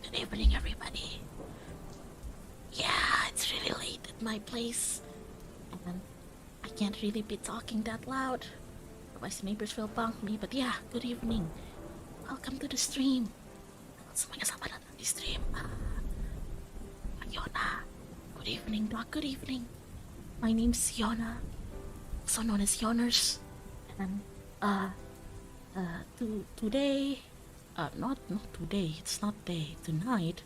Good evening, everybody. Yeah, it's really late at my place, and I can't really be talking that loud. Otherwise, the neighbors will bonk me. But yeah, good evening. Welcome to the stream. Semuanya selamat datang di stream. Hyona. Good evening, Doc. Good evening. My name's Hyona, also known as Yoners. And today, not today. It's not day. Tonight,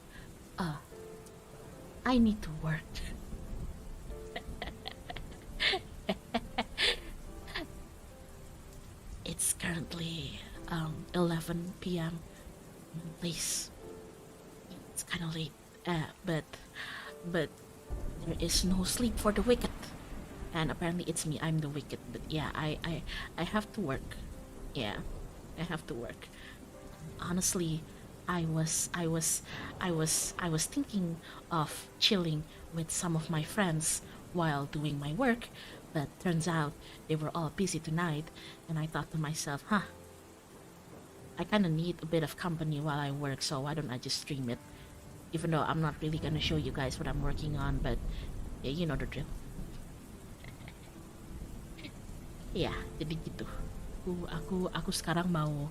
I need to work. It's currently 11 p.m. Please, it's kind of late, but there is no sleep for the wicked, and apparently it's me. I'm the wicked. But yeah, I have to work. Yeah, I have to work. Honestly, I was thinking of chilling with some of my friends while doing my work, but turns out they were all busy tonight, and I thought to myself, I kind of need a bit of company while I work, so why don't I just stream it? Even though I'm not really gonna show you guys what I'm working on, but yeah, you know the drill. Ya, jadi gitu. Aku sekarang mau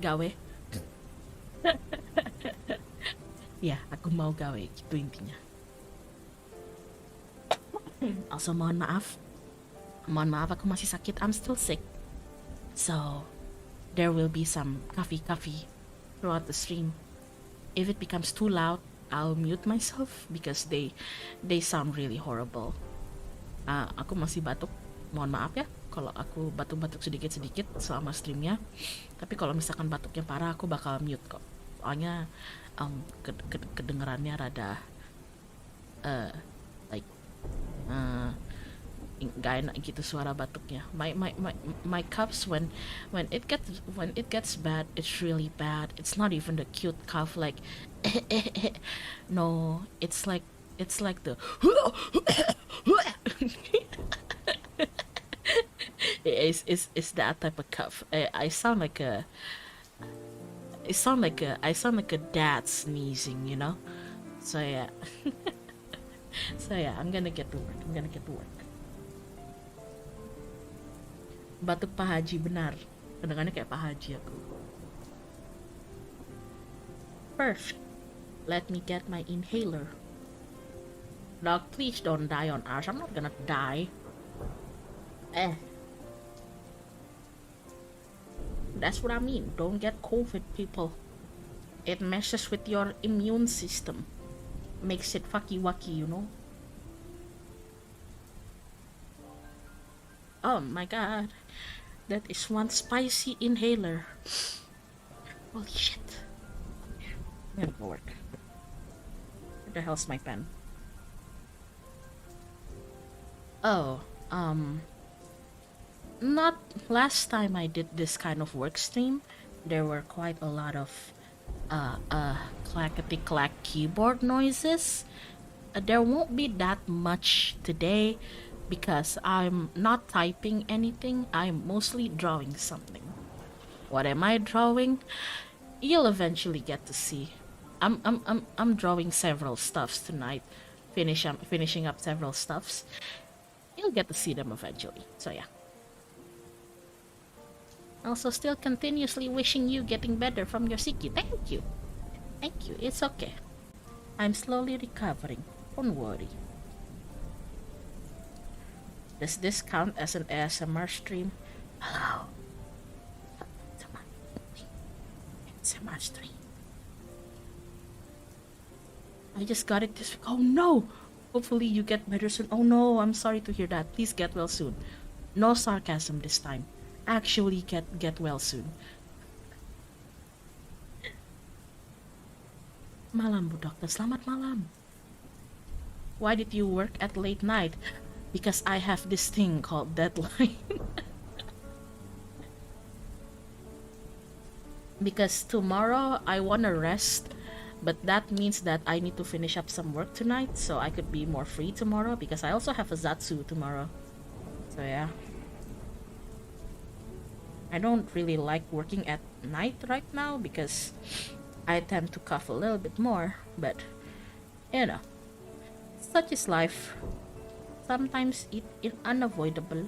gawe. Ya, aku mau gawe gitu intinya. Also, mohon maaf aku masih sakit. I'm still sick, so there will be some coffee throughout the stream. If it becomes too loud, I'll mute myself because they sound really horrible. Aku masih batuk, mohon maaf ya kalau aku batuk-batuk sedikit-sedikit selama streamnya. Tapi kalau misalkan batuknya parah, aku bakal mute kok. Soalnya kedengerannya rada like nggak enak gitu suara batuknya. My coughs when it gets bad, it's really bad. It's not even the cute cough like no, it's like the it's that type of cough. I sound like a dad sneezing, you know. So yeah. So yeah, I'm gonna get to work. Batuk Pak Haji, benar. Kedengarannya kayak Pak Haji aku. First, let me get my inhaler. Dog, please don't die on us. I'm not gonna die. That's what I mean. Don't get COVID, people. It messes with your immune system. Makes it fucky-wucky, you know? Oh my god. That is one spicy inhaler. Holy shit. I'm gonna go work. Where the hell's my pen? Oh, not last time I did this kind of work stream, there were quite a lot of clackety-clack keyboard noises. There won't be that much today because I'm not typing anything. I'm mostly drawing something. What am I drawing? You'll eventually get to see. I'm drawing several stuffs tonight. Finishing up several stuffs. You'll get to see them eventually. So yeah. Also, still continuously wishing you getting better from your sickie. Thank you. It's okay. I'm slowly recovering. Don't worry. Does this count as an ASMR stream? Hello. ASMR stream. I just got it this week. Oh no! Hopefully you get better soon. Oh no, I'm sorry to hear that. Please get well soon. No sarcasm this time. Actually get well soon. Malam, Bu Dokter. Selamat malam. Why did you work at late night? Because I have this thing called deadline. Because tomorrow I wanna rest, but that means that I need to finish up some work tonight so I could be more free tomorrow because I also have a Zatsu tomorrow. So yeah. I don't really like working at night right now because I tend to cough a little bit more, but you know, such is life. Sometimes it unavoidable.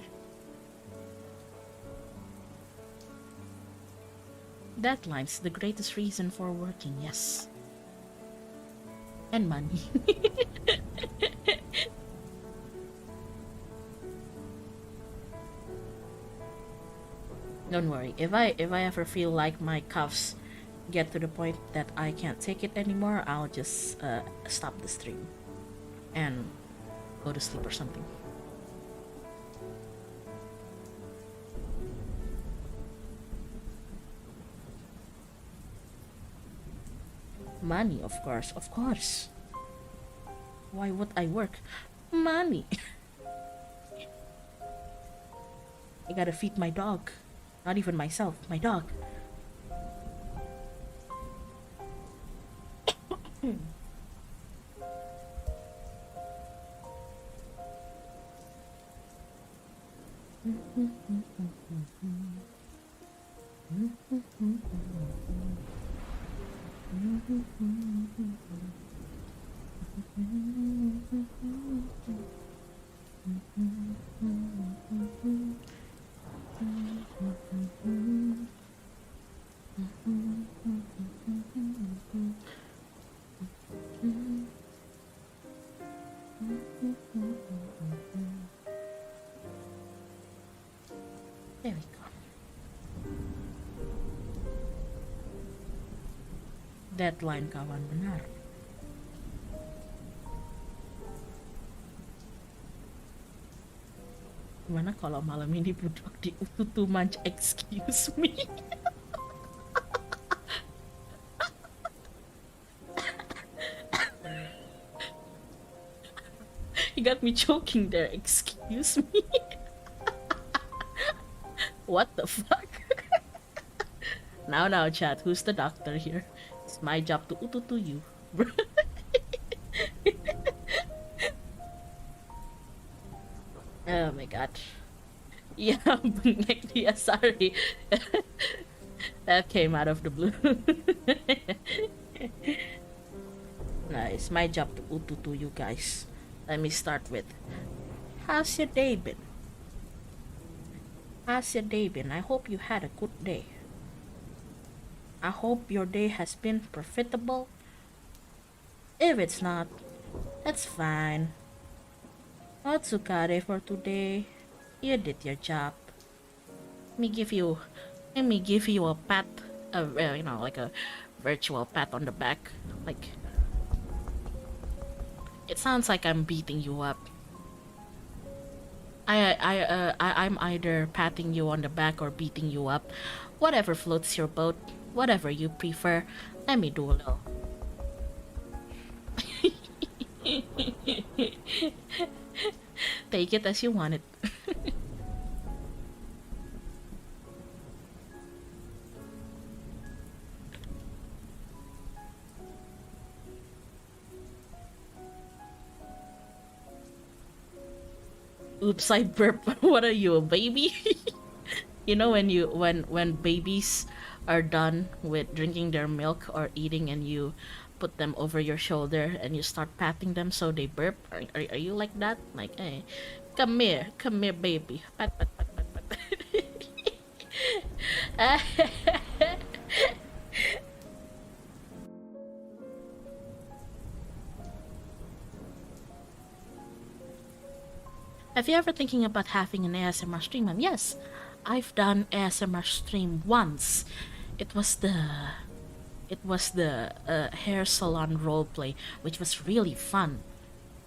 Deadlines, the greatest reason for working, yes. And money. Don't worry. If I ever feel like my coughs get to the point that I can't take it anymore, I'll just stop the stream and go to sleep or something. Money, of course, of course. Why would I work? Money. I gotta feed my dog. Not even myself, my dog. There we go. Deadline, kawan, benar. Gimana kalau malam ini duduk di Ututu Manch? Excuse me. You got me choking there. Excuse me. What the fuck? Now, chat. Who's the doctor here? It's my job to ututu you. Oh my god. Yeah, bengek dia. Sorry. That came out of the blue. Nah, it's my job to ututu you guys. Let me start with, how's your day been? How's your day been? I hope you had a good day. I hope your day has been profitable. If it's not, that's fine. Otsukare for today. You did your job. Let me give you a pat, like a virtual pat on the back. Like, it sounds like I'm beating you up. I'm either patting you on the back or beating you up. Whatever floats your boat, whatever you prefer. Let me do a little. Take it as you want it. Oops, I burp. What are you, a baby? You know when babies are done with drinking their milk or eating and you put them over your shoulder and you start patting them so they burp? Are you like that? Like, hey, come here, baby. Pat, pat, pat, pat, pat. Have you ever thinking about having an ASMR stream? And yes, I've done ASMR stream once. It was the hair salon roleplay, which was really fun.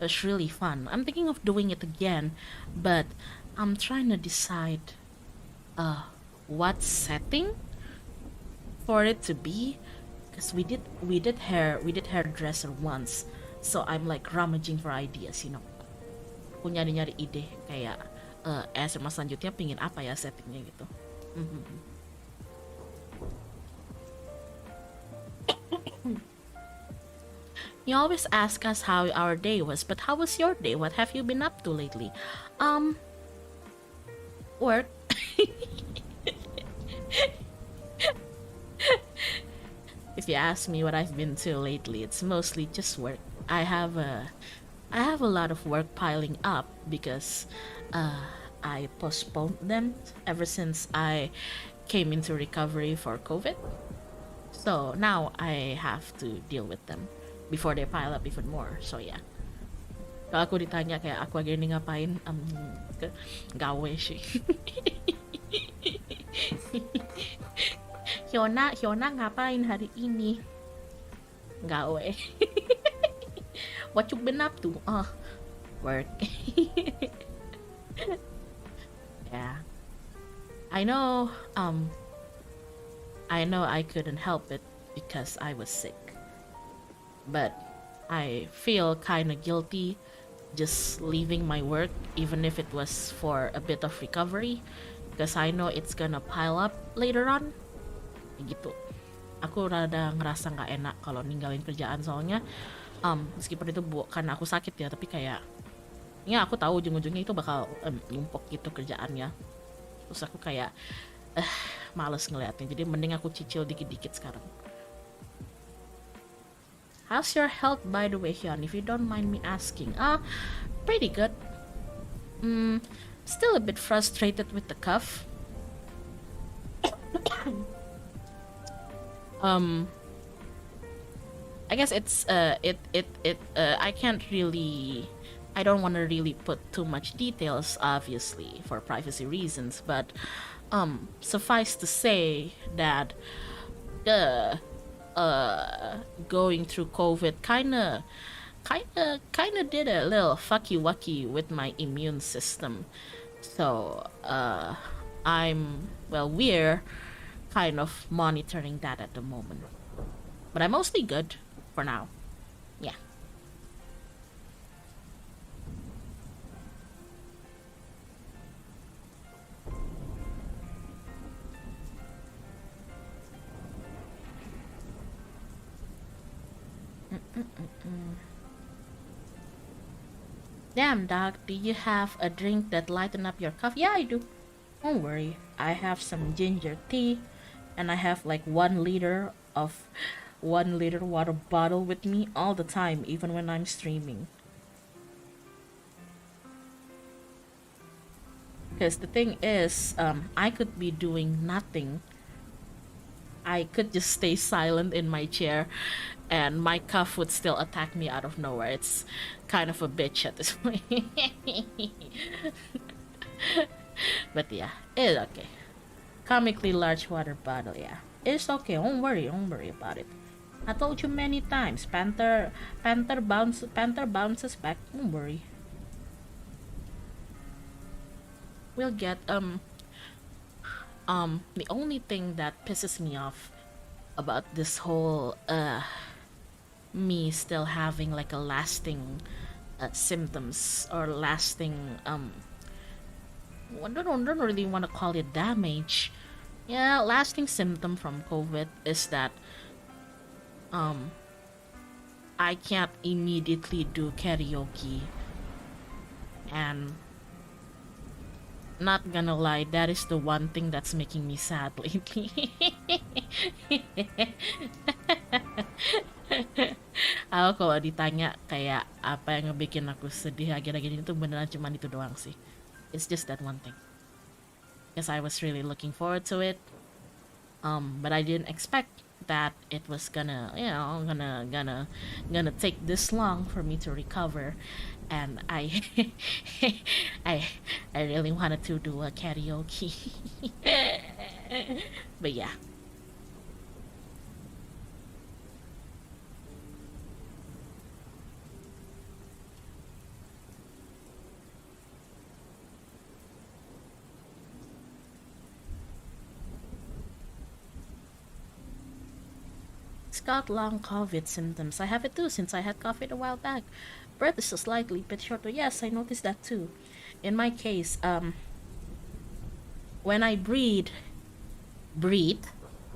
It was really fun. I'm thinking of doing it again, but I'm trying to decide what setting for it to be, because we did hairdresser once, so I'm like rummaging for ideas, you know. Aku nyari-nyari ide kayak ASMR selanjutnya pingin apa ya settingnya gitu. You always ask us how our day was, but how was your day? What have you been up to lately? Work. if you ask me what I've been to lately, it's mostly just work. I have a lot of work piling up because I postponed them ever since I came into recovery for COVID. So now I have to deal with them before they pile up even more. So yeah. Kalau aku ditanya kayak aku lagi ngapain, gawe sih. Hyona ngapain hari ini? Gawe. What you been up to? Oh, work. Yeah. I know I couldn't help it because I was sick. But I feel kind of guilty just leaving my work even if it was for a bit of recovery because I know it's gonna pile up later on. Gitu. Aku rada ngerasa nggak enak kalau ninggalin kerjaan soalnya meskipun itu bukan aku sakit ya, tapi kayak ya aku tahu ujung-ujungnya itu bakal numpuk gitu kerjaannya. Terus aku kayak males ngeliatnya, jadi mending aku cicil dikit-dikit sekarang. How's your health, by the way, Hyun, if you don't mind me asking? Pretty good. Still a bit frustrated with the cough. I guess it's I can't really, I don't want to really put too much details, obviously, for privacy reasons, but suffice to say that going through COVID kinda did a little fucky wucky with my immune system. So we're kind of monitoring that at the moment. But I'm mostly good for now. Yeah. Damn, dog, do you have a drink that lighten up your cough? Yeah, I do. Don't worry. I have some ginger tea, and I have like 1 liter of 1 liter water bottle with me all the time, even when I'm streaming. Because the thing is, I could be doing nothing. I could just stay silent in my chair and my cough would still attack me out of nowhere. It's kind of a bitch at this point. But yeah, it's okay. Comically large water bottle, yeah. It's okay, don't worry about it. I told you many times, Panther bounces back, don't worry. We'll get, the only thing that pisses me off about this whole, me still having like a lasting, symptoms or lasting, I don't really want to call it damage. Yeah, lasting symptom from COVID is that, I can't immediately do karaoke. And not gonna lie, that is the one thing that's making me sad lately. Aku kalau ditanya kayak apa yang ngebikin aku sedih akhir-akhir ini tuh beneran cuman itu doang sih. It's just that one thing. Because I was really looking forward to it. But I didn't expect that it was gonna take this long for me to recover. And I really wanted to do a karaoke. But yeah. It's got long COVID symptoms. I have it too since I had COVID a while back. Breath is slightly bit shorter. Yes, I noticed that too. In my case, when I breathe,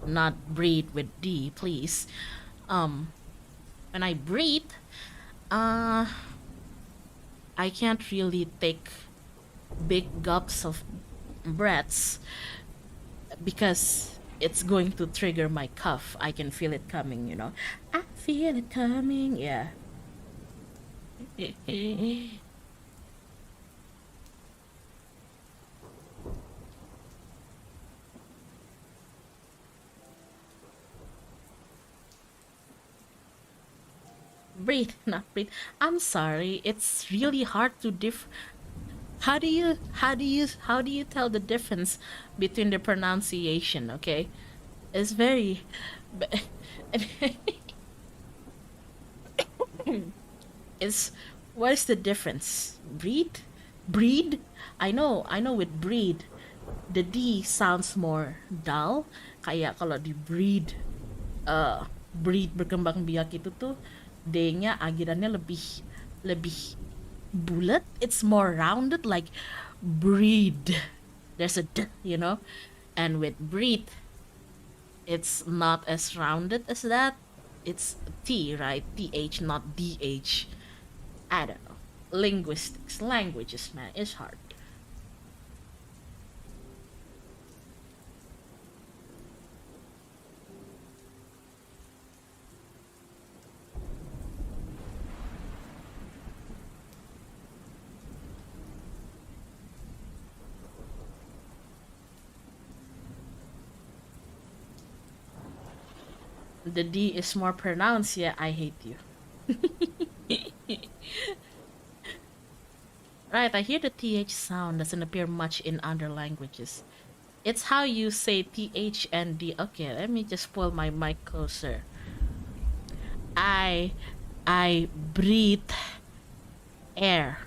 not breathe with D, please. When I breathe, I can't really take big gulps of breaths because it's going to trigger my cough. I can feel it coming, you know. I feel it coming, yeah. Breathe, not breathe. I'm sorry. It's really hard to how do you tell the difference between the pronunciation, okay? It's very is what is the difference? Breed? I know with breed, the D sounds more dull. Kayak kalau di breed berkembang biak itu tuh D-nya akhirannya lebih lebih bulat. It's more rounded like breed. There's a D, you know? And with breed, it's not as rounded as that. It's T, right? TH, not DH. I don't know. Linguistics, languages, man, is hard. The D is more pronounced. Yeah, I hate you. Right, I hear the TH sound doesn't appear much in other languages. It's how you say TH and D. Okay, let me just pull my mic closer. I I breathe air.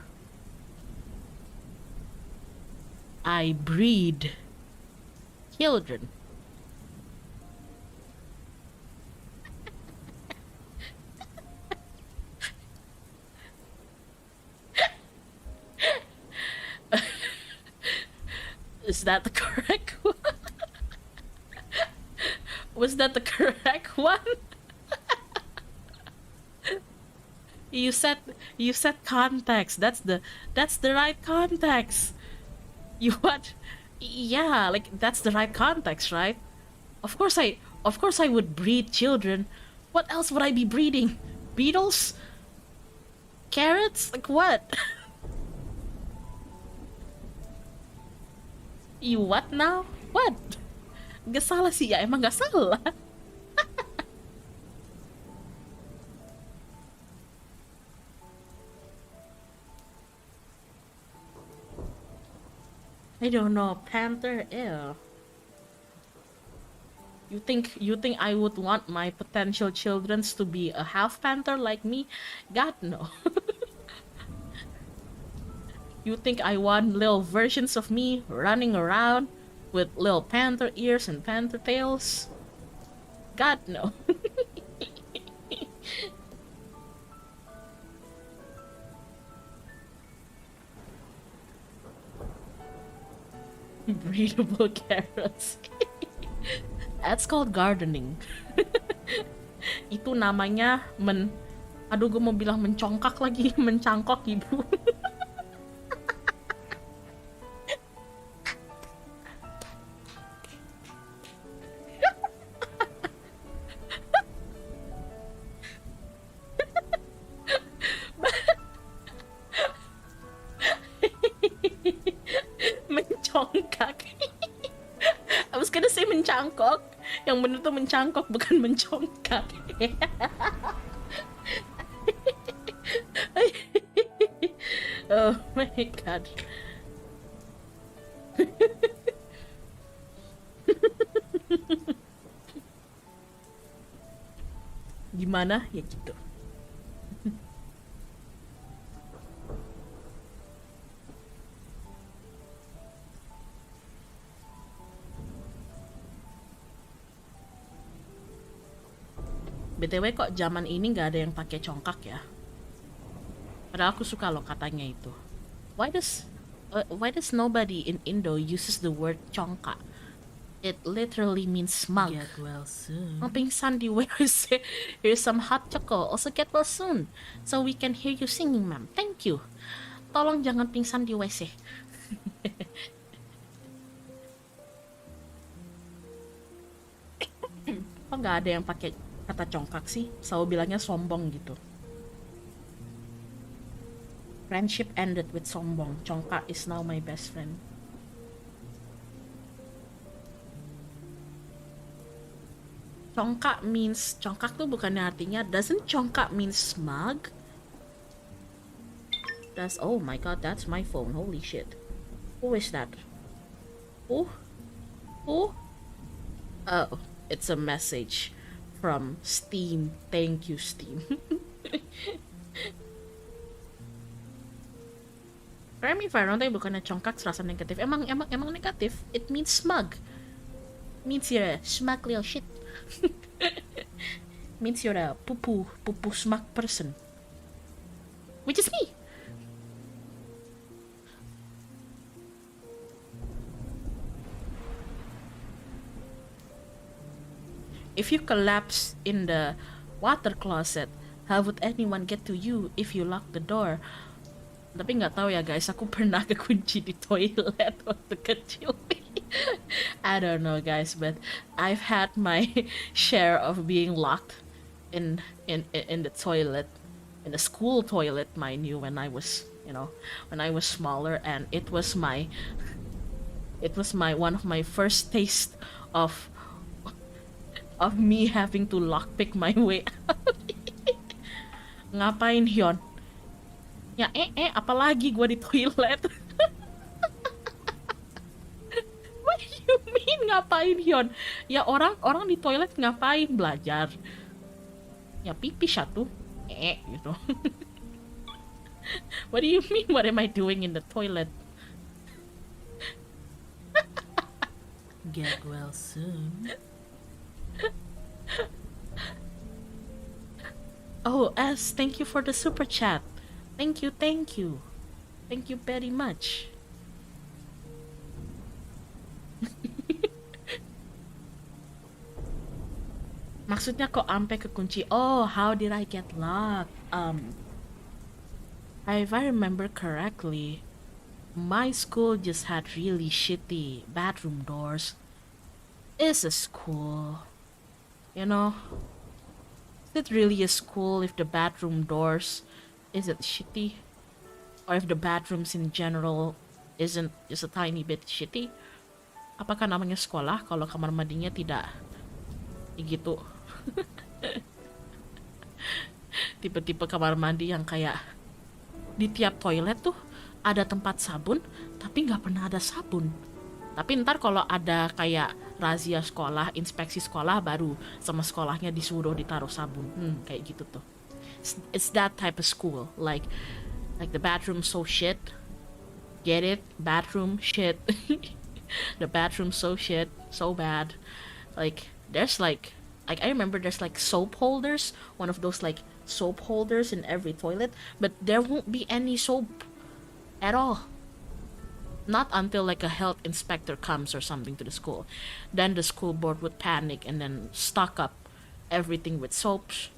I breed children. Is that the correct one? Was that the correct one? You said context. That's the right context. You what? Yeah, like that's the right context, right? Of course I would breed children. What else would I be breeding? Beetles? Carrots? Like what? You what now? What? Gak salah sih ya, emang gak salah. I don't know, Panther, ew. You think I would want my potential children to be a half panther like me? God no. You think I want little versions of me running around with little panther ears and panther tails? God no. Breedable carrots. That's called gardening. Itu namanya aduh gue mau bilang mencongkak lagi, mencangkok ibu. Mencongkak. I was gonna say mencangkok. Yang bener tuh mencangkok bukan mencongkak. Oh my god. Gimana ya gitu. BTW kok zaman ini nggak ada yang pakai congkak ya? Padahal aku suka loh katanya itu. Why does nobody in Indo uses the word congkak? It literally means smug. Get well soon. Ang pingsan di say, here's some hot choco. Also get well soon. So we can hear you singing, ma'am. Thank you. Tolong jangan pingsan di WC. 'Cause Kok nggak ada yang pakai kata congkak sih? Selalu bilangnya sombong gitu. Friendship ended with sombong. Congkak is now my best friend. Congkak tuh bukannya artinya, doesn't congkak mean smug? Oh my god, that's my phone. Holy shit. Who is that? Who? Oh, it's a message from Steam. Thank you, Steam. Correct me if I'm wrong, tapi bukannya congkak serasa negatif. Emang negatif. It means smug. Means you're a smug little shit. Means you're a poo smug person. Which is me. If you collapse in the water closet, how would anyone get to you if you lock the door? Tapi nggak tahu ya guys, aku pernah kekunci di toilet waktu kecil. I don't know guys, but I've had my share of being locked in the toilet, in the school toilet, mind you, when I was smaller, and it was my one of my first taste of me having to lockpick my way out. Ngapain Hyun? Ya apalagi gue di toilet. What do you mean ngapain Hyun? Ya orang di toilet ngapain? Belajar. Ya pipis satu. Gitu. What do you mean? What am I doing in the toilet? Get well soon. Oh, S, thank you for the super chat. Thank you. Thank you very much. Maksudnya kok ampe kekunci? Oh, how did I get locked? If I remember correctly, my school just had really shitty bathroom doors. It's a school. You know, is it really a school if the bathroom doors isn't shitty? Or if the bathrooms in general isn't just a tiny bit shitty? Apakah namanya sekolah kalau kamar mandinya tidak gitu? Tipe-tipe kamar mandi yang kayak di tiap toilet tuh ada tempat sabun, tapi nggak pernah ada sabun. Tapi ntar kalau ada kayak razia sekolah, inspeksi sekolah, baru sama sekolahnya disuruh ditaruh sabun. Kayak gitu tuh. It's that type of school. Like the bathroom so shit. Get it? Bathroom shit. The bathroom so shit, so bad. Like there's like I remember there's like soap holders, one of those like soap holders in every toilet, but there won't be any soap at all. Not until like a health inspector comes or something to the school. Then the school board would panic and then stock up everything with soaps.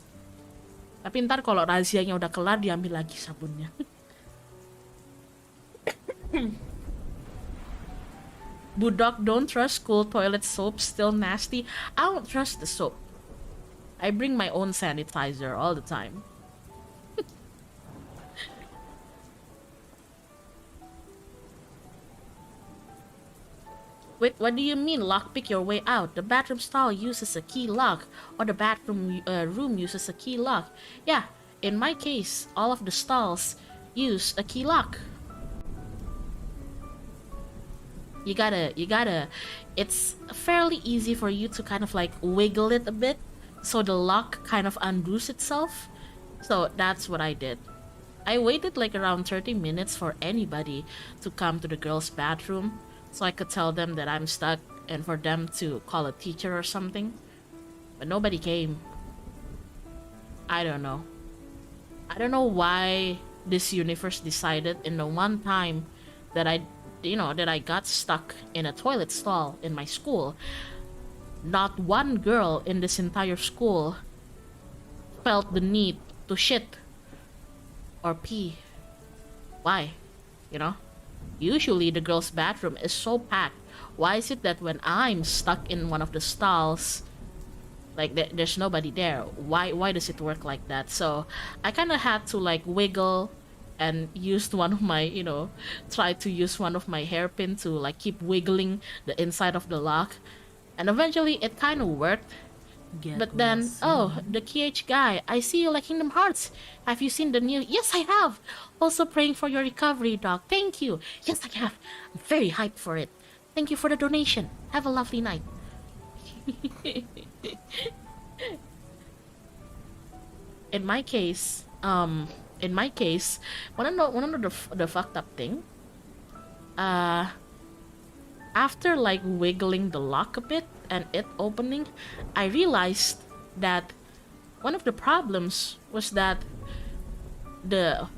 Tapi ntar kalau razianya udah kelar, diambil lagi sabunnya. Budok, don't trust school toilet soap, still nasty. I don't trust the soap. I bring my own sanitizer all the time. Wait, what do you mean lockpick your way out? The bathroom stall uses a key lock, or the bathroom room uses a key lock. Yeah, in my case, all of the stalls use a key lock. You gotta, it's fairly easy for you to kind of like wiggle it a bit, so the lock kind of undoes itself. So that's what I did. I waited like around 30 minutes for anybody to come to the girls' bathroom, so I could tell them that I'm stuck and for them to call a teacher or something. But nobody came. I don't know. I don't know why this universe decided in the one time that I got stuck in a toilet stall in my school, not one girl in this entire school felt the need to shit or pee. Why? Usually the girls' bathroom is so packed. Why is it that when I'm stuck in one of the stalls, Like there's nobody there. Why does it work like that? So I kind of had to like wiggle and used one of my, try to use one of my hairpin to like keep wiggling the inside of the lock, and eventually it kind of worked. But then, oh, the KH guy, I see you like Kingdom Hearts. Have you seen the new? Yes, I have. Also praying for your recovery, dog. Thank you. Yes, I have. I'm very hyped for it. Thank you for the donation. Have a lovely night. in my case, wanna know the fucked up thing? Uh, After like wiggling the lock a bit and it opening, I realized that one of the problems was that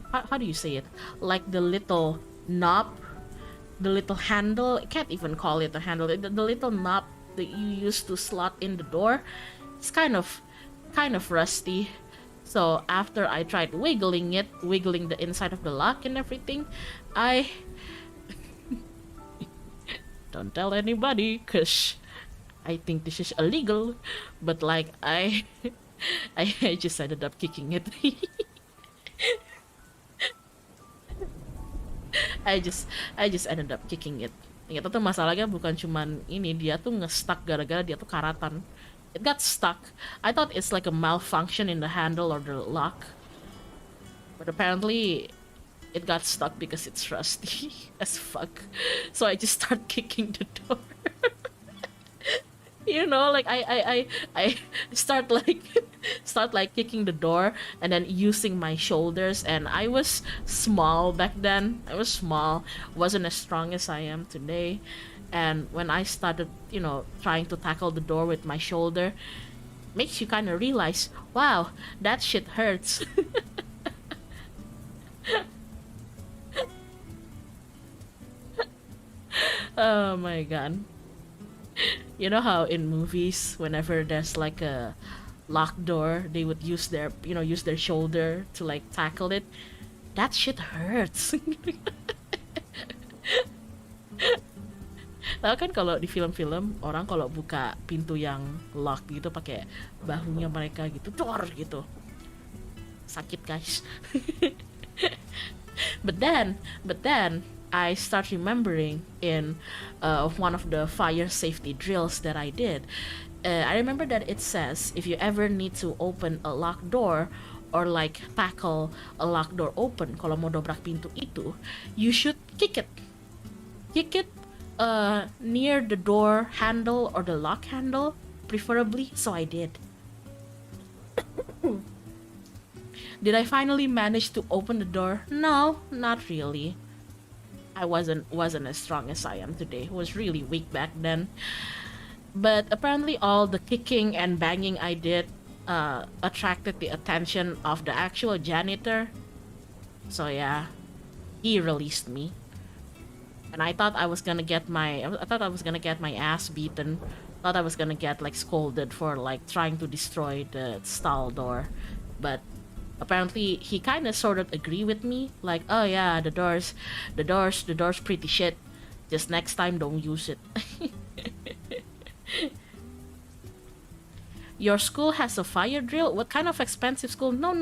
how do you say it? Like the little knob, the little handle. I can't even call it a handle. The little knob that you use to slot in the door, it's kind of rusty. So after I tried wiggling the inside of the lock and everything, I don't tell anybody, cause I think this is illegal. But like I just ended up kicking it. I just ended up kicking it. Ternyata tuh masalahnya bukan cuman ini, dia tuh nge-stuck gara-gara dia tuh karatan. It got stuck. I thought it's like a malfunction in the handle or the lock, but apparently it got stuck because it's rusty as fuck. So I just start kicking the door. Like I start like kicking the door and then using my shoulders. And I was small back then. I was small, wasn't as strong as I am today. And when I started, trying to tackle the door with my shoulder, makes you kind of realize, wow, that shit hurts. Oh my god. You know how in movies, whenever there's like a locked door, they would use their shoulder to like tackle it. That shit hurts. Tahu kan kalau di film-film orang kalau buka pintu yang lock gitu pakai bahunya mereka gitu, dor gitu. Sakit, guys. But then I start remembering in one of the fire safety drills that I did. I remember that it says if you ever need to open a locked door or like tackle a locked door open, kalau mau dobrak pintu itu, you should kick it near the door handle or the lock handle, preferably. So I did. Did I finally manage to open the door? No, not really. I wasn't as strong as I am today. I was really weak back then. But apparently all the kicking and banging I did attracted the attention of the actual janitor. So yeah, he released me. And I thought I was gonna get my ass beaten. Thought I was gonna get like scolded for like trying to destroy the stall door. But apparently he kind of sort of agree with me, like, oh yeah, the door's pretty shit, just next time don't use it. Your school has a fire drill? What kind of expensive school? No,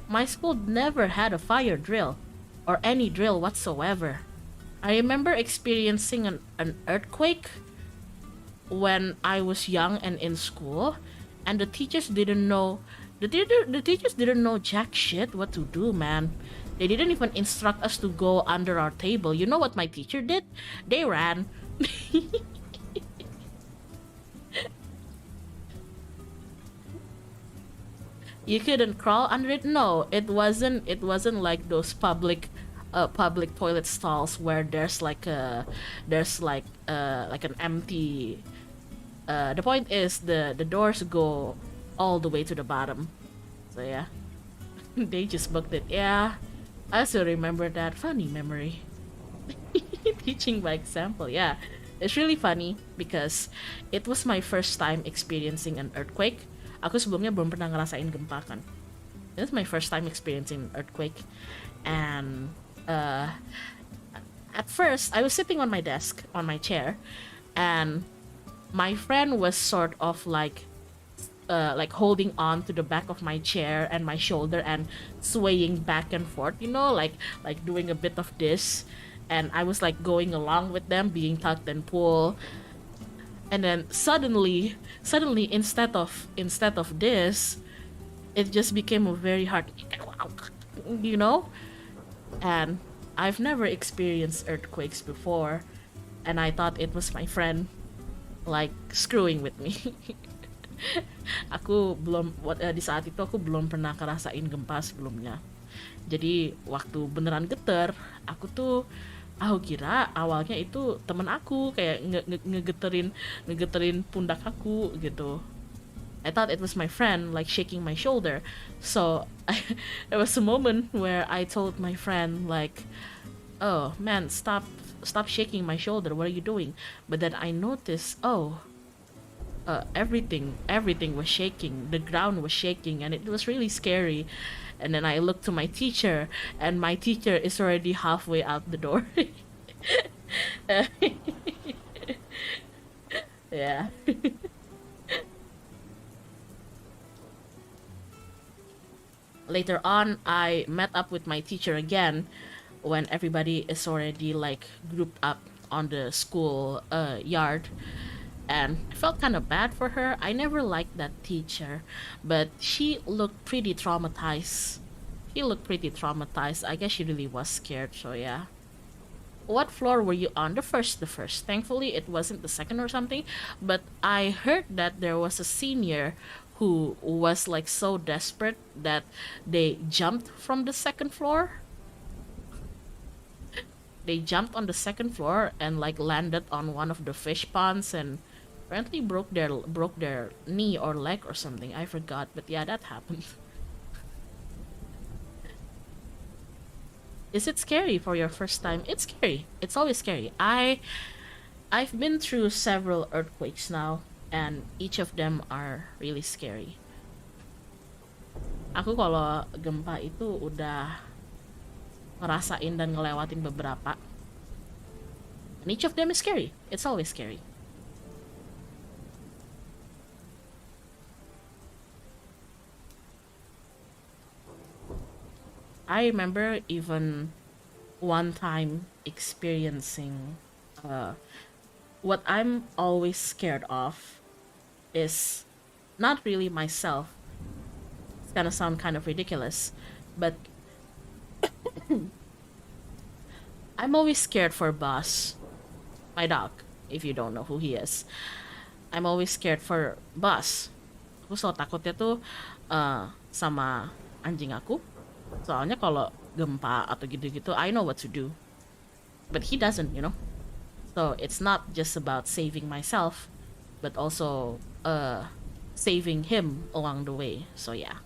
my school never had a fire drill or any drill whatsoever. I remember experiencing an earthquake when I was young and in school, and the teachers didn't know jack shit what to do, man. They didn't even instruct us to go under our table. You know what my teacher did? They ran. You couldn't crawl under it? No, it wasn't like those public toilet stalls where there's like an empty. The point is the doors go all the way to the bottom. So yeah, they just booked it. Yeah, I still remember that. Funny memory. Teaching by example. Yeah, it's really funny because it was my first time experiencing an earthquake. Aku sebelumnya belum pernah ngerasain gempa kan. It was my first time experiencing an earthquake. And at first I was sitting on my desk, on my chair, and my friend was sort of like like holding on to the back of my chair and my shoulder and swaying back and forth, like doing a bit of this, and I was like going along with them, being tucked and pulled, and then suddenly instead of this, it just became a very hard, you know, and I've never experienced earthquakes before, and I thought it was my friend like screwing with me. Di saat itu aku belum pernah ngerasain gempa sebelumnya. Jadi waktu beneran geter, aku kira awalnya itu temen aku kayak ngegeterin pundak aku gitu. I thought it was my friend like shaking my shoulder. So there was a moment where I told my friend like, "Oh man, stop shaking my shoulder. What are you doing?" But then I noticed, everything was shaking. The ground was shaking, and it was really scary. And then I looked to my teacher, and my teacher is already halfway out the door. Yeah. Later on, I met up with my teacher again when everybody is already like grouped up on the school yard, and I felt kind of bad for her. I never liked that teacher, but she looked pretty traumatized. I guess she really was scared, so yeah. What floor were you on? The first. Thankfully, it wasn't the second or something, but I heard that there was a senior who was like so desperate that they jumped from the second floor. They jumped on the second floor and like landed on one of the fish ponds and apparently broke their knee or leg or something. I forgot, but yeah, that happened. Is it scary for your first time? It's scary. It's always scary. I've been through several earthquakes now, and each of them are really scary. Aku kalau gempa itu udah ngerasain dan ngelewatin beberapa. And each of them is scary. It's always scary. I remember even one time experiencing what I'm always scared of is not really myself. It's gonna sound kind of ridiculous, but I'm always scared for Boss, my dog, if you don't know who he is. I'm always scared for Boss. Aku so takutnya tuh sama anjing aku. Soalnya kalau gempa atau gitu-gitu, I know what to do. But he doesn't. So it's not just about saving myself, but also saving him along the way. So yeah.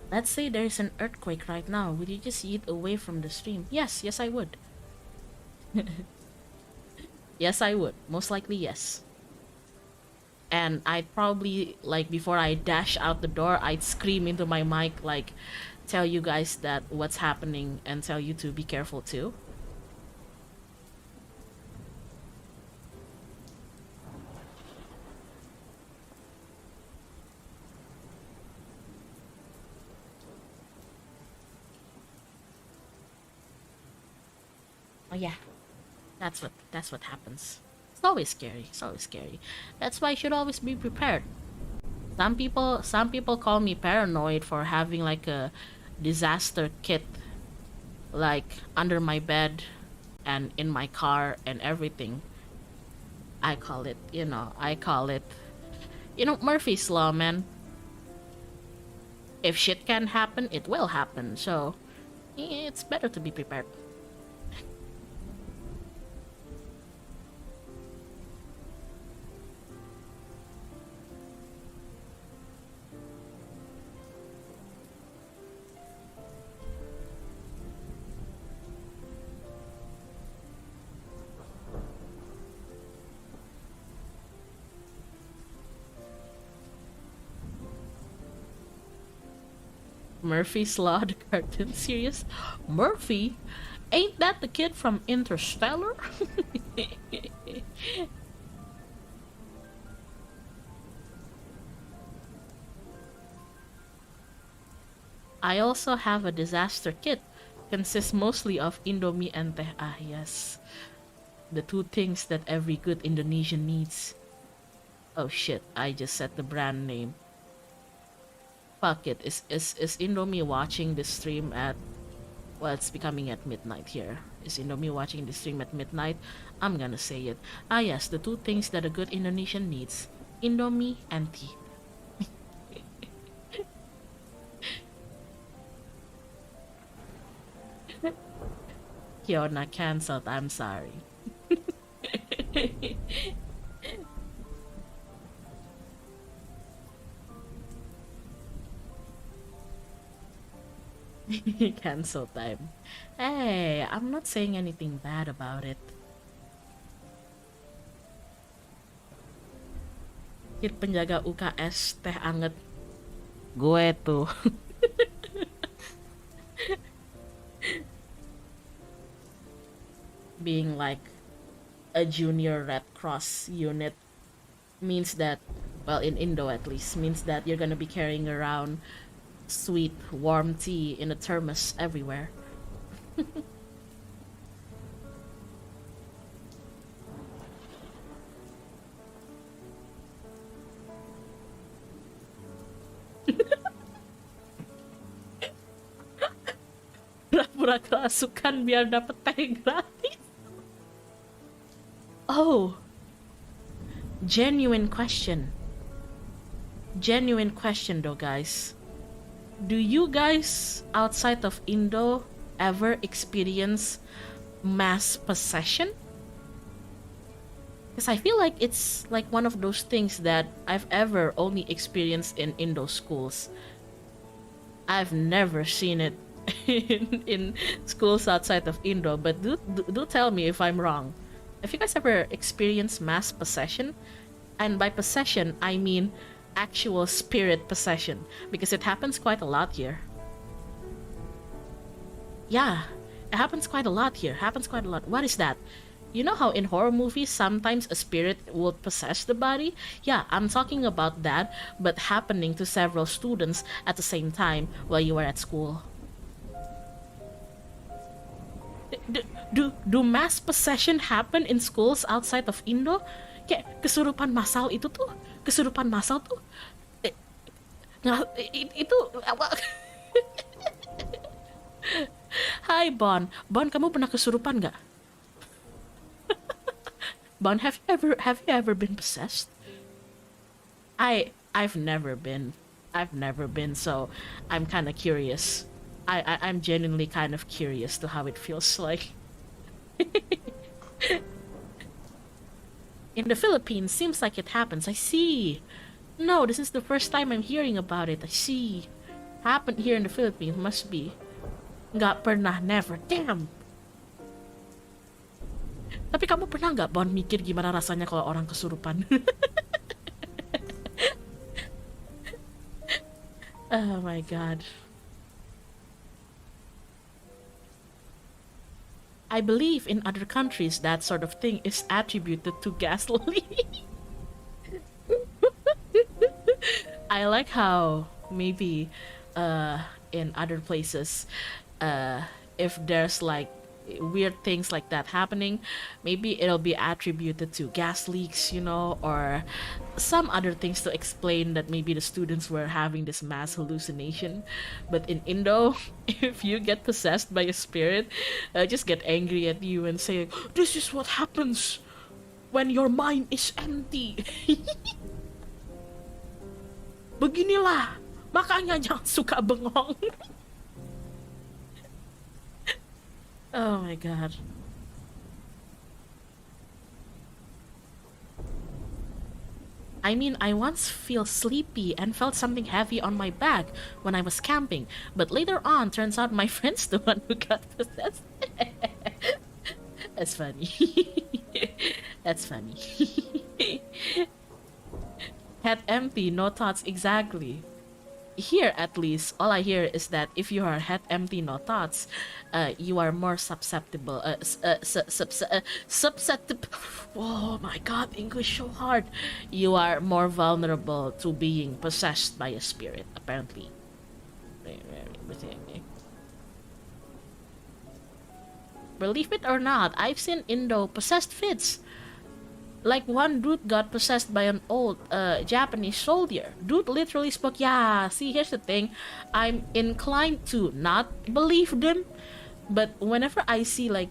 Let's say there's an earthquake right now. Would you just eat away from the stream? Yes, I would. Yes, I would. Most likely, yes. And I'd probably, like, before I dash out the door, I'd scream into my mic, like, tell you guys that what's happening and tell you to be careful too. Oh yeah, that's what happens. It's always scary. It's always scary. That's why you should always be prepared. Some people call me paranoid for having like a disaster kit like under my bed and in my car and everything. I call it Murphy's law, man. If shit can happen, it will happen. So it's better to be prepared. Murphy's Law, the cartoon series. Murphy? Ain't that the kid from Interstellar? I also have a disaster kit. Consists mostly of Indomie and teh. Ah, yes. The two things that every good Indonesian needs. Oh shit, I just said the brand name. Fuck it. Is Indomie watching this stream at... Well, it's becoming at midnight here. Is Indomie watching the stream at midnight? I'm gonna say it. Ah yes, the two things that a good Indonesian needs. Indomie and tea. Hyona cancelled, I'm sorry. Cancel time. Hey, I'm not saying anything bad about it. Kit penjaga UKS teh anget. Gue tuh. Being like a junior Red Cross unit means that, well, in Indo at least, means that you're gonna be carrying around sweet, warm tea in a thermos everywhere. Pura-pura kerasukan biar dapet teh gratis. Oh, genuine question. Genuine question though, guys. Do you guys outside of Indo ever experience mass possession? Because I feel like it's like one of those things that I've ever only experienced in Indo schools. I've never seen it in schools outside of Indo, but do tell me if I'm wrong. Have you guys ever experienced mass possession? And by possession, I mean actual spirit possession, because it happens quite a lot here. Yeah, it happens quite a lot here. Happens quite a lot. What is that? You know how in horror movies sometimes a spirit will possess the body? Yeah, I'm talking about that, but happening to several students at the same time while you are at school. Do mass possession happen in schools outside of Indo? Kayak kesurupan massal itu tuh, kesurupan massal tuh, itu apa? Hai Bon, Bon kamu pernah kesurupan nggak? Bon, have you ever been possessed? I've never been. I've never been, so I'm kind of curious. I'm genuinely kind of curious to how it feels like. In the Philippines, seems like it happens. I see. No, this is the first time I'm hearing about it. I see. Happened here in the Philippines, must be. Nggak pernah, never. Damn. Tapi kamu pernah nggak, Bon, mikir gimana rasanya kalau orang kesurupan? Oh my god. I believe in other countries that sort of thing is attributed to gasoline. I like how maybe in other places, if there's like weird things like that happening, maybe it'll be attributed to gas leaks, you know, or some other things to explain that maybe the students were having this mass hallucination. But in Indo, if you get possessed by a spirit, just get angry at you and say, this is what happens when your mind is empty. Beginilah, makanya jangan suka bengong. Oh my god. I mean, I once feel sleepy and felt something heavy on my back when I was camping, but later on, turns out my friend's the one who got possessed. That's funny. That's funny. Head empty, no thoughts, exactly. here at least, all I hear is that if you are head empty, no thoughts, you are more susceptible. Susceptible. Oh my God, English so hard. You are more vulnerable to being possessed by a spirit, apparently. Believe it or not, I've seen Indo possessed fits. Like one dude got possessed by an old Japanese soldier. Dude literally spoke. Yeah, see, here's the thing. I'm inclined to not believe them, but whenever I see like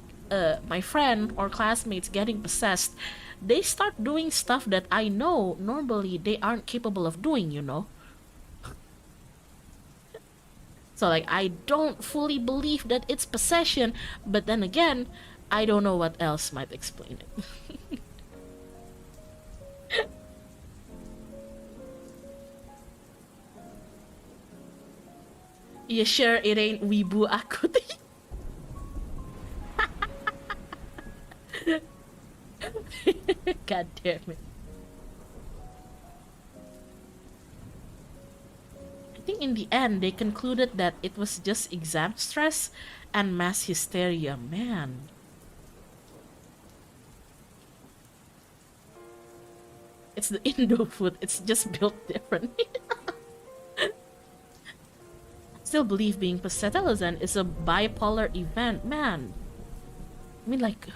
my friend or classmates getting possessed, they start doing stuff that I know normally they aren't capable of doing, you know? So like I don't fully believe that it's possession, but then again, I don't know what else might explain it. You sure it ain't Wibu Akuti? God damn it. I think in the end they concluded that it was just exam stress and mass hysteria, man. It's the Indo food, it's just built differently. Still believe being possessed is a bipolar event, man. I mean, like,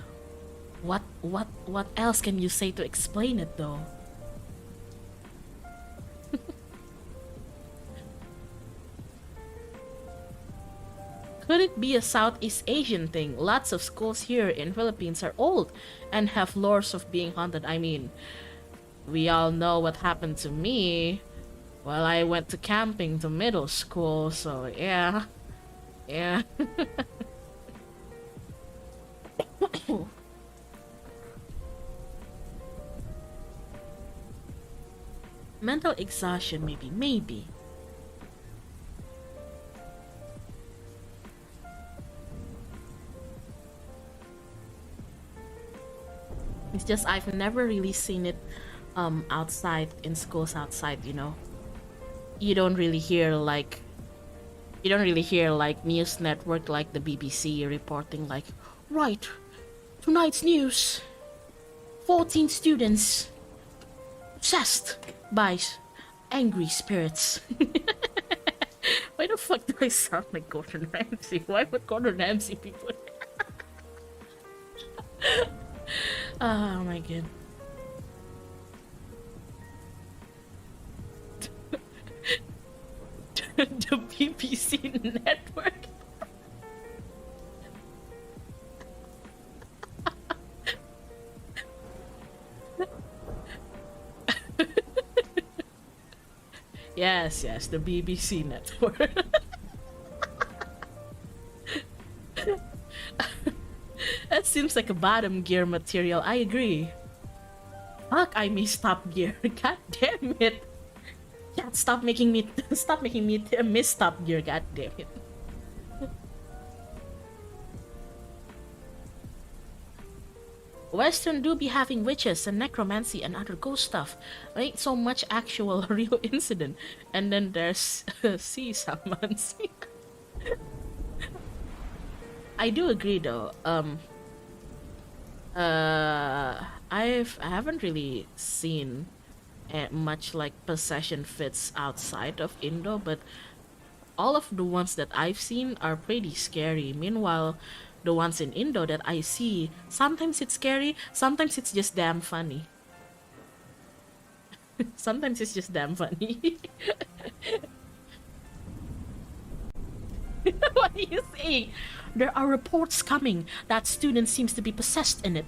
what else can you say to explain it, though? Could it be a Southeast Asian thing? Lots of schools here in Philippines are old and have lores of being haunted. I mean, we all know what happened to me. Well, I went to camping to middle school, so yeah. Yeah. Mental exhaustion, maybe. It's just I've never really seen it outside, in schools outside, you know. You don't really hear like news network like the BBC reporting like, right, tonight's news, 14 students possessed by angry spirits. Why the fuck do I sound like Gordon Ramsay? Why would Gordon Ramsay be put? Oh my god. The BBC network. Yes, the BBC network. That seems like a bottom gear material. I agree. Fuck, I missed Top Gear. God damn it. God, stop making me miss Top Gear. God damn it. Western do be having witches and necromancy and other ghost stuff. There ain't so much actual real incident. And then there's sea summons. I do agree though. I haven't really seen much like possession fits outside of Indo, but all of the ones that I've seen are pretty scary. Meanwhile, the ones in Indo that I see, sometimes it's scary, sometimes it's just damn funny. Sometimes it's just damn funny. What are you saying? There are reports coming that student seems to be possessed in it.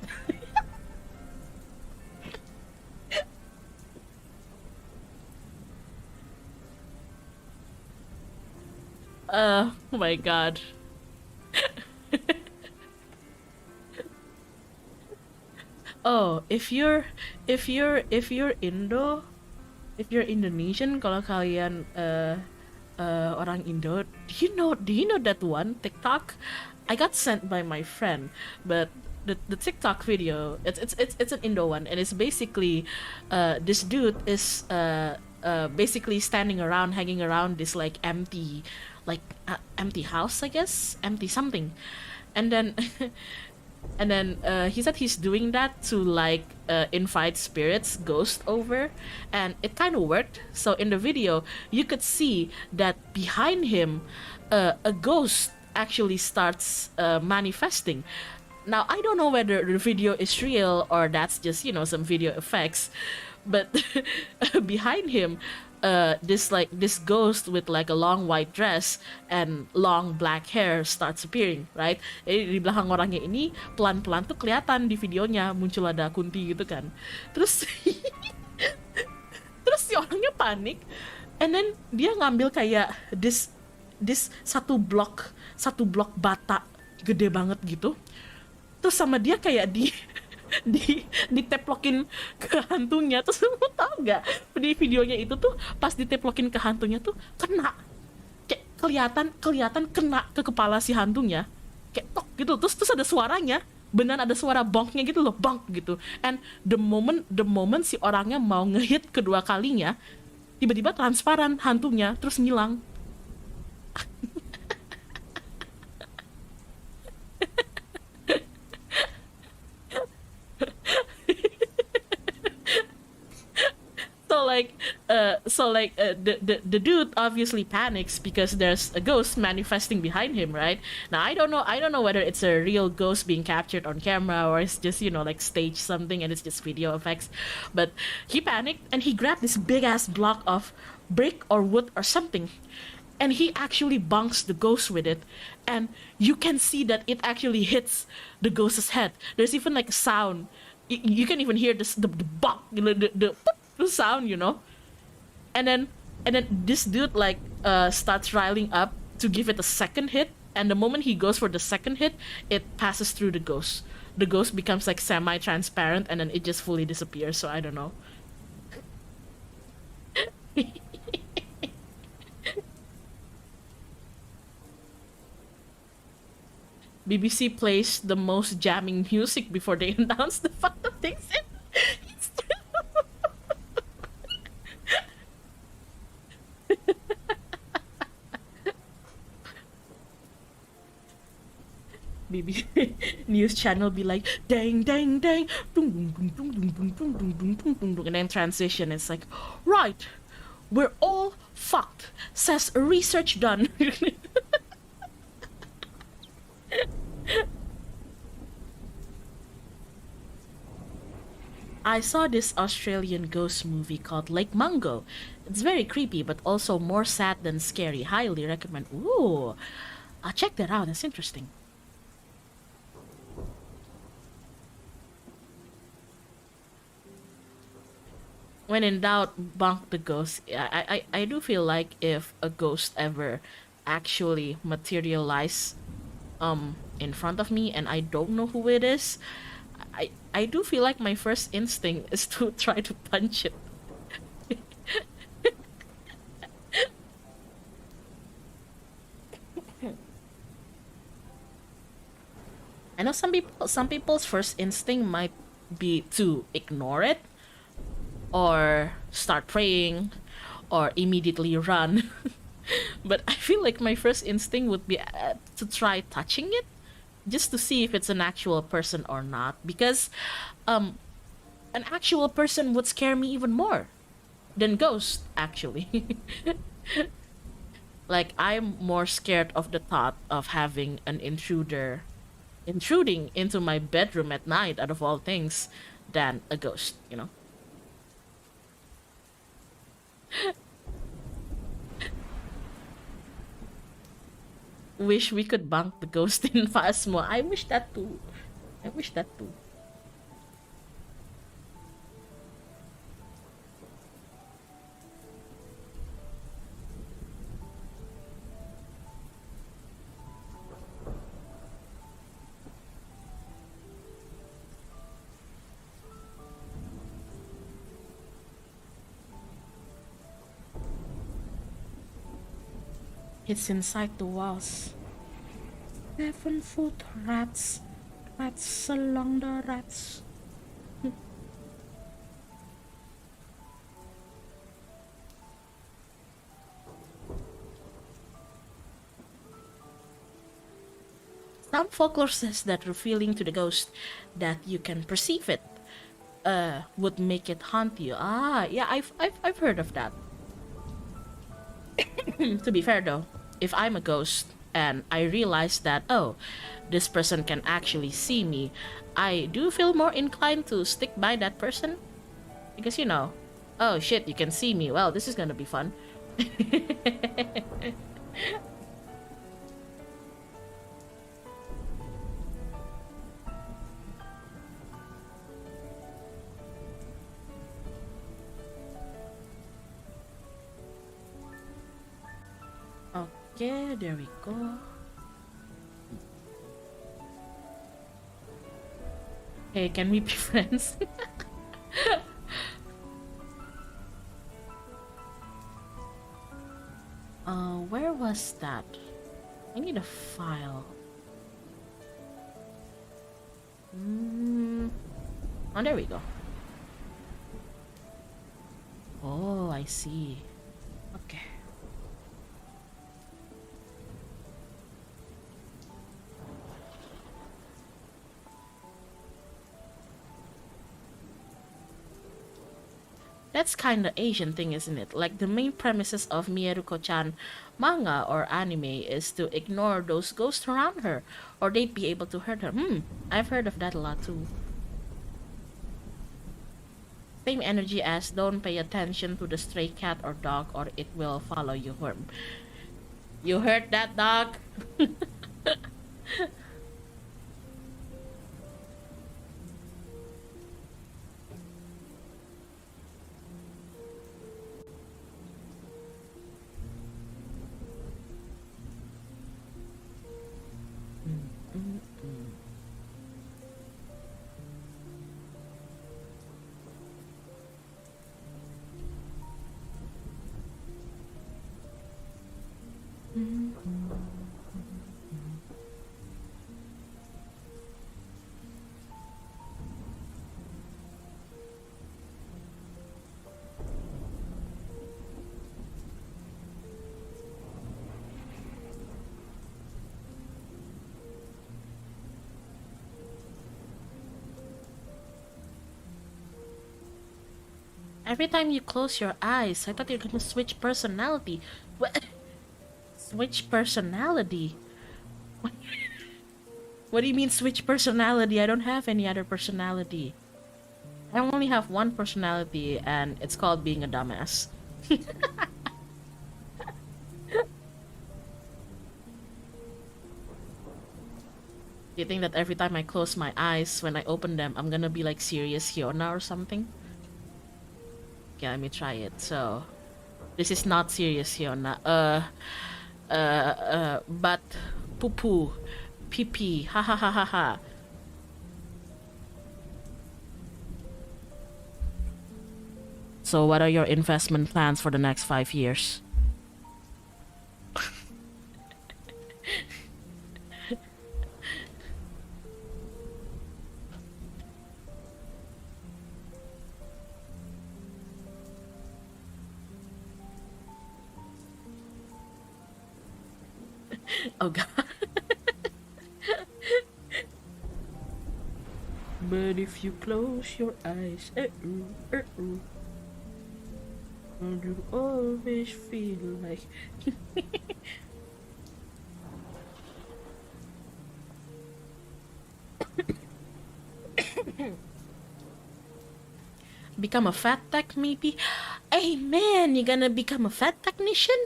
Oh my god. Oh, if you're Indo, if you're Indonesian, kalau kalian orang Indo, do you know that one TikTok? I got sent by my friend, but the TikTok video, it's an Indo one, and it's basically this dude is basically standing around, hanging around this like empty, empty house, I guess, empty something, and then and then he said he's doing that to like invite spirits, ghosts over, and it kind of worked. So in the video, you could see that behind him, a ghost actually starts manifesting. Now I don't know whether the video is real or that's just some video effects, but behind him, this ghost with like a long white dress and long black hair starts appearing, right? Di belakang orangnya ini pelan-pelan tuh kelihatan di videonya muncul ada kunti gitu kan. Terus terus si orangnya panik, and then dia ngambil kayak this satu blok bata gede banget gitu. Terus sama dia kayak diteplokin ke hantunya. Terus lu tau nggak, di videonya itu tuh pas diteplokin ke hantunya tuh kena, kayak kelihatan kena ke kepala si hantunya, kayak tok gitu. Terus ada suaranya, beneran ada suara bonknya gitu loh, bonk gitu. And the moment si orangnya mau ngehit kedua kalinya, tiba-tiba transparan hantunya terus ngilang. The dude obviously panics because there's a ghost manifesting behind him, right? Now I don't know whether it's a real ghost being captured on camera or it's just like staged something and it's just video effects. But he panicked and he grabbed this big ass block of brick or wood or something, and he actually bonks the ghost with it, and you can see that it actually hits the ghost's head. There's even like a sound. You can even hear the bonk, the sound, and then this dude like starts riling up to give it a second hit, and the moment he goes for the second hit, it passes through the ghost. The ghost becomes like semi-transparent, and then it just fully disappears. So I don't know. BBC plays the most jamming music before they announce the fucked things. It's true. BBC news channel be like dang dang dang, and then transition. It's like, right, we're all fucked, says a research done. I saw this Australian ghost movie called Lake Mungo. It's very creepy, but also more sad than scary. Highly recommend. Ooh, I'll check that out. That's interesting. When in doubt, bonk the ghost. I do feel like if a ghost ever actually materialize in front of me and I don't know who it is, I do feel like my first instinct is to try to punch it. I know some people's first instinct might be to ignore it or start praying or immediately run. But I feel like my first instinct would be to try touching it just to see if it's an actual person or not, because an actual person would scare me even more than ghosts, actually. Like, I'm more scared of the thought of having an intruder intruding into my bedroom at night, out of all things, than a ghost, Wish we could bank the ghost in Phasmo. I wish that too. It's inside the walls. 7-foot rats. Rats along the rats. some folklore says that revealing to the ghost that you can perceive it would make it haunt you. Ah, yeah, I've heard of that. To be fair though, if I'm a ghost and I realize that, oh, this person can actually see me, I do feel more inclined to stick by that person. Because, you know, oh shit, you can see me. Well, this is gonna be fun. Okay, there we go. Hey, can we be friends? Where was that? I need a file. Oh, there we go. Oh, I see. Okay. That's kind of Asian thing, isn't it? Like the main premises of Mieruko-chan manga or anime is to ignore those ghosts around her, or they'd be able to hurt her. I've heard of that a lot too. Same energy as don't pay attention to the stray cat or dog or it will follow you home. You heard that, dog? Every time you close your eyes, I thought you were gonna switch personality. What? Switch personality? What? What do you mean switch personality? I don't have any other personality. I only have one personality, and it's called being a dumbass. Do you think that every time I close my eyes, when I open them, I'm gonna be like serious Hyona or something? Okay, let me try it. So, this is not serious Hyona. But poo poo, pee pee, ha ha ha ha ha. So, what are your investment plans for the next 5 years? Oh god. But if you close your eyes, you always feel like become a fat tech maybe? Hey man, you gonna become a fat technician?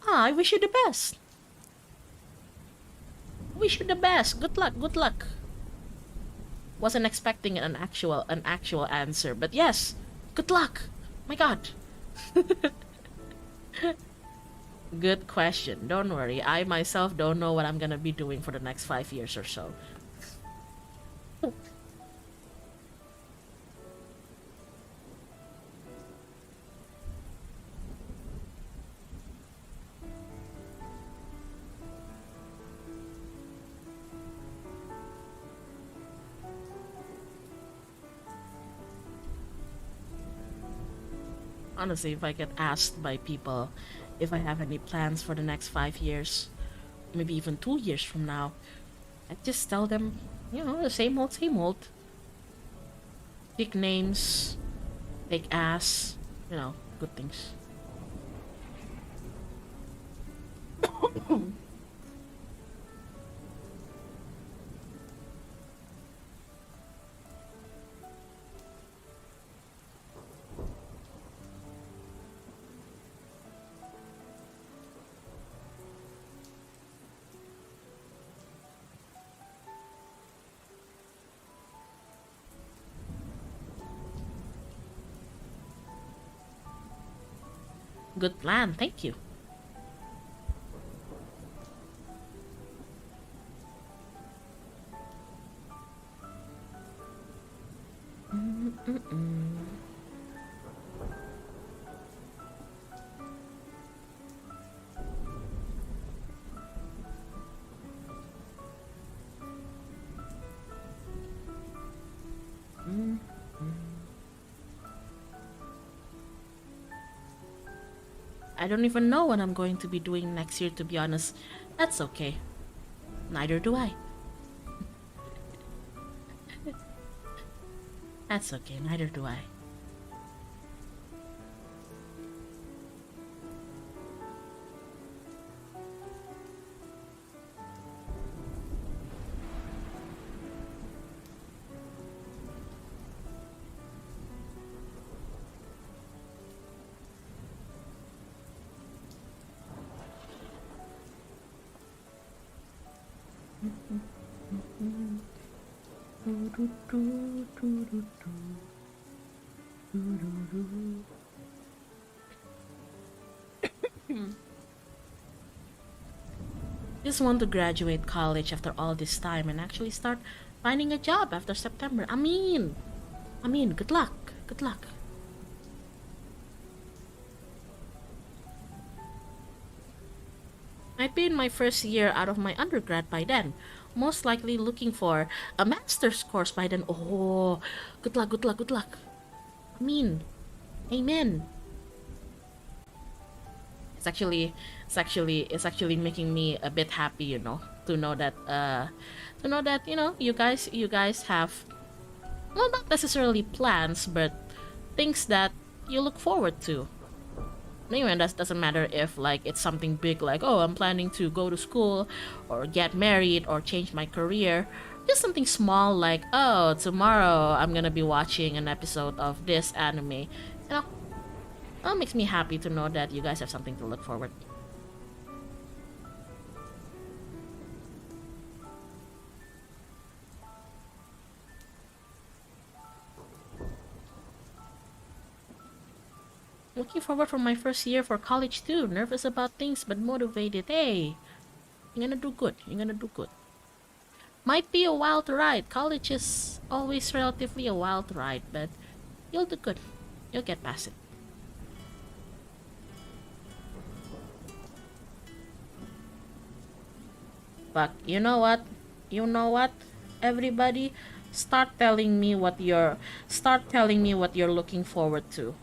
Ah, I wish you the best. Wish you the best. Good luck, good luck. Wasn't expecting an actual answer, but yes, good luck. My god. Good question. Don't worry. I myself don't know what I'm gonna be doing for the next 5 years or so. Honestly, if I get asked by people if I have any plans for the next 5 years, maybe even 2 years from now, I just tell them, you know, the same old, same old. Pick names, take ass, you know, good things. Good plan, thank you. I don't even know what I'm going to be doing next year, to be honest. That's okay. Neither do I. That's okay, neither do I. Just want to graduate college after all this time and actually start finding a job after September. I mean, good luck. Good luck. Might be in my first year out of my undergrad by then. Most likely looking for a master's course by then. Oh, good luck, good luck, good luck. I mean, amen. It's actually making me a bit happy, you know, to know that you know, you guys have, well, not necessarily plans, but things that you look forward to. Anyway, that doesn't matter if like it's something big like, oh, I'm planning to go to school or get married or change my career. Just something small like, oh, tomorrow I'm gonna be watching an episode of this anime. You know, that makes me happy to know that you guys have something to look forward. Looking forward for my first year for college too. Nervous about things but motivated. Hey, you're gonna do good. You're gonna do good. Might be a wild ride. College is always relatively a wild ride, but you'll do good. You'll get past it. But you know what? You know what? Everybody, start telling me what you're looking forward to.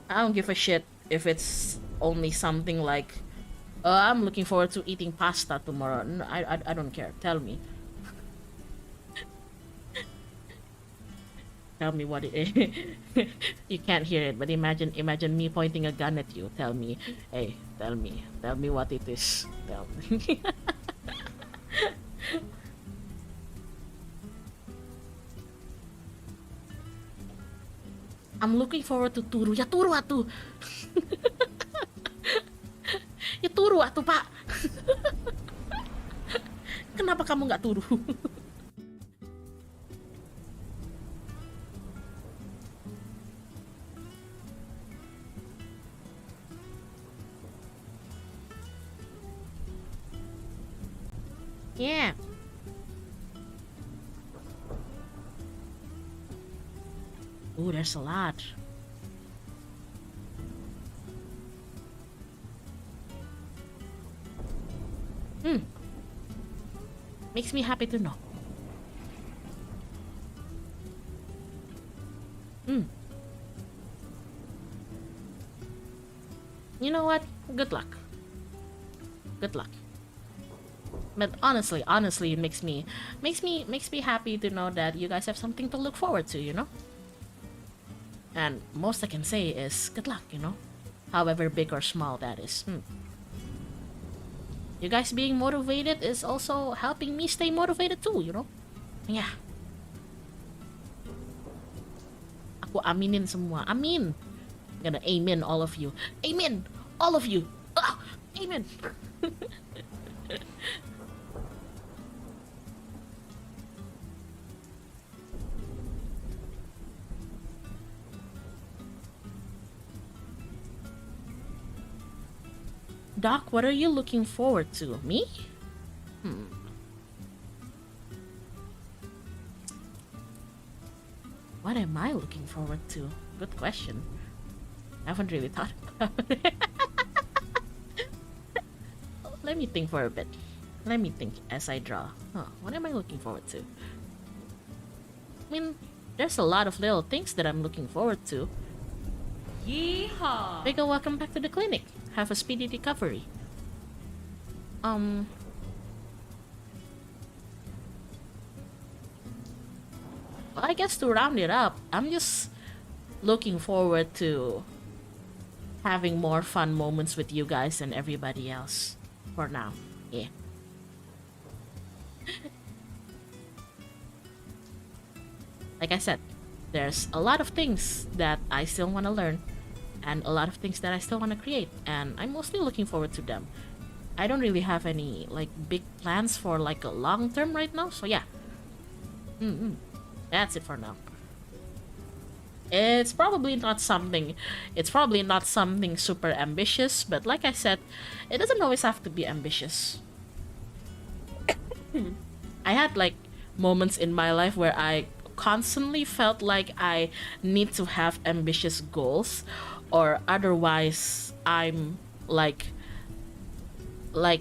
I don't give a shit if it's only something like, I'm looking forward to eating pasta tomorrow. No, I don't care. Tell me. Tell me what it is. You can't hear it, but imagine me pointing a gun at you. Tell me, hey, tell me what it is. Tell me. I'm looking forward to turu. Ya turu atuh. Ya turu atuh, Pak. Kenapa kamu nggak turu? Yeah. Ooh, there's a lot. Hmm. Makes me happy to know. Hmm. You know what? Good luck. Good luck. But honestly, it makes me happy to know that you guys have something to look forward to, you know. And most I can say is good luck, you know, however big or small that is. You guys being motivated is also helping me stay motivated too, you know. Yeah. Aku aminin semua. Amin. I'm gonna amen all of you. Amen. All of you. Ah, amen. Doc, what are you looking forward to? Me? What am I looking forward to? Good question. I haven't really thought about it. Let me think for a bit. Let me think as I draw. What am I looking forward to? I mean, there's a lot of little things that I'm looking forward to. Yeehaw! Vega, welcome back to the clinic. Have a speedy recovery. Well, I guess to round it up, I'm just looking forward to having more fun moments with you guys and everybody else. For now, yeah. Like I said, there's a lot of things that I still want to learn and a lot of things that I still want to create, and I'm mostly looking forward to them. I don't really have any like big plans for like a long term right now, so yeah. That's it for now. It's probably not something super ambitious, but like I said, it doesn't always have to be ambitious. I had like moments in my life where I constantly felt like I need to have ambitious goals, or otherwise I'm like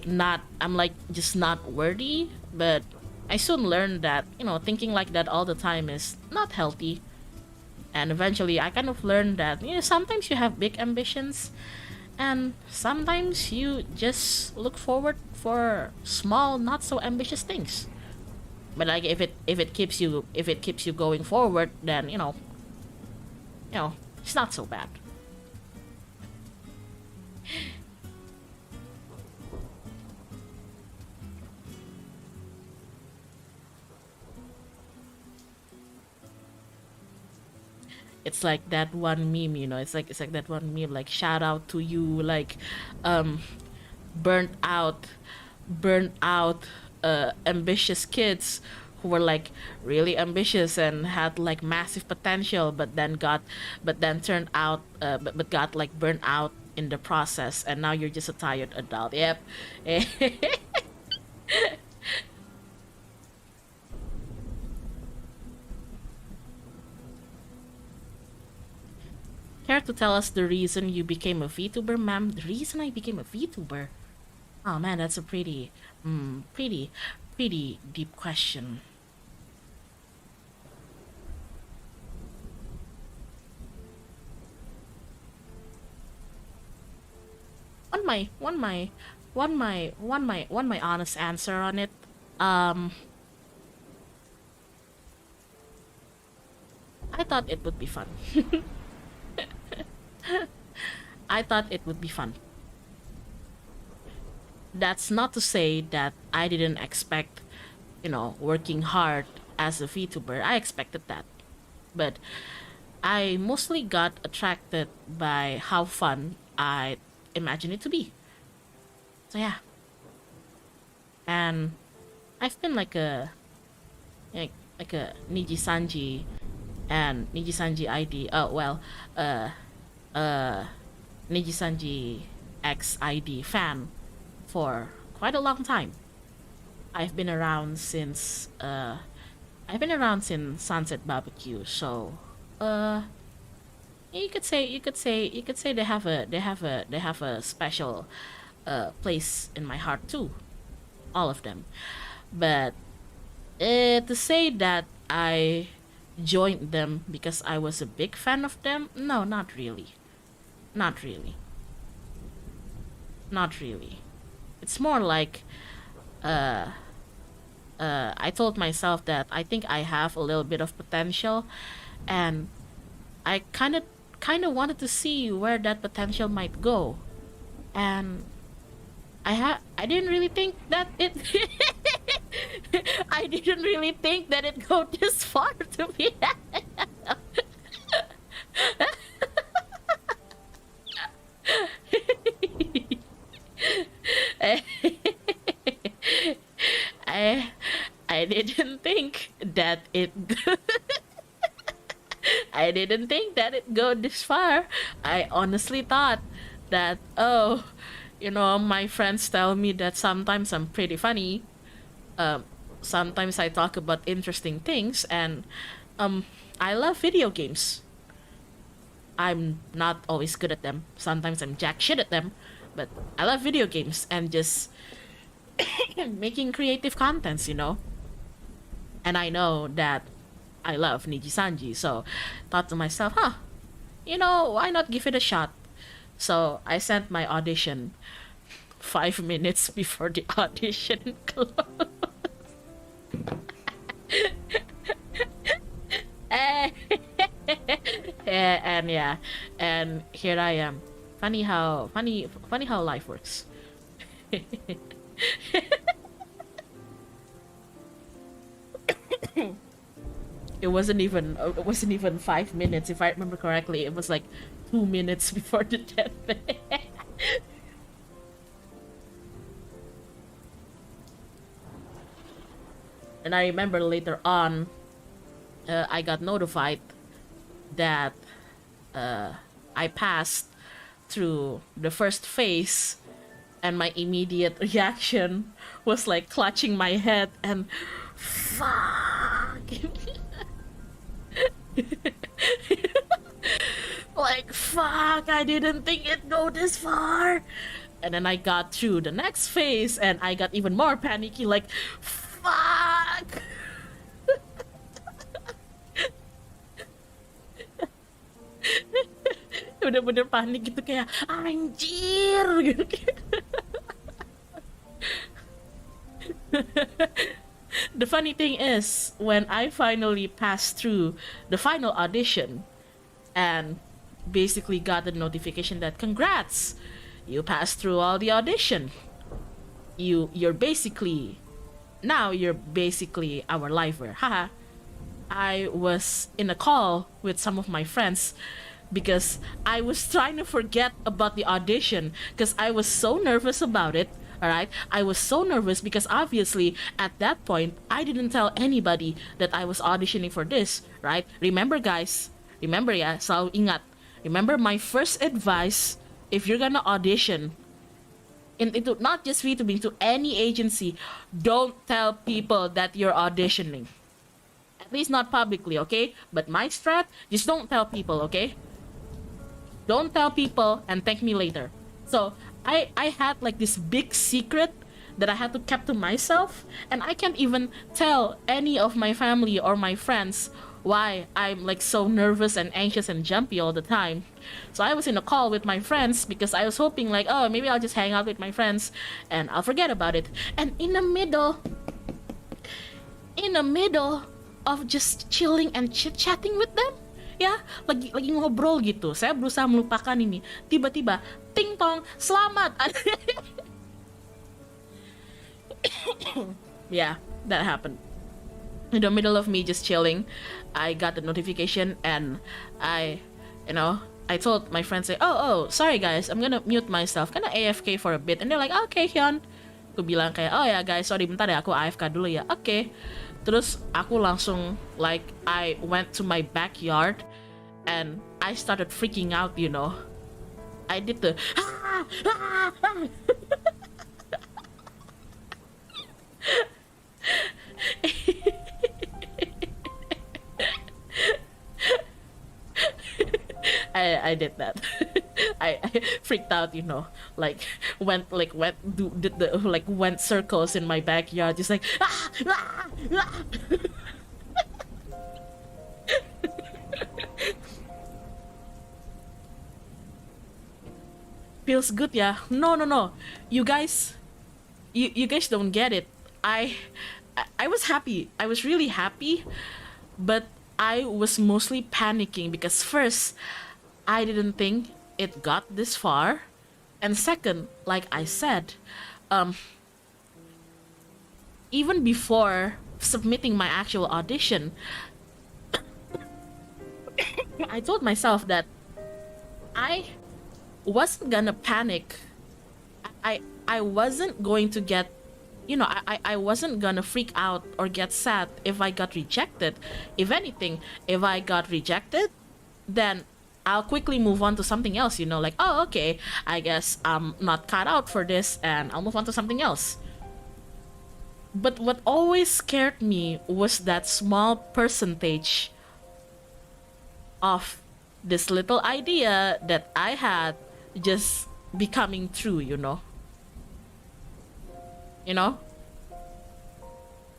not I'm like just not worthy. But I soon learned that, you know, thinking like that all the time is not healthy. And eventually I kind of learned that, you know, sometimes you have big ambitions and sometimes you just look forward for small, not so ambitious things. But like if it keeps you going forward, then it's not so bad. It's like that one meme, you know. It's like that one meme, like shout out to you, like um burnt out ambitious kids who were like really ambitious and had like massive potential, but then turned out but got like burnt out in the process, and now you're just a tired adult. Yep. Care to tell us the reason you became a VTuber, ma'am? The reason I became a VTuber? Oh man, that's a pretty deep question. One my one my one my honest answer on it. Um, I thought it would be fun. I thought it would be fun. That's not to say that I didn't expect, you know, working hard as a VTuber. I expected that. But I mostly got attracted by how fun I imagine it to be. So yeah. And I've been like a NIJISANJI and NIJISANJI ID. Uh uh NIJISANJI X ID fan for quite a long time. I've been around since Sunset Barbecue, so uh you could say they have a special place in my heart too, all of them. But to say that I joined them because I was a big fan of them, no, not really, not really, not really. It's more like I told myself that I think I have a little bit of potential, and I kind of wanted to see where that potential might go, and I didn't really think that it I didn't really think that it go this far, to be I I didn't think that it I didn't think that it go this far. I honestly thought that, oh, my friends tell me that sometimes I'm pretty funny. Sometimes I talk about interesting things, and I love video games. I'm not always good at them. Sometimes I'm jack shit at them, but I love video games and just making creative contents. And I know that I love NIJISANJI, so thought to myself, why not give it a shot? So I sent my audition 5 minutes before the audition closed. And yeah, and here I am. Funny how life works. It wasn't even 5 minutes, if I remember correctly. It was like 2 minutes before the deadline. And I remember later on, I got notified that I passed through the first phase, and my immediate reaction was like clutching my head and fuck. Like, fuck, I didn't think it'd go this far. And then I got through the next phase, and I got even more panicky, like, fuck. Bener-bener panik gitu, kayak anjir gitu. The funny thing is, when I finally passed through the final audition and basically got the notification that congrats, you passed through all the audition. You're basically our lifer. Haha. I was in a call with some of my friends because I was trying to forget about the audition because I was so nervous about it. Alright? I was so nervous because obviously at that point I didn't tell anybody that I was auditioning for this, right? Remember guys, ya, selalu ingat. Remember my first advice, if you're gonna audition, into not just VTuber, to any agency, don't tell people that you're auditioning. At least not publicly, okay? But my strat, just don't tell people, okay? Don't tell people and thank me later. So I had like this big secret that I had to keep to myself, and I can't even tell any of my family or my friends why I'm like so nervous and anxious and jumpy all the time. So I was in a call with my friends because I was hoping like, oh, maybe I'll just hang out with my friends and I'll forget about it. And in the middle of just chilling and chit-chatting with them, ya, lagi ngobrol gitu, saya berusaha melupakan ini, tiba-tiba ting tong, selamat. Yeah, that happened. In the middle of me just chilling, I got the notification, and I told my friends, say, oh, sorry guys, I'm gonna mute myself, gonna AFK for a bit. And they're like, okay, Hyun. Aku bilang kayak, oh ya guys, sorry bentar ya, aku AFK dulu ya. Okay. Terus aku langsung, like, I went to my backyard and I started freaking out, I did the I did that. I freaked out, went circles in my backyard, just like feels good, yeah. No. You guys don't get it. I I was happy. I was really happy, but I was mostly panicking because first, I didn't think it got this far, and second, like I said, um, even before submitting my actual audition, I told myself that I wasn't gonna panic. I wasn't going to get, I wasn't gonna freak out or get sad if I got rejected. If anything, if I got rejected, then I'll quickly move on to something else, like, oh, okay, I guess I'm not cut out for this and I'll move on to something else. But what always scared me was that small percentage of this little idea that I had just becoming true, You know?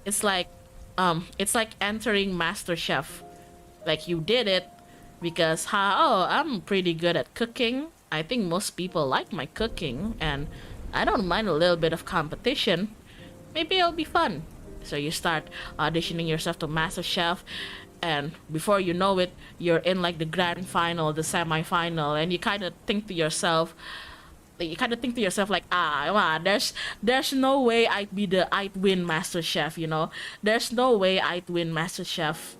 It's like entering MasterChef. Like you did it because I'm pretty good at cooking. I think most people like my cooking and I don't mind a little bit of competition. Maybe it'll be fun. So you start auditioning yourself to MasterChef, and before you know it, you're in like the grand final, the semi-final, and you kind of think to yourself, like, come on, there's no way I'd win MasterChef. There's no way I'd win MasterChef,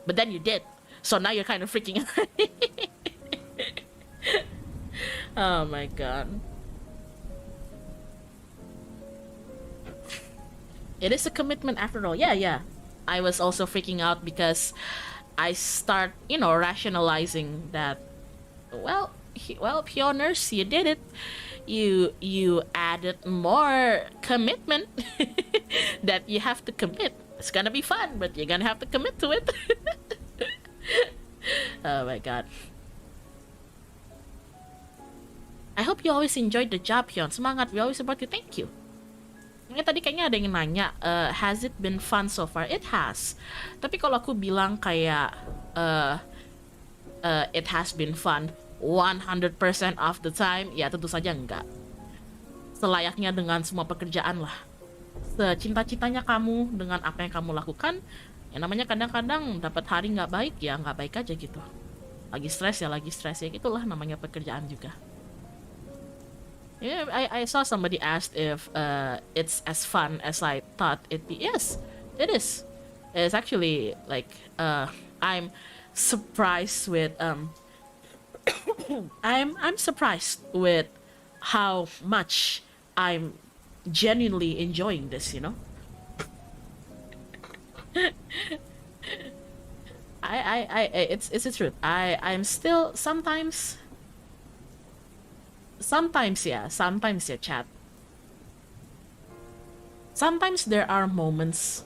but then you did. So now you're kind of freaking out. Oh my god. It is a commitment after all. Yeah. I was also freaking out because I start, rationalizing that, well, Hyoners, you did it. You added more commitment that you have to commit. It's gonna be fun, but you're gonna have to commit to it. Oh my god. I hope you always enjoyed the job, Hyon. Semangat, we always support you. Thank you. Tadi kayaknya ada yang nanya, has it been fun so far? It has. Tapi kalau aku bilang kayak it has been fun 100% of the time, ya tentu saja enggak. Selayaknya dengan semua pekerjaan lah. Secinta-cintanya kamu dengan apa yang kamu lakukan, yang namanya kadang-kadang dapat hari nggak baik, ya nggak baik aja gitu. Lagi stres ya, gitulah namanya pekerjaan juga. Yeah, I saw somebody asked if it's as fun as I thought it'd be. Yes, it is. It's actually like I'm surprised with I'm surprised with how much I'm genuinely enjoying this. It's the truth. I'm still sometimes, yeah, chat. Sometimes there are moments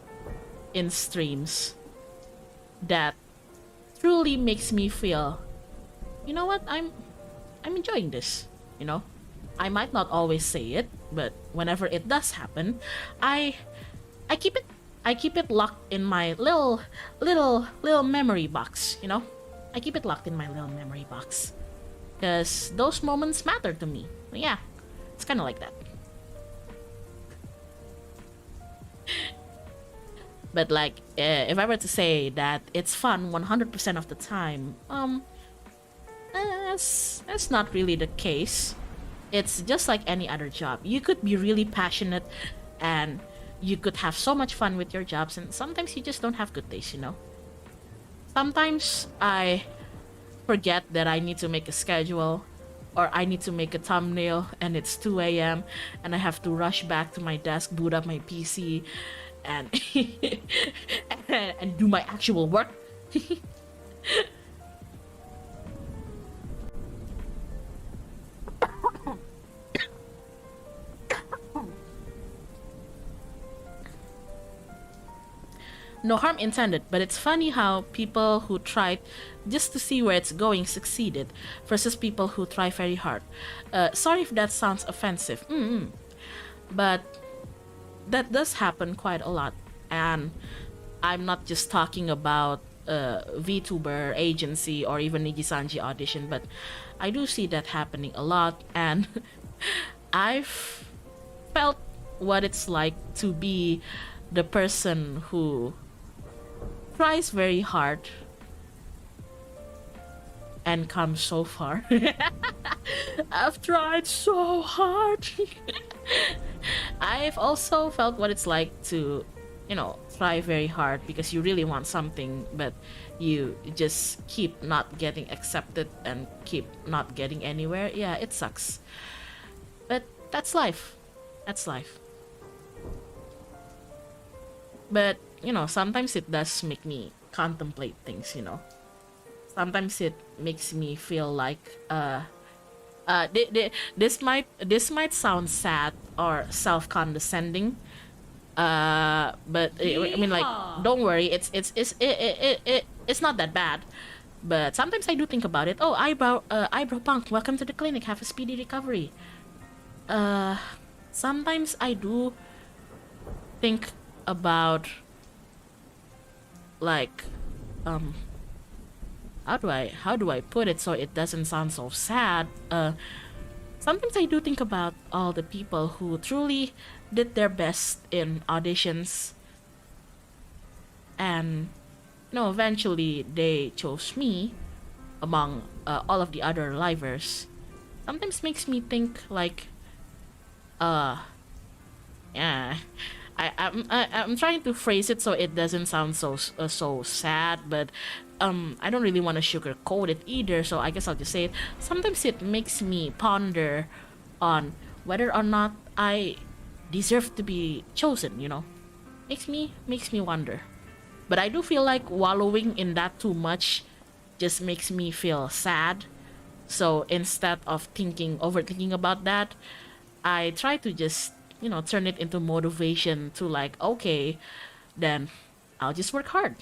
in streams that truly makes me feel, you know what, I'm enjoying this. I might not always say it, but whenever it does happen, I keep it locked in my little memory box. I keep it locked in my little memory box. Because those moments matter to me. Yeah, it's kind of like that. But like, if I were to say that it's fun 100% of the time, that's not really the case. It's just like any other job. You could be really passionate and you could have so much fun with your jobs, and sometimes you just don't have good days, Sometimes I forget that I need to make a schedule or I need to make a thumbnail and it's 2 a.m. and I have to rush back to my desk, boot up my PC and and do my actual work. No harm intended, but it's funny how people who tried just to see where it's going succeeded versus people who try very hard. Sorry if that sounds offensive, but that does happen quite a lot. And I'm not just talking about VTuber agency or even NIJISANJI audition, but I do see that happening a lot. And I've felt what it's like to be the person who tries very hard and comes so far. I've tried so hard. I've also felt what it's like to, try very hard because you really want something, but you just keep not getting accepted and keep not getting anywhere. Yeah, it sucks. But that's life. That's life. But, sometimes it does make me contemplate things, Sometimes it makes me feel like this might sound sad or self-condescending, but I mean, like, don't worry, it's not that bad. But sometimes I do think about it. Oh, eyebrow punk, welcome to the clinic. Have a speedy recovery. Sometimes I do think about, like, how do I put it so it doesn't sound so sad? Sometimes I do think about all the people who truly did their best in auditions, and eventually they chose me among all of the other livers. Sometimes makes me think like, yeah. I'm trying to phrase it so it doesn't sound so sad, but I don't really want to sugarcoat it either. So I guess I'll just say it. Sometimes it makes me ponder on whether or not I deserve to be chosen. Makes me wonder. But I do feel like wallowing in that too much just makes me feel sad. So instead of overthinking about that, I try to just turn it into motivation to, like, okay, then I'll just work hard,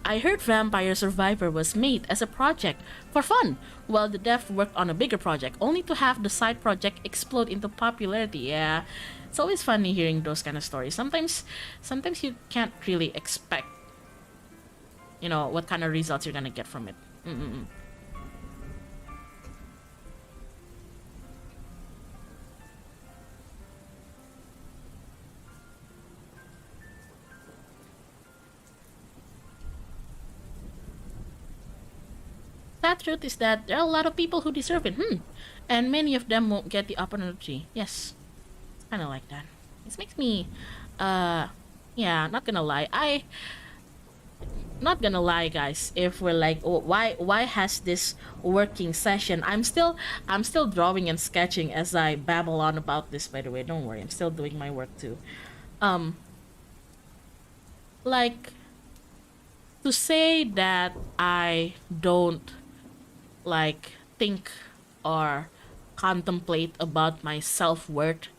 I heard Vampire Survivor was made as a project for fun, while the dev worked on a bigger project, only to have the side project explode into popularity. Yeah, it's always funny hearing those kind of stories. Sometimes you can't really expect what kind of results you're gonna get from it. Sad truth is that there are a lot of people who deserve it, and many of them won't get the opportunity. Yes, kind of like that. This makes me, yeah, not gonna lie. Not gonna lie, guys, if we're like, oh, why has this working session? I'm still drawing and sketching as I babble on about this, by the way. Don't worry, I'm still doing my work too. Like, to say that I don't, like, think or contemplate about my self-worth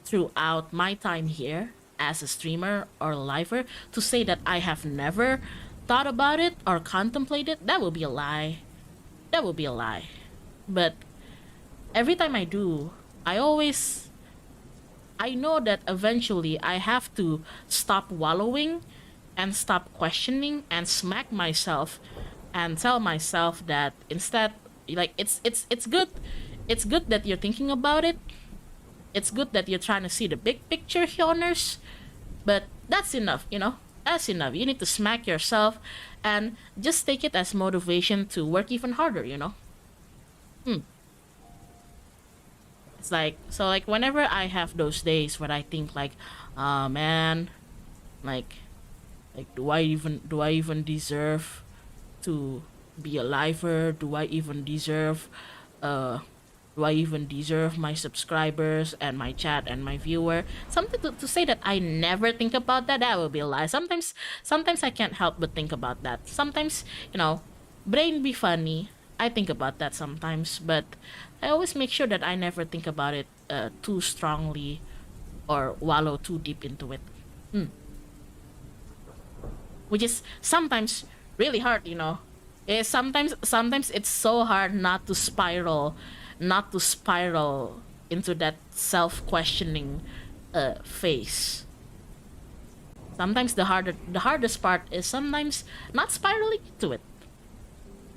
throughout my time here as a streamer or lifer, to say that I have never thought about it or contemplated, that would be a lie. That would be a lie. But every time I do, I know that eventually I have to stop wallowing and stop questioning and smack myself and tell myself that instead, like, it's good that you're thinking about it. It's good that you're trying to see the big picture, Hyoners, but that's enough, That's enough. You need to smack yourself and just take it as motivation to work even harder, It's like, so, like, whenever I have those days where I think like, man, like do I even deserve to be a lifer? Do I even deserve my subscribers and my chat and my viewer? Something to say that I never think about that would be a lie. Sometimes I can't help but think about that. Sometimes, brain be funny. I think about that sometimes, but I always make sure that I never think about it too strongly or wallow too deep into it. Which is sometimes really hard, Sometimes it's so hard not to spiral into that self-questioning phase. Sometimes the hardest part is sometimes not spiraling into it.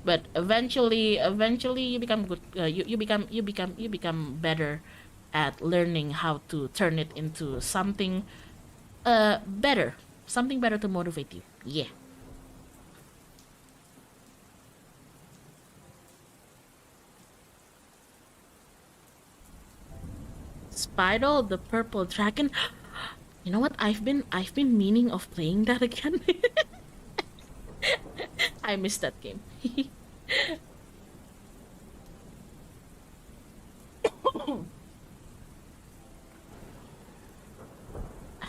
But eventually you become good. You become better at learning how to turn it into something better, something better to motivate you. Yeah. Spidal the purple dragon. You know what? I've been meaning of playing that again. I missed that game.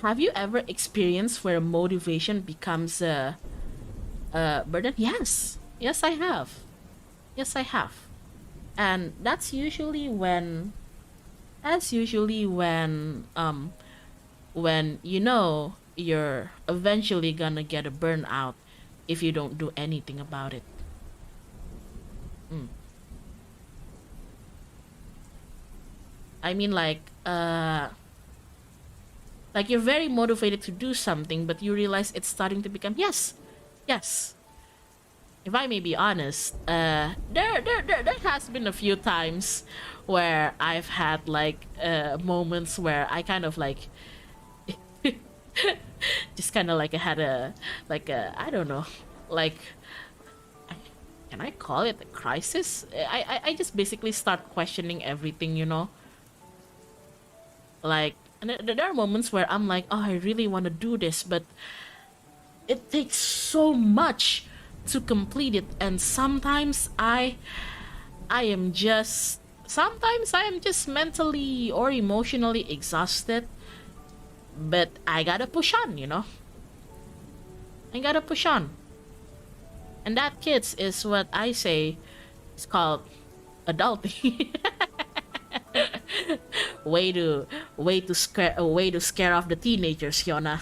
Have you ever experienced where motivation becomes a burden? Yes. Yes, I have. Yes, I have. And that's usually when you know you're eventually gonna get a burnout if you don't do anything about it. Mm. I mean, like you're very motivated to do something, but you realize it's starting to become yes, yes. If I may be honest, there has been a few times where I've had like moments where I kind of like just kind of like I had a like a I don't know, like can I call it a crisis? I just basically start questioning everything, you know. Like, and there are moments where I'm like, oh, I really want to do this, but it takes so much to complete it, and sometimes I am just mentally or emotionally exhausted, but I gotta push on, you know. I gotta push on, and that, kids, is what I say is called adulting. way to scare off the teenagers, Hyona.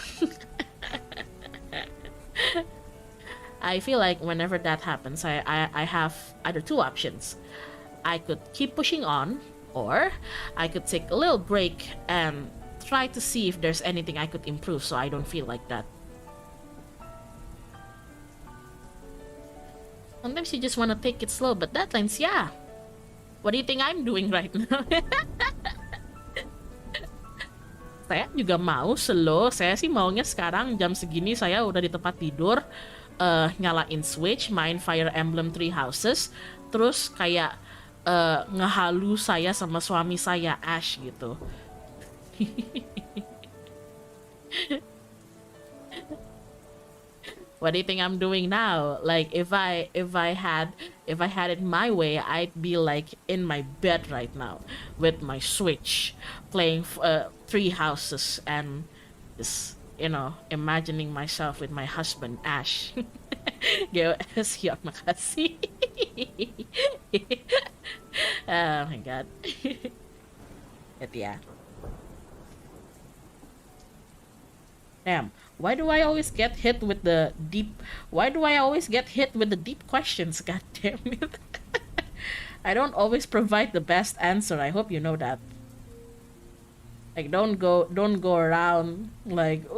I feel like whenever that happens, I have either two options. I could keep pushing on, or I could take a little break and try to see if there's anything I could improve so I don't feel like that. Sometimes you just want to take it slow, but deadlines, yeah. What do you think I'm doing right now? Saya juga mau slow. Saya sih maunya sekarang jam segini saya udah di tempat tidur, nyalain Switch, main Fire Emblem Three Houses, terus kayak ngehalu saya sama suami saya Ash gitu. What do you think I'm doing now? Like if I had it my way, I'd be like in my bed right now with my Switch, playing Three Houses, and just, you know, imagining myself with my husband Ash. Siap, makasih. Oh my god. But yeah. Damn. Why do I always get hit with the deep? Why do I always get hit with the deep questions? God damn it! I don't always provide the best answer. I hope you know that. Like, don't go around like,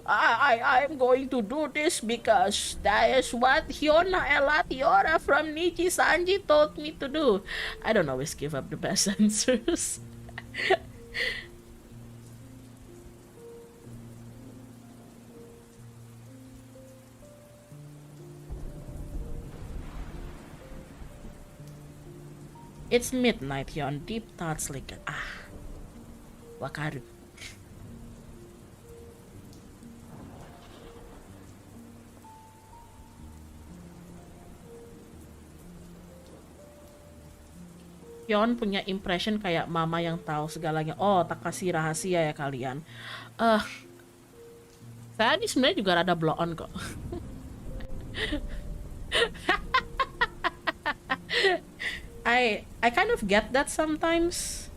I'm going to do this because that is what Hyona Elatiora from NIJISANJI told me to do. I don't always give up the best answers. It's midnight here on Deep Thoughts like wakaru. Yon punya impression kayak mama yang tahu segalanya. Oh, tak kasih rahasia ya kalian. Saya ini sebenarnya juga rada blow on kok. I kind of get that sometimes.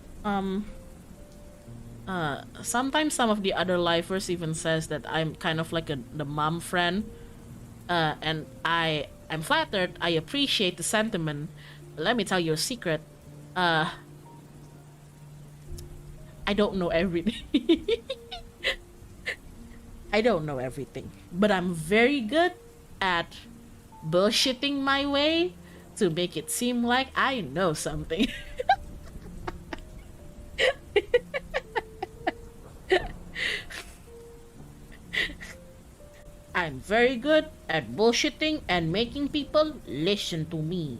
Sometimes some of the other lifers even says that I'm kind of like the mom friend, and I'm flattered. I appreciate the sentiment. Let me tell you a secret. I don't know everything. I don't know everything, but I'm very good at bullshitting my way to make it seem like I know something. I'm very good at bullshitting and making people listen to me.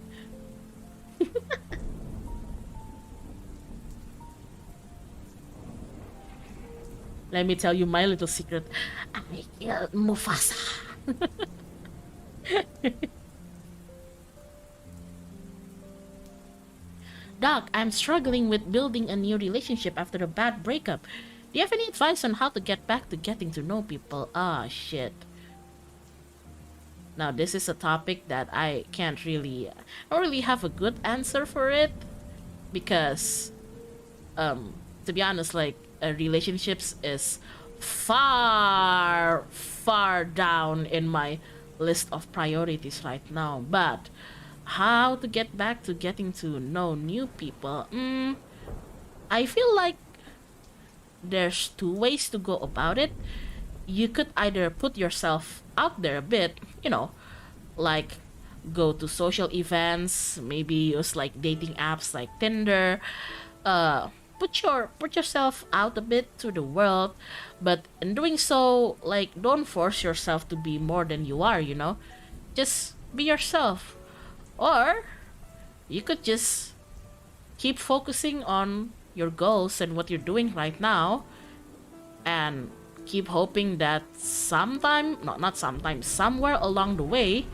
Let me tell you my little secret. I killed Mufasa. Doc, I'm struggling with building a new relationship after a bad breakup. Do you have any advice on how to get back to getting to know people? Ah, shit. Now, this is a topic that I don't really have a good answer for it. Because, to be honest, like, relationships is far down in my list of priorities right now. But how to get back to getting to know new people? I feel like there's two ways to go about it. You could either put yourself out there a bit, like go to social events, maybe use like dating apps like Tinder, put yourself out a bit to the world, but in doing so, like, don't force yourself to be more than you are, just be yourself. Or you could just keep focusing on your goals and what you're doing right now, and keep hoping that somewhere along the way,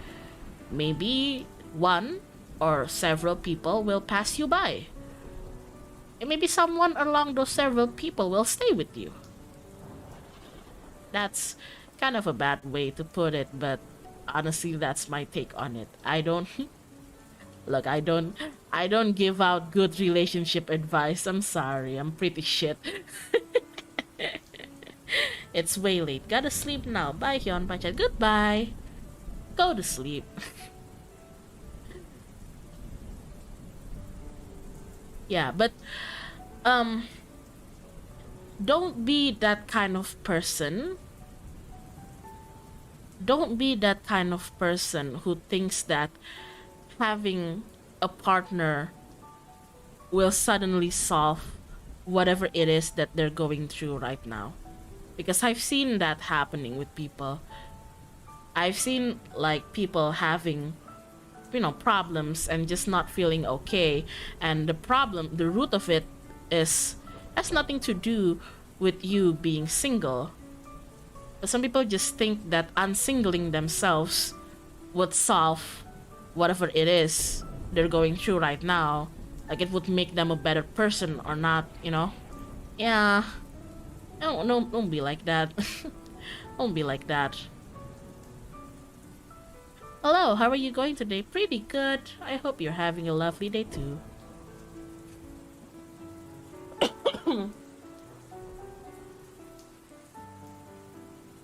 maybe one or several people will pass you by. And maybe someone along those several people will stay with you. That's kind of a bad way to put it, but honestly, that's my take on it. I don't give out good relationship advice. I'm sorry. I'm pretty shit. It's way late. Gotta sleep now. Bye, Hyun. Bye, chat. Goodbye. Go to sleep. Yeah, but don't be that kind of person. Don't be that kind of person who thinks that having a partner will suddenly solve whatever it is that they're going through right now. Because I've seen that happening with people. I've seen like people having problems and just not feeling okay, and the root of it has nothing to do with you being single. But some people just think that unsingling themselves would solve whatever it is they're going through right now. Like it would make them a better person or not, Yeah. No, don't be like that. Don't be like that. Hello, how are you going today? Pretty good. I hope you're having a lovely day too.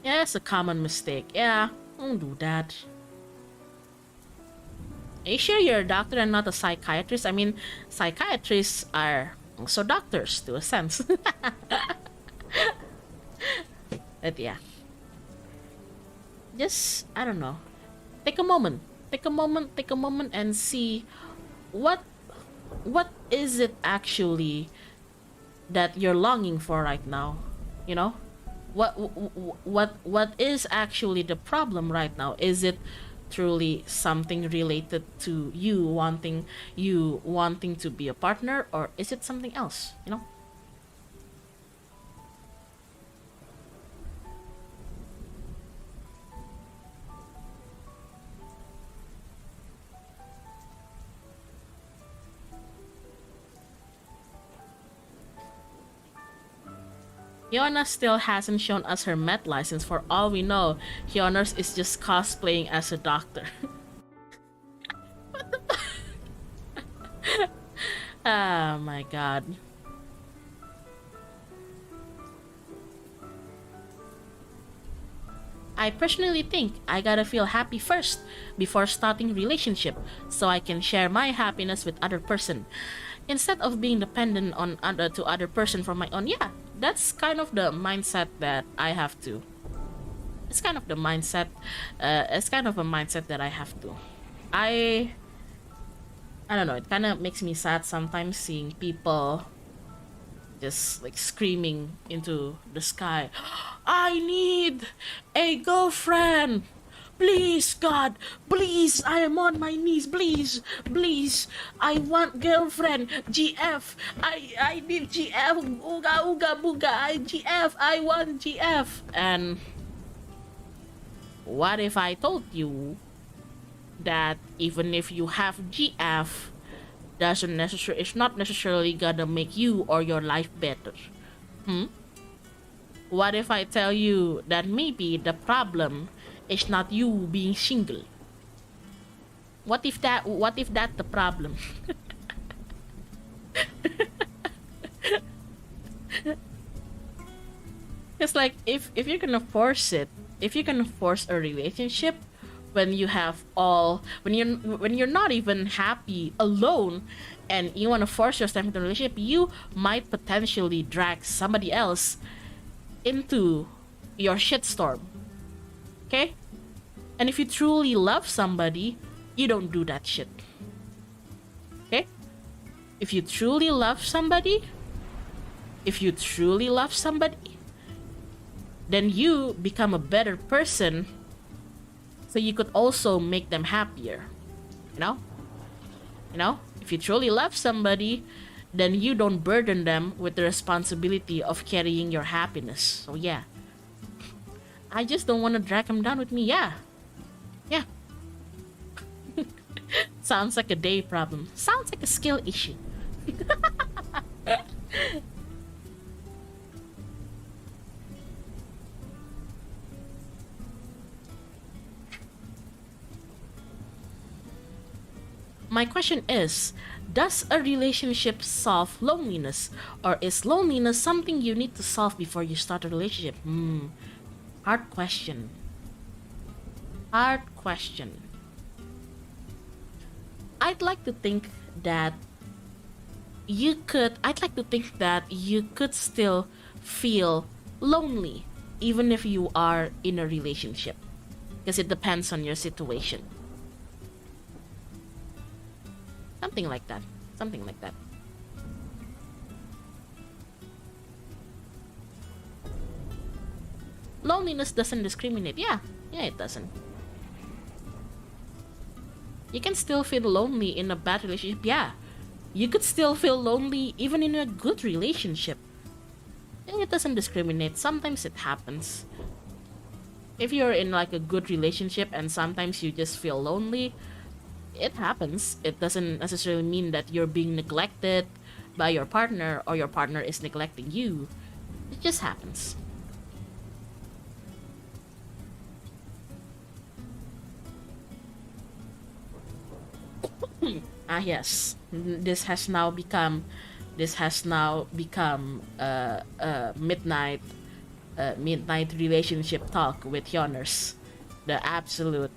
Yeah, it's a common mistake. Yeah, don't do that. Are you sure you're a doctor and not a psychiatrist? I mean, psychiatrists are also doctors to a sense. But yeah. Just, I don't know. Take a moment and see what is it actually that you're longing for right now, what is actually the problem right now? Is it truly something related to you wanting to be a partner, or is it something else, Hyona still hasn't shown us her med license. For all we know, Hyona's is just cosplaying as a doctor. What the fuck? Oh my god. I personally think I gotta feel happy first before starting relationship, so I can share my happiness with other person instead of being dependent on other person for my own. Yeah, that's kind of the mindset that I have to. It's kind of a mindset that I have to. I don't know, it kind of makes me sad sometimes seeing people just like screaming into the sky, I need a girlfriend. Please, God, please, I am on my knees, please, please, I want girlfriend, GF, I need GF, ooga ooga booga, GF, I want GF. And what if I told you that even if you have GF, doesn't necessarily, it's not necessarily gonna make you or your life better? What if I tell you that maybe the problem is not you being single? What if that the problem? It's like if you're gonna force it, if you're gonna force a relationship when you have all when you're not even happy alone and you wanna force yourself into a relationship, you might potentially drag somebody else into your shitstorm. Okay? And if you truly love somebody, you don't do that shit. Okay? If you truly love somebody, then you become a better person so you could also make them happier. You know? You know? If you truly love somebody, then you don't burden them with the responsibility of carrying your happiness. So yeah. I just don't want to drag them down with me. Yeah. Yeah. Sounds like a day problem. Sounds like a skill issue. My question is, does a relationship solve loneliness, or is loneliness something you need to solve before you start a relationship? Hard question. Hard question. I'd like to think that you could still feel lonely even if you are in a relationship, because it depends on your situation. Something like that. Something like that. Loneliness doesn't discriminate. Yeah, it doesn't. You can still feel lonely in a bad relationship. Yeah, you could still feel lonely even in a good relationship. And it doesn't discriminate. Sometimes it happens. If you're in like a good relationship and sometimes you just feel lonely, it happens. It doesn't necessarily mean that you're being neglected by your partner or your partner is neglecting you. It just happens. Yes, this has now become midnight relationship talk with Hyoners, the absolute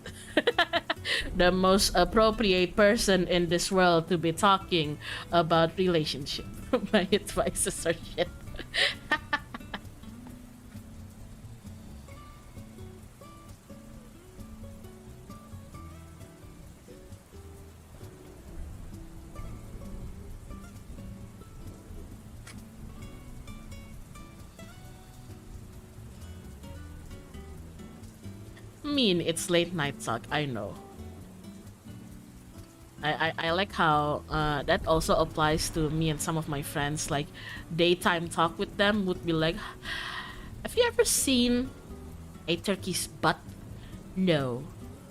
the most appropriate person in this world to be talking about relationship. My advices are shit. Mean it's late night talk, I know. I like how that also applies to me and some of my friends. Like, daytime talk with them would be like, have you ever seen a turkey's butt? No.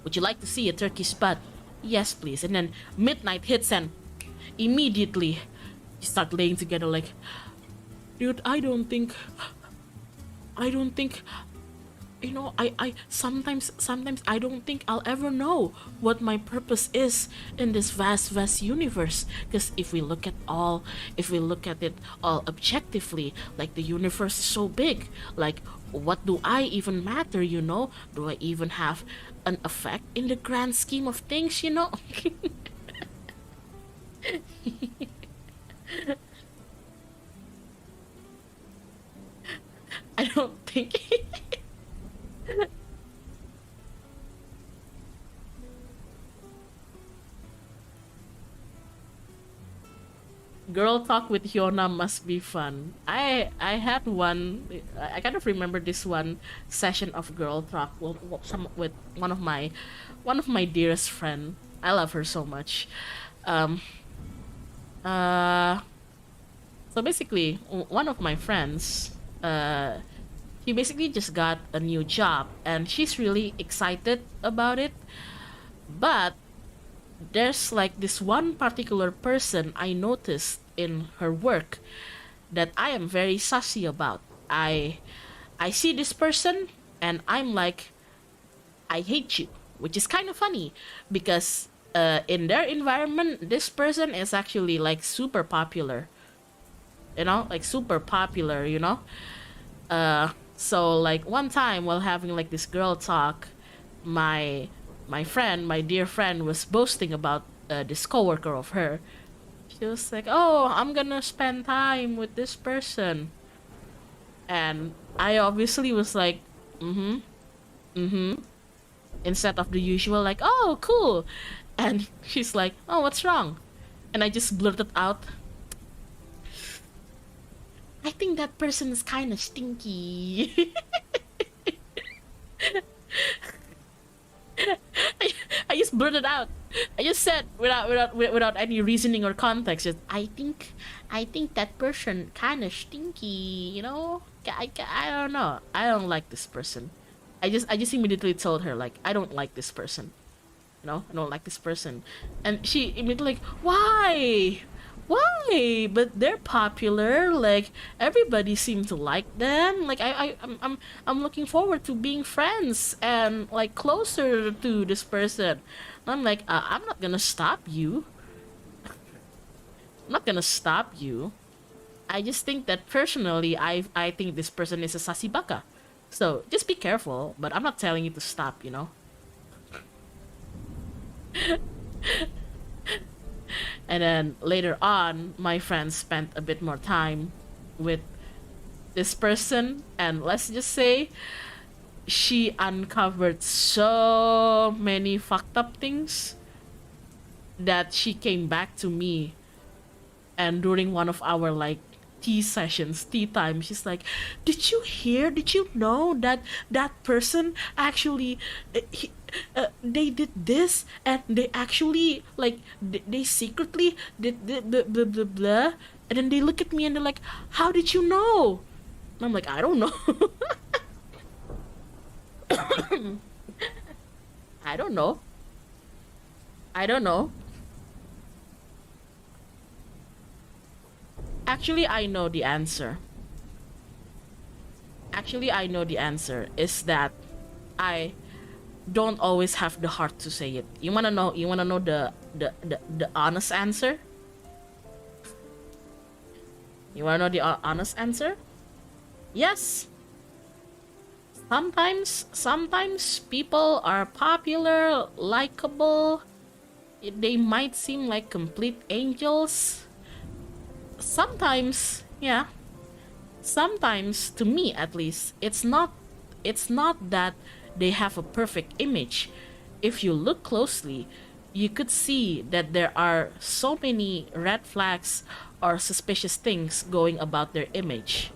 Would you like to see a turkey's butt? Yes, please. And then midnight hits and immediately you start laying together like, dude, I don't think you know, I sometimes I don't think I'll ever know what my purpose is in this vast universe. Because if we look at it all objectively, like, the universe is so big, like, what do I even matter, you know? Do I even have an effect in the grand scheme of things, you know? I don't think girl talk with Hyona must be fun. I had one. I kind of remember this one session of girl talk with one of my dearest friend. I love her so much. Um. Uh. So basically, one of my friends. He basically just got a new job, and she's really excited about it. But there's like this one particular person I noticed in her work that I am very sassy about. I see this person and I'm like, I hate you, which is kind of funny because in their environment, this person is actually like super popular. You know, like super popular. You know. So like one time while having like this girl talk, my my dear friend, was boasting about this coworker of her. She was like, "Oh, I'm gonna spend time with this person," and I obviously was like, "Mm-hmm, mm-hmm," instead of the usual like, "Oh, cool," and she's like, "Oh, what's wrong?" And I just blurted out, "I think that person is kind of stinky." I just blurted out. I just said without any reasoning or context. Just I think that person kind of stinky. You know, I don't know. I don't like this person. I just immediately told her like I don't like this person. You know, I don't like this person, and she immediately like why. Why? But they're popular. Like everybody seems to like them. Like I'm looking forward to being friends and like closer to this person. And I'm like, I'm not gonna stop you. I'm not gonna stop you. I just think that personally, I think this person is a sassy baka. So just be careful. But I'm not telling you to stop. You know. And then later on, my friends spent a bit more time with this person, and let's just say she uncovered so many fucked up things that she came back to me. And during one of our like tea time, she's like, did you know that that person actually they did this, and they actually like they secretly did blah, blah blah blah. And then they look at me and they're like, how did you know? And I'm like, I don't know. I don't know. I don't know. Actually, I know the answer. Actually, I know the answer is that I don't always have the heart to say it. You wanna know? You wanna know the honest answer? You wanna know the honest answer? Yes. Sometimes people are popular, likable. They might seem like complete angels. Sometimes, yeah. Sometimes, to me at least, it's not that they have a perfect image. If you look closely, you could see that there are so many red flags or suspicious things going about their image,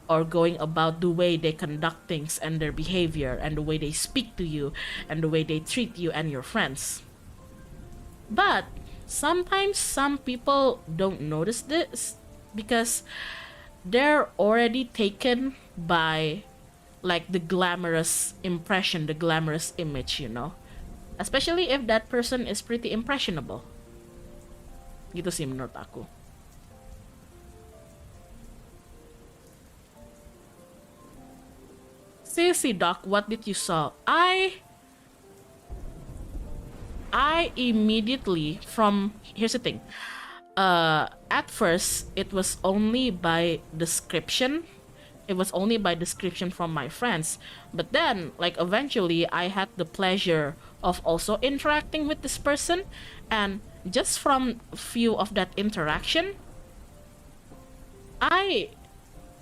or going about the way they conduct things and their behavior and the way they speak to you and the way they treat you and your friends. But sometimes some people don't notice this because they're already taken by like the glamorous impression, the glamorous image, you know. Especially if that person is pretty impressionable. Gitu sih menurut aku. Seriously, Doc, what did you saw? I immediately here's the thing. At first it was only by description. It was only by description from my friends. But then, like, eventually I had the pleasure of also interacting with this person, and just from few of that interaction, I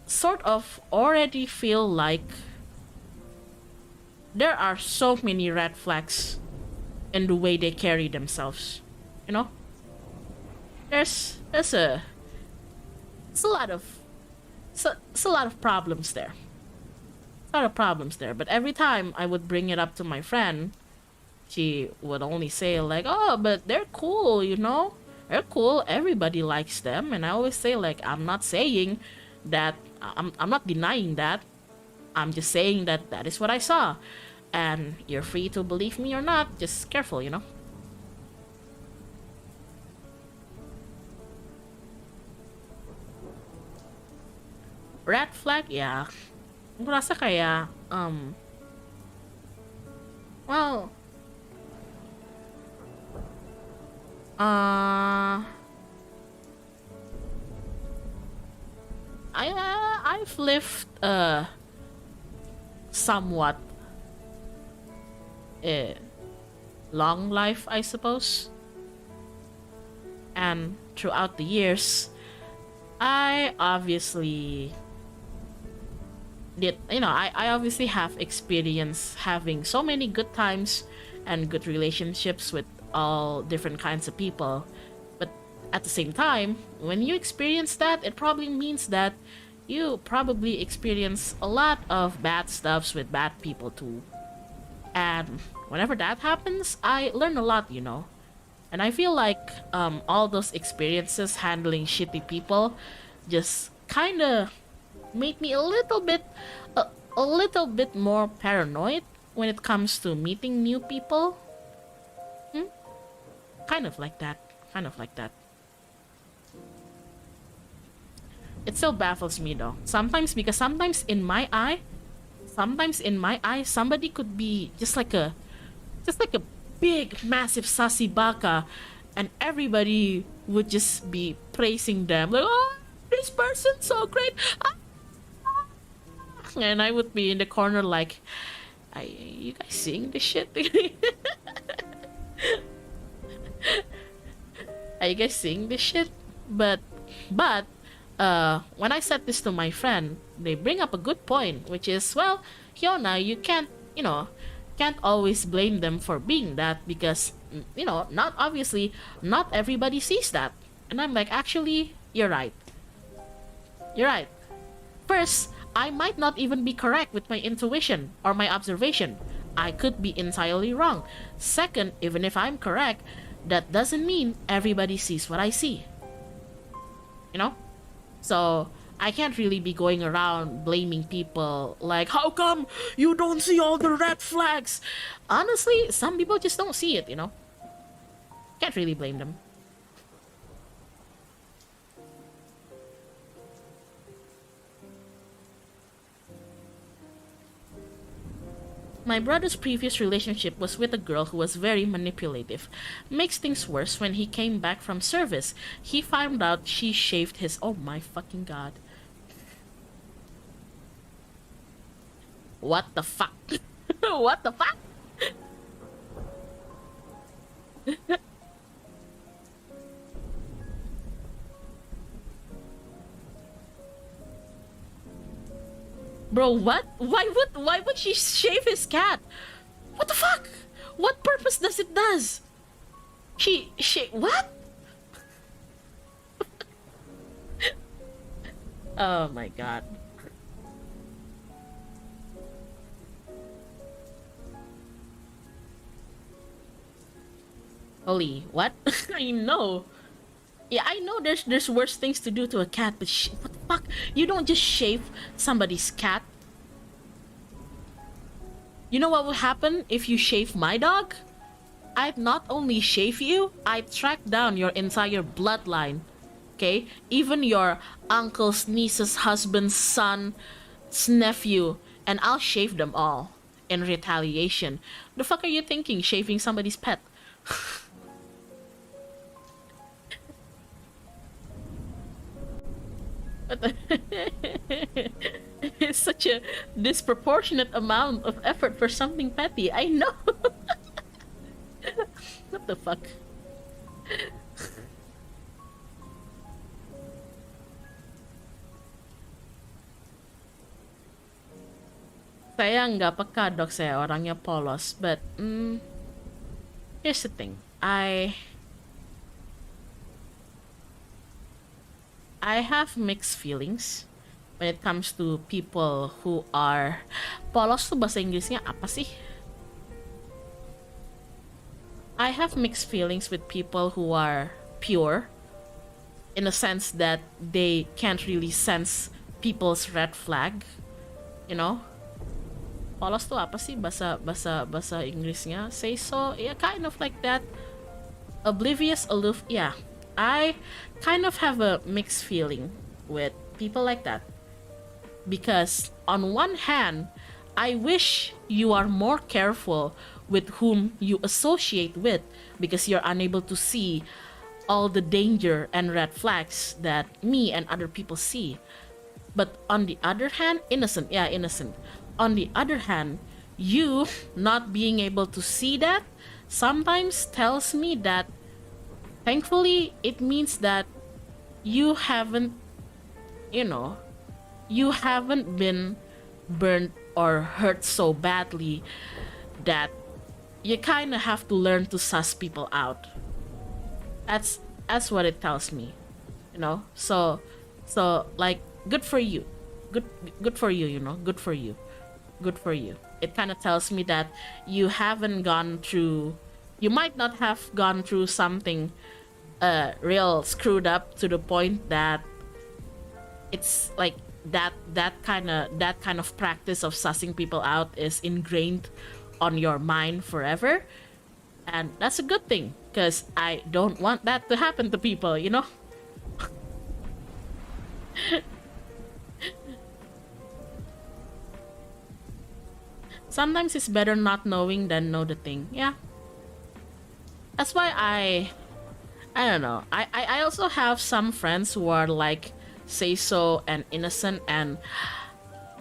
sort of already feel like there are so many red flags in the way they carry themselves, you know? there's a it's a lot of it's a lot of problems there. A lot of problems there. But every time I would bring it up to my friend, she would only say like, "Oh, but they're cool, you know? They're cool. Everybody likes them." And I always say like, "I'm not saying that. I'm not denying that. I'm just saying that that is what I saw, and you're free to believe me or not. Just careful, you know." Red flag, ya. Aku rasa kayak, well, uh, I've lived somewhat a long life, I suppose, and throughout the years, I obviously I obviously have experience having so many good times and good relationships with all different kinds of people. But at the same time, when you experience that, it probably means that you probably experience a lot of bad stuffs with bad people too. And whenever that happens, I learn a lot, you know. And I feel like all those experiences handling shitty people just kind of made me a little bit more paranoid when it comes to meeting new people. Kind of like that. Kind of like that. It still baffles me though. Because sometimes in my eye, somebody could be just like a big, massive sassy baka, and everybody would just be praising them like, "Oh, this person's so great." And I would be in the corner like, you guys seeing this shit? Are you guys seeing this shit? But when I said this to my friend, they bring up a good point, which is, well, Hyona, you can't always blame them for being that, because not everybody sees that. And I'm like, actually, you're right. First, I might not even be correct with my intuition or my observation. I could be entirely wrong. Second, even if I'm correct, that doesn't mean everybody sees what I see. You know? So, I can't really be going around blaming people like, "How come you don't see all the red flags?" Honestly, some people just don't see it, you know? Can't really blame them. My brother's previous relationship was with a girl who was very manipulative. Makes things worse, when he came back from service, he found out she shaved his— oh my fucking god. What the fuck? What the fuck? Bro, what? Why would she shave his cat? What the fuck? What purpose does it does? She what? Oh my god. Holy, what? I know. Yeah, I know there's worse things to do to a cat, but what the fuck? You don't just shave somebody's cat. You know what will happen if you shave my dog? I'd not only shave you, I'd track down your entire bloodline. Okay? Even your uncle's, niece's, husband's, son's nephew, and I'll shave them all in retaliation. The fuck are you thinking, shaving somebody's pet? It's such a disproportionate amount of effort for something petty. I know. What the fuck? Saya nggak peka dok, saya orangnya polos. But here's the thing. I have mixed feelings when it comes to people who are polos tuh bahasa Inggrisnya apa sih? I have mixed feelings with people who are pure in the sense that they can't really sense people's red flag, you know? Polos tuh apa sih bahasa Inggrisnya? Say so, yeah, kind of like that. Oblivious, aloof, yeah. I kind of have a mixed feeling with people like that. Because on one hand, I wish you are more careful with whom you associate with because you're unable to see all the danger and red flags that me and other people see. But on the other hand, innocent, yeah, innocent. On the other hand, you not being able to see that sometimes tells me that thankfully it means that you haven't, you know, you haven't been burnt or hurt so badly that you kind of have to learn to suss people out. That's what it tells me, you know. So like good for you, good for you, you know, good for you, good for you. It kind of tells me that you haven't gone through, you might not have gone through something real screwed up to the point that it's like that kind of practice of sussing people out is ingrained on your mind forever, and that's a good thing because I don't want that to happen to people, you know. Sometimes it's better not knowing than know the thing. Yeah, that's why I don't know. I also have some friends who are like say so and innocent, and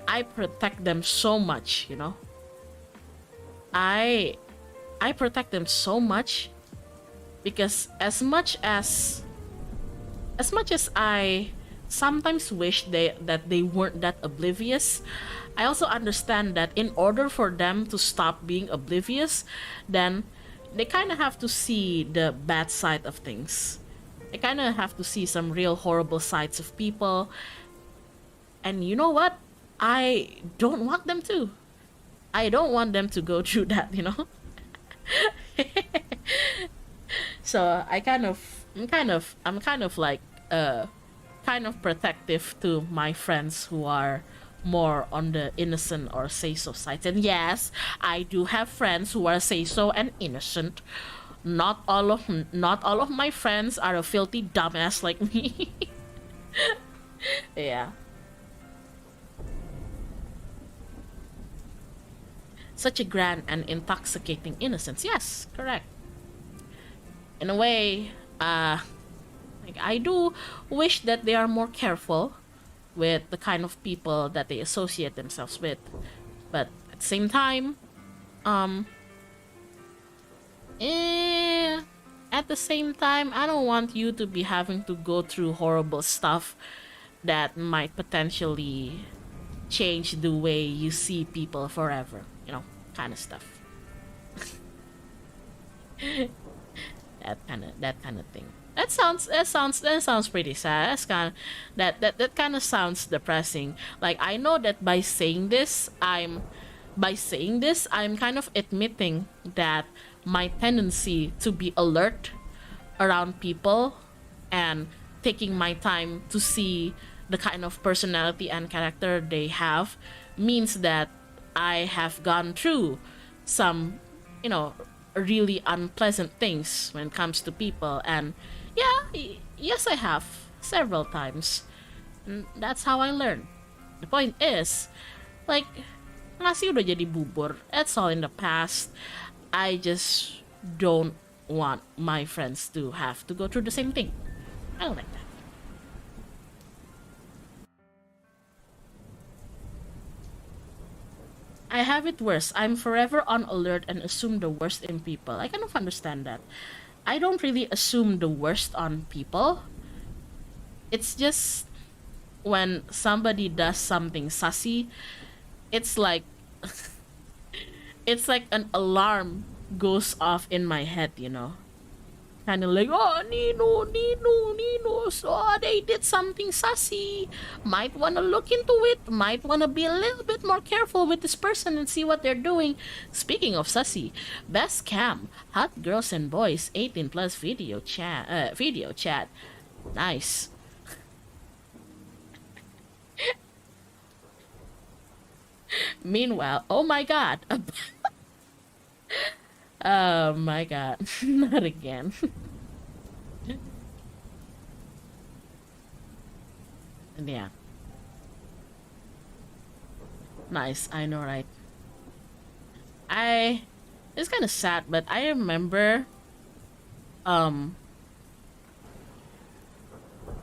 I protect them so much, you know. I protect them so much because as much as I sometimes wish that they weren't that oblivious, I also understand that in order for them to stop being oblivious, then they kind of have to see the bad side of things. They kind of have to see some real horrible sides of people. And you know what? I don't want them to. I don't want them to go through that, you know? So I'm kind of like kind of protective to my friends who are more on the innocent or say so side. And yes, I do have friends who are say so and innocent. Not all of my friends are a filthy dumbass like me. Yeah. Such a grand and intoxicating innocence. Yes, correct. In a way, like I do wish that they are more careful with the kind of people that they associate themselves with. But at the same time, at the same time, I don't want you to be having to go through horrible stuff that might potentially change the way you see people forever, you know, kind of stuff. that kind of thing. That sounds pretty sad. That's kind of, that kind of sounds depressing. Like I know that by saying this, I'm kind of admitting that my tendency to be alert around people and taking my time to see the kind of personality and character they have means that I have gone through some, you know, really unpleasant things when it comes to people. And yeah, yes, I have several times. And that's how I learn. The point is, like, nasi udah jadi bubur. It's all in the past. I just don't want my friends to have to go through the same thing. I don't like that. I have it worse. I'm forever on alert and assume the worst in people. I kind of understand that. I don't really assume the worst on people. It's just when somebody does something sussy, it's like it's like an alarm goes off in my head, you know. kind of like, oh, Nino, so they did something sassy. Might want to look into it. Might want to be a little bit more careful with this person and see what they're doing. Speaking of sassy, best cam, hot girls and boys, 18 plus video chat. Nice. Meanwhile, oh my god. Oh my god, not again. Yeah. Nice, I know, right? It's kind of sad, but I remember, um,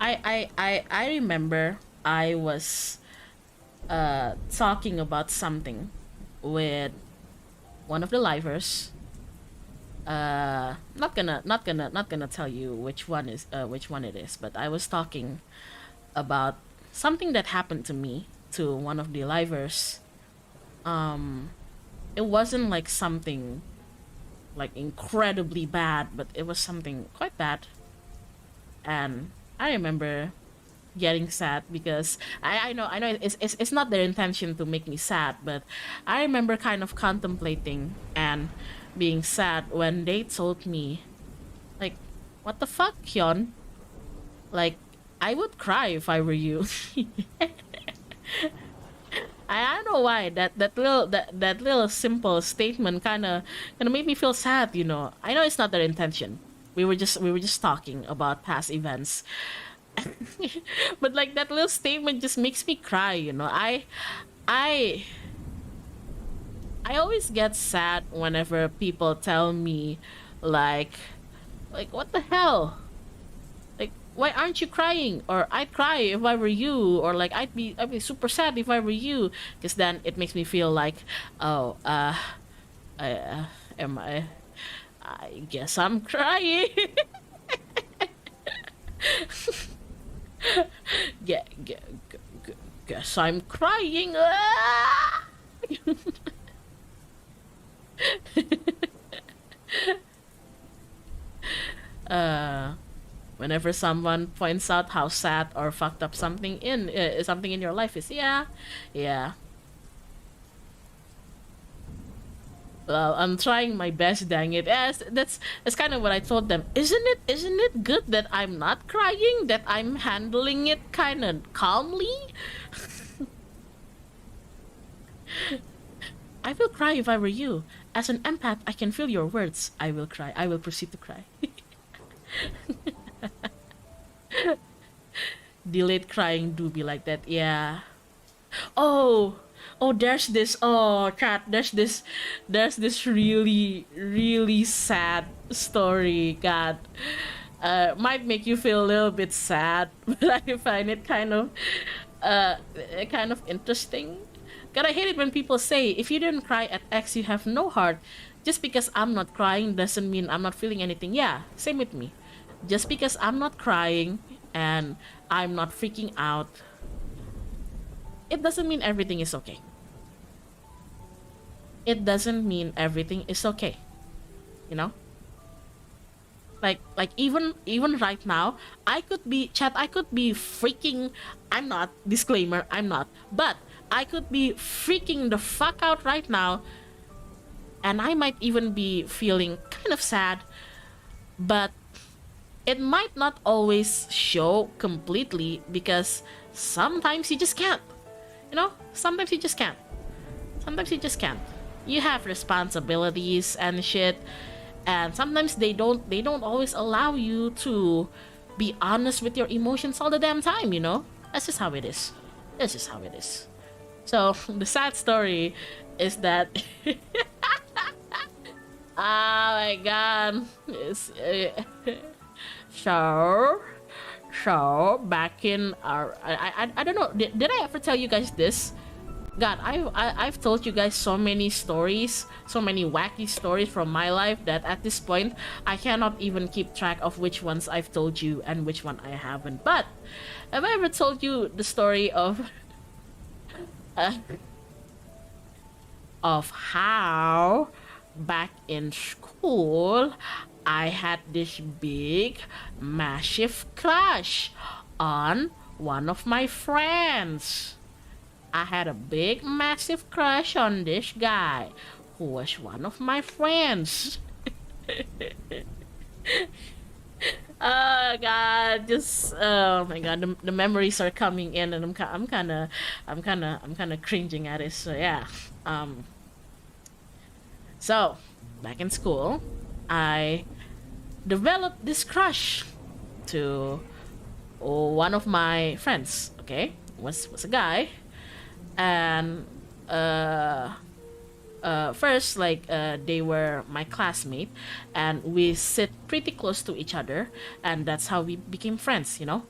I remember I was, talking about something with one of the livers. Not gonna tell you which one it is, but I was talking about something that happened to me to one of the livers. Um, it wasn't like something like incredibly bad, but it was something quite bad, and I remember getting sad because I know it's not their intention to make me sad, but I remember kind of contemplating and being sad when they told me, like, what the fuck, Hyun? Like, I would cry if I were you. I don't know why that little simple statement kind of made me feel sad. I know it's not their intention. We were just talking about past events, but like that little statement just makes me cry. I I always get sad whenever people tell me, like, what the hell? Like, why aren't you crying? Or I'd cry if I were you. Or like, I'd be super sad if I were you. Because then it makes me feel like, oh, I, am I? I guess I'm crying. yeah, guess I'm crying. Ah! uh, Whenever someone points out how sad or fucked up something in your life is, yeah. Well, I'm trying my best, dang it. Yes, that's kind of what I told them. Isn't it good that I'm not crying? That I'm handling it kind of calmly? I will cry if I were you. As an empath, I can feel your words. I will cry. I will proceed to cry. Delayed crying do be like that, yeah. Oh, there's this. Oh, chat. There's this really, really sad story. God, might make you feel a little bit sad, but I find it kind of interesting. God, I hate it when people say, if you didn't cry at X, you have no heart. Just because I'm not crying doesn't mean I'm not feeling anything. Yeah, same with me. Just because I'm not crying and I'm not freaking out, it doesn't mean everything is okay. It doesn't mean everything is okay. You know? Like even right now, I could be freaking, I'm not, disclaimer, I'm not, but I could be freaking the fuck out right now, and I might even be feeling kind of sad, but it might not always show completely because sometimes you just can't. Sometimes you just can't. You have responsibilities and shit, and sometimes they don't always allow you to be honest with your emotions all the damn time. That's just how it is. So the sad story is that oh my god, so back in our, I don't know, did I ever tell you guys this? God, I've told you guys so many stories, so many wacky stories from my life that at this point I cannot even keep track of which ones I've told you and which one I haven't. But have I ever told you the story of how back in school I had this big, massive crush on one of my friends. I had a big, massive crush on this guy who was one of my friends. Oh God, just oh my God, the memories are coming in, and I'm kind of cringing at it. So yeah, so back in school, I developed this crush to one of my friends. Okay, was a guy, and first like they were my classmate, and we sit pretty close to each other, and that's how we became friends, you know.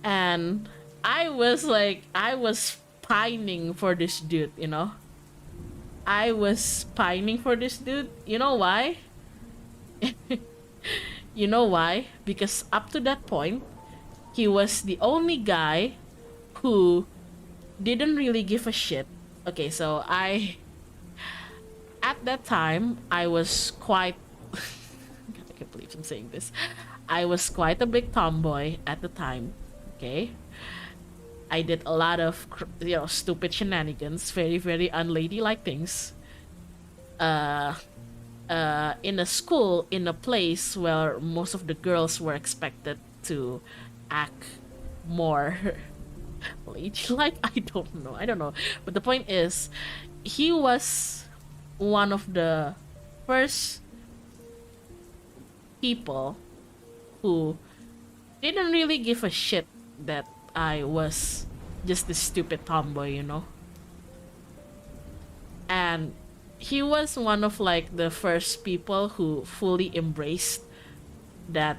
And I was pining for this dude, you know. I was pining for this dude. You know why? You know why? Because up to that point, he was the only guy who didn't really give a shit. Okay, so at that time, I was quite. God, I can't believe I'm saying this. I was quite a big tomboy at the time. Okay, I did a lot of stupid shenanigans, very very unladylike things. Uh, in a school, in a place where most of the girls were expected to act more ladylike. I don't know. But the point is, he was one of the first people who didn't really give a shit that I was just this stupid tomboy, you know. And he was one of like the first people who fully embraced that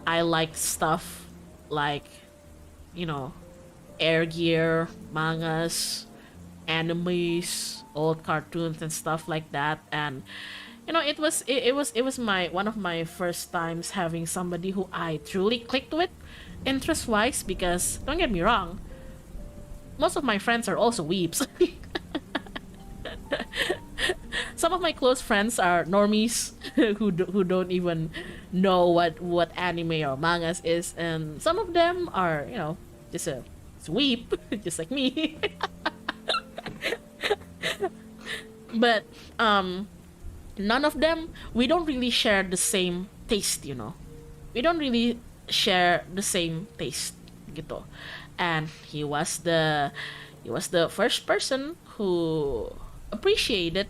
I like stuff like, you know, air gear, mangas, animes, old cartoons and stuff like that. And you know, it was my one of my first times having somebody who I truly clicked with interest wise, because don't get me wrong, most of my friends are also weeps. Some of my close friends are normies who don't even know what anime or mangas is, and some of them are, you know, just a weep, just like me. But none of them, we don't really share the same taste, you know. We don't really share the same taste gitu. And he was the first person who appreciated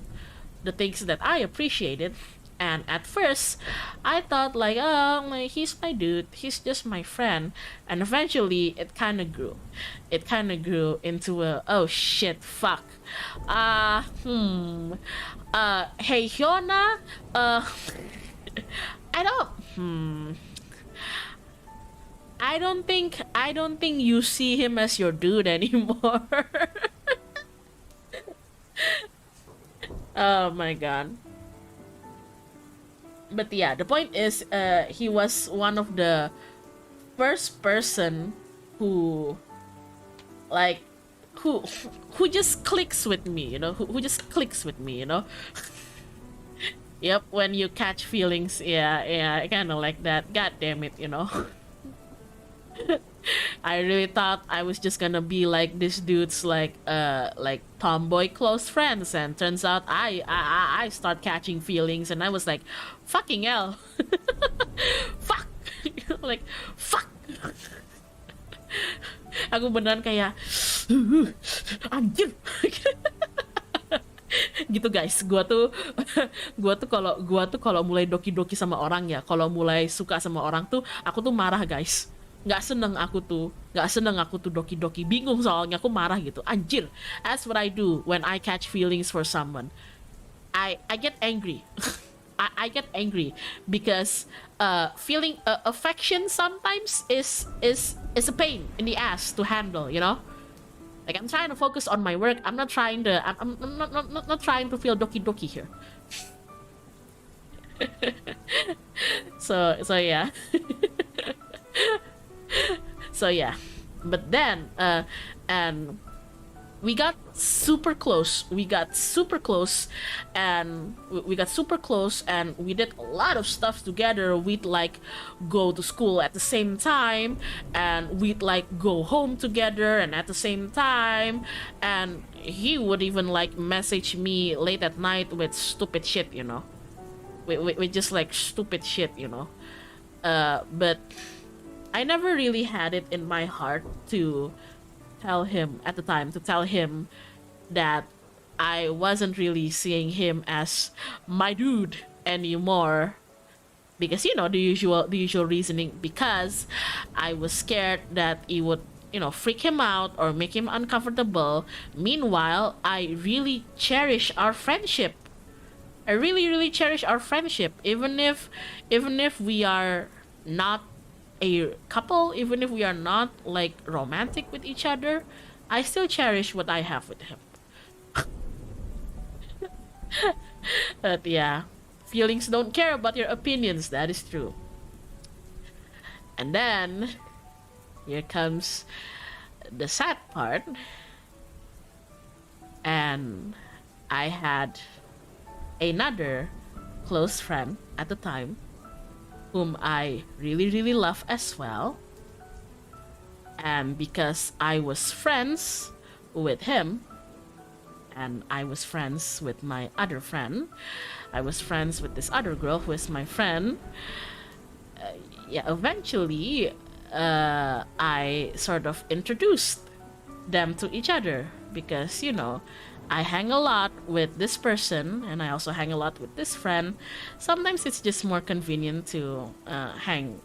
the things that I appreciated. And at first, I thought like, oh, he's my dude. He's just my friend. And eventually, it kind of grew. It kind of grew into a, oh shit, fuck. Hey Hyona, I don't. I don't think you see him as your dude anymore. Oh my god. But yeah, the point is, he was one of the first person who, like, who just clicks with me, you know, who just clicks with me, you know. Yep, when you catch feelings, yeah, I kind of like that. God damn it, you know. I really thought I was just gonna be like this dude's like tomboy close friends, and turns out I start catching feelings, and I was like, fucking hell, fuck, like fuck. Aku beneran kayak anjir. Gitu guys, gua tuh kalau mulai doki-doki sama orang ya, kalau mulai suka sama orang tuh aku tuh marah guys. Nggak seneng aku tuh doki-doki, bingung soalnya, aku marah gitu, anjir. That's what I do when I catch feelings for someone. I get angry. I get angry because feeling affection sometimes is a pain in the ass to handle, you know. Like, I'm trying to focus on my work. I'm not trying to I'm not trying to feel doki-doki here. So yeah. So yeah, but then and we got super close. We got super close, and we got super close, and we did a lot of stuff together. We'd like go to school at the same time, and we'd like go home together, and at the same time, and he would even like message me late at night with stupid shit, you know, with just like stupid shit, you know. But I never really had it in my heart to tell him at the time, to tell him that I wasn't really seeing him as my dude anymore, because you know the usual reasoning, because I was scared that it would, you know, freak him out or make him uncomfortable. Meanwhile, I really cherish our friendship. I really cherish our friendship, even if we are not a couple, even if we are not like romantic with each other, I still cherish what I have with him. But yeah, feelings don't care about your opinions, that is true. And then here comes the sad part. And I had another close friend at the time whom I really love as well. And because I was friends with him, and I was friends with my other friend, I was friends with this other girl who is my friend, yeah, eventually I sort of introduced them to each other, because, you know, I hang a lot with this person and I also hang a lot with this friend. Sometimes it's just more convenient to hang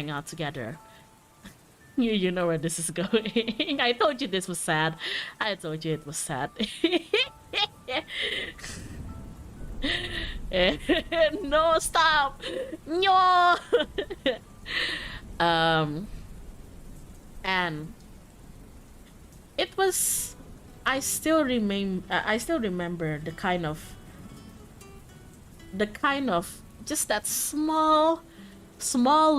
out together. You know where this is going. I told you this was sad. I told you it was sad. No, stop. No. And it was, I still remember the kind of just that small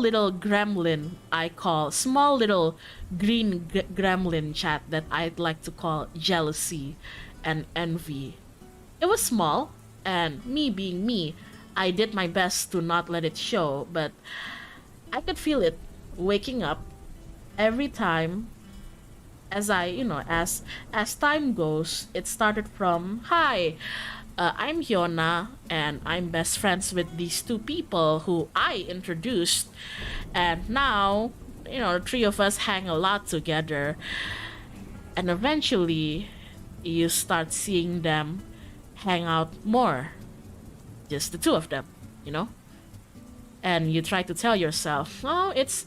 little gremlin, I call small little green gremlin chat that I'd like to call jealousy and envy. It was small, and me being me, I did my best to not let it show, but I could feel it waking up every time. As I, you know, as time goes, it started from, hi, I'm Hyona, and I'm best friends with these two people who I introduced, and now, you know, the three of us hang a lot together, and eventually you start seeing them hang out more, just the two of them, you know. And you try to tell yourself, oh, it's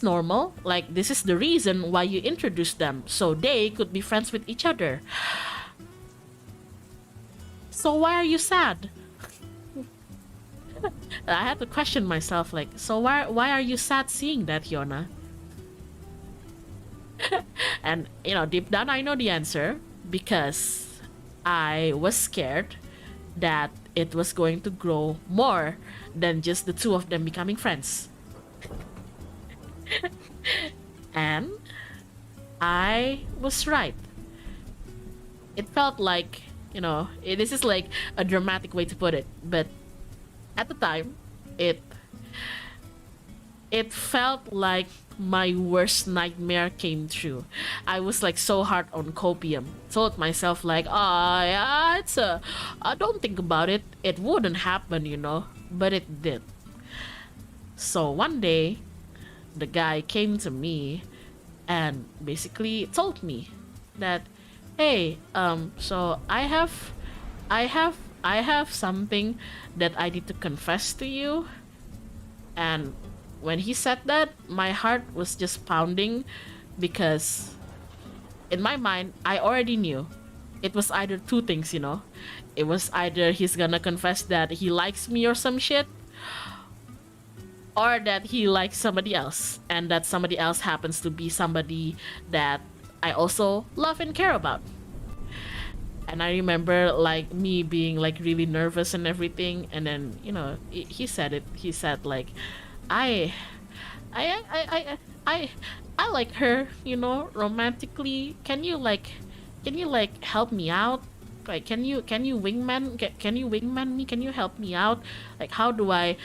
normal. Like, this is the reason why you introduced them, so they could be friends with each other. So why are you sad? I had to question myself, like, so why are you sad seeing that, Hyona? And, you know, deep down I know the answer, because I was scared that it was going to grow more than just the two of them becoming friends. And I was right. It felt like, you know, this is like a dramatic way to put it, but at the time, it felt like my worst nightmare came true. I was like so hard on copium. Told myself like, yeah, don't think about it. It wouldn't happen, you know, but it did. So one day, the guy came to me and basically told me that, hey, so I have something that I need to confess to you. And when he said that, my heart was just pounding, because in my mind, I already knew it was either two things, you know. It was either he's gonna confess that he likes me or some shit, or that he likes somebody else, and that somebody else happens to be somebody that I also love and care about. And I remember like me being like really nervous and everything, and then, you know, he said it. He said like, I I I I like her, romantically. Can you help me out? Like, can you wingman me? Can you help me out? Like, how do I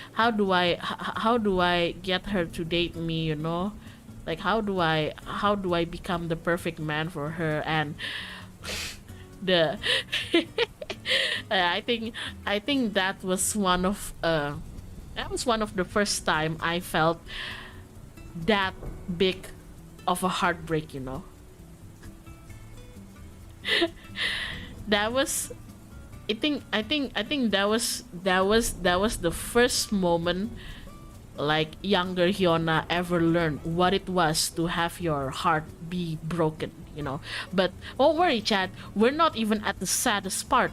get her to date me? Like, how do I become the perfect man for her? And the I think that was one of the first time I felt that big of a heartbreak. That was I think that was the first moment, like, younger Hyona ever learned what it was to have your heart be broken. But don't worry, Chad, we're not even at the saddest part.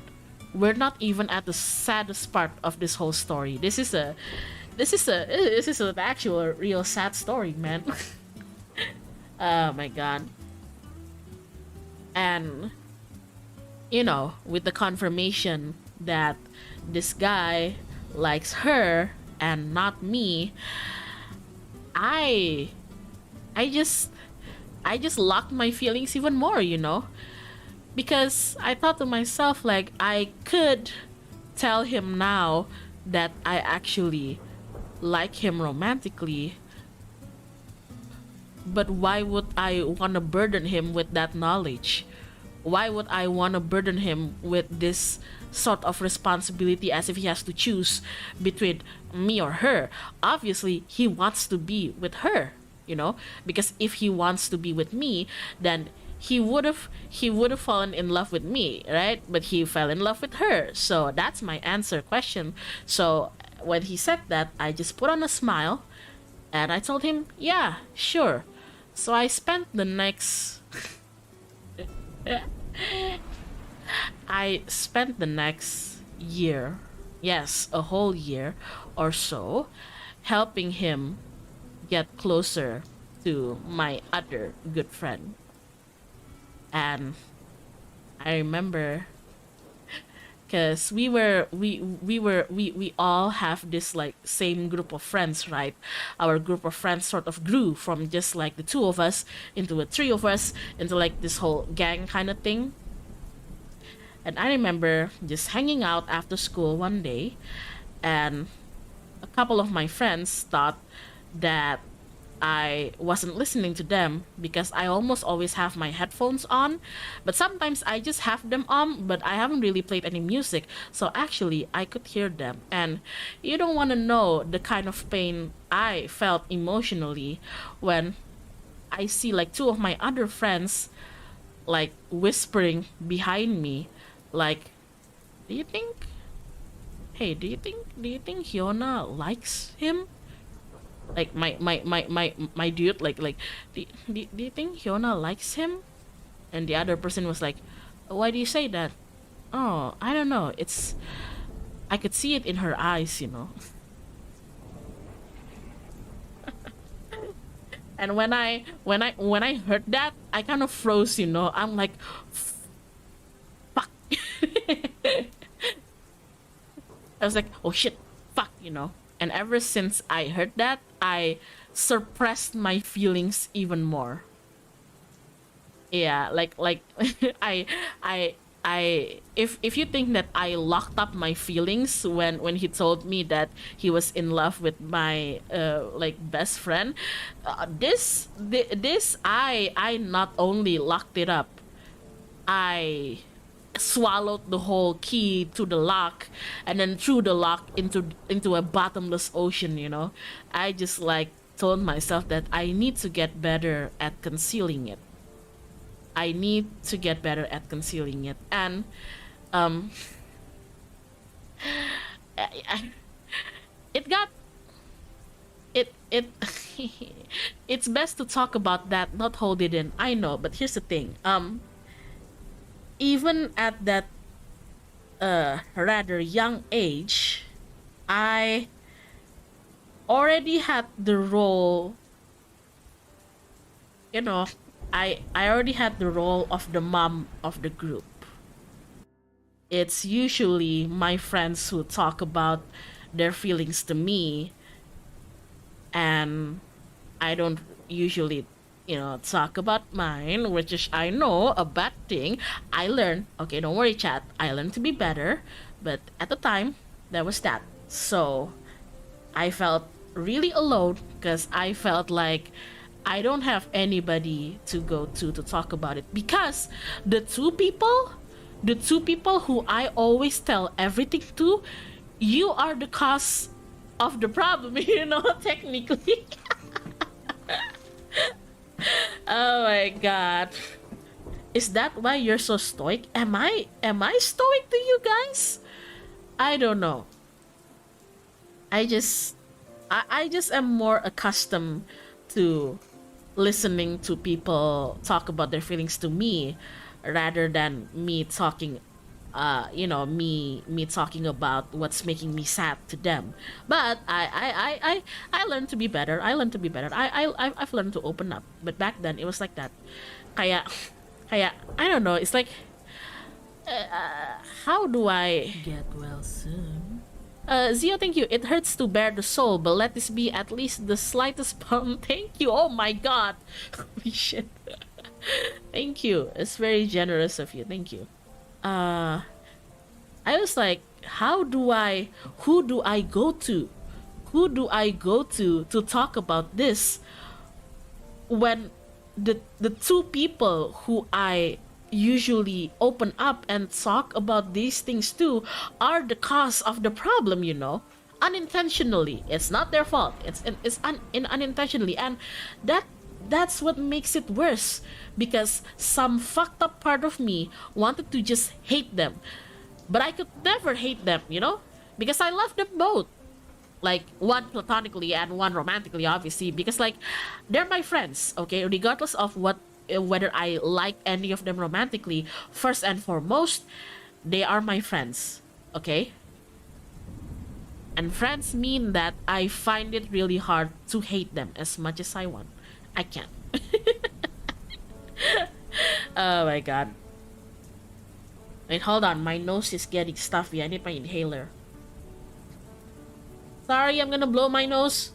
We're not even at the saddest part of this whole story. This is an actual real sad story, man. Oh my god. And with the confirmation that this guy likes her and not me, I I just I just locked my feelings even more. Because I thought to myself, like, I could tell him now that I actually like him romantically, but why would I want to burden him with that knowledge? Why would I want to burden him with this sort of responsibility, as if he has to choose between me or her? Obviously, he wants to be with her, because if he wants to be with me, then he would have fallen in love with me, right? But he fell in love with her. So that's my answer question. So when he said that, I just put on a smile and I told him, yeah, sure. So I spent the next I spent the next year, yes, a whole year or so, helping him get closer to my other good friend. And I remember, because we all have this, like, same group of friends, right? Our group of friends sort of grew from just like the two of us into a three of us, into like this whole gang kind of thing. And I remember just hanging out after school one day, and a couple of my friends thought that I wasn't listening to them because I almost always have my headphones on, but sometimes I just have them on, but I haven't really played any music, so actually I could hear them. And you don't want to know the kind of pain I felt emotionally when I see, like, two of my other friends, like, whispering behind me, like, do you think hey, do you think Hyona likes him? Like, my dude, like, do you think Hyona likes him? And the other person was like, why do you say that? Oh, I don't know, it's I could see it in her eyes. And when I heard that, I kind of froze. I'm like, fuck. I was like, oh shit, fuck. And ever since I heard that, I suppressed my feelings even more. Yeah, like I I if you think that I locked up my feelings when he told me that he was in love with my, like, best friend, this I not only locked it up, I swallowed the whole key to the lock and then threw the lock into a bottomless ocean. I just, like, told myself that I need to get better at concealing it. I need to get better at concealing it. And um it got it it's best to talk about that, not hold it in. I know, but here's the thing. Even at that rather young age, I already had the role, you know, I already had the role of the mom of the group. It's usually my friends who talk about their feelings to me, and I don't usually, talk about mine, which is, I know, a bad thing. I learned, okay, don't worry, chat. I learned to be better. But at the time, there was that. So I felt really alone because I felt like I don't have anybody to go to talk about it, because the two people, who I always tell everything to, you are the cause of the problem, technically. Oh my god. Is that why you're so stoic? Am I stoic to you guys? I don't know. I just I just am more accustomed to listening to people talk about their feelings to me, rather than me talking me talking about what's making me sad to them. But I learned to be better. I've learned to open up. But back then it was like that. Kaya kaya I don't know. It's like, how do I Get well soon. Zio, thank you. It hurts to bear the soul, but let this be at least the slightest bump. Thank you. Oh my god. Holy shit. Thank you. It's very generous of you. Thank you. I was like, who do I go to? Who do I go to talk about this, when the two people who I usually open up and talk about these things to are the cause of the problem, unintentionally. It's not their fault. Unintentionally, and that's what makes it worse, because some fucked up part of me wanted to just hate them, but I could never hate them, because I love them both. Like, one platonically and one romantically, obviously, because, like, they're my friends, okay, regardless of whether I like any of them romantically. First and foremost, they are my friends, okay? And friends mean that I find it really hard to hate them as much as I want. I can't. Oh my god. Wait, hold on. My nose is getting stuffy. I need my inhaler. Sorry, I'm gonna blow my nose.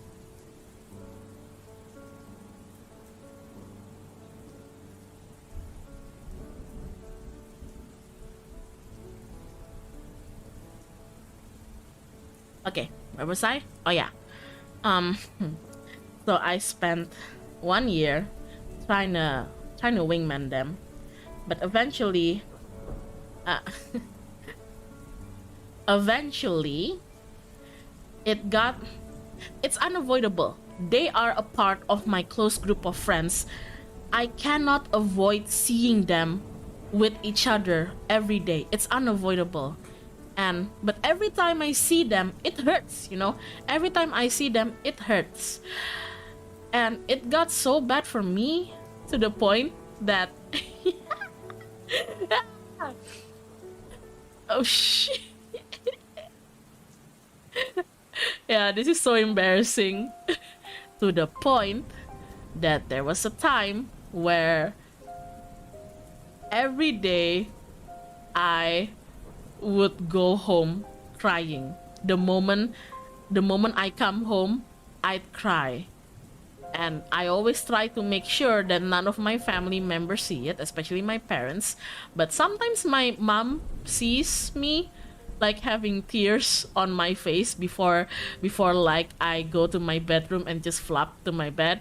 Okay, where was I? Oh yeah. Um, so I spent 1 year trying to wingman them, but eventually, uh, eventually, it's unavoidable. They are a part of my close group of friends. I cannot avoid seeing them with each other every day. It's unavoidable. But every time I see them, it hurts, Every time I see them, it hurts. And it got so bad for me to the point that oh shit. Yeah, this is so embarrassing. To the point that there was a time where every day I would go home crying. The moment I come home, I'd cry. And I always try to make sure that none of my family members see it, especially my parents. But sometimes my mom sees me like having tears on my face before like I go to my bedroom and just flop to my bed.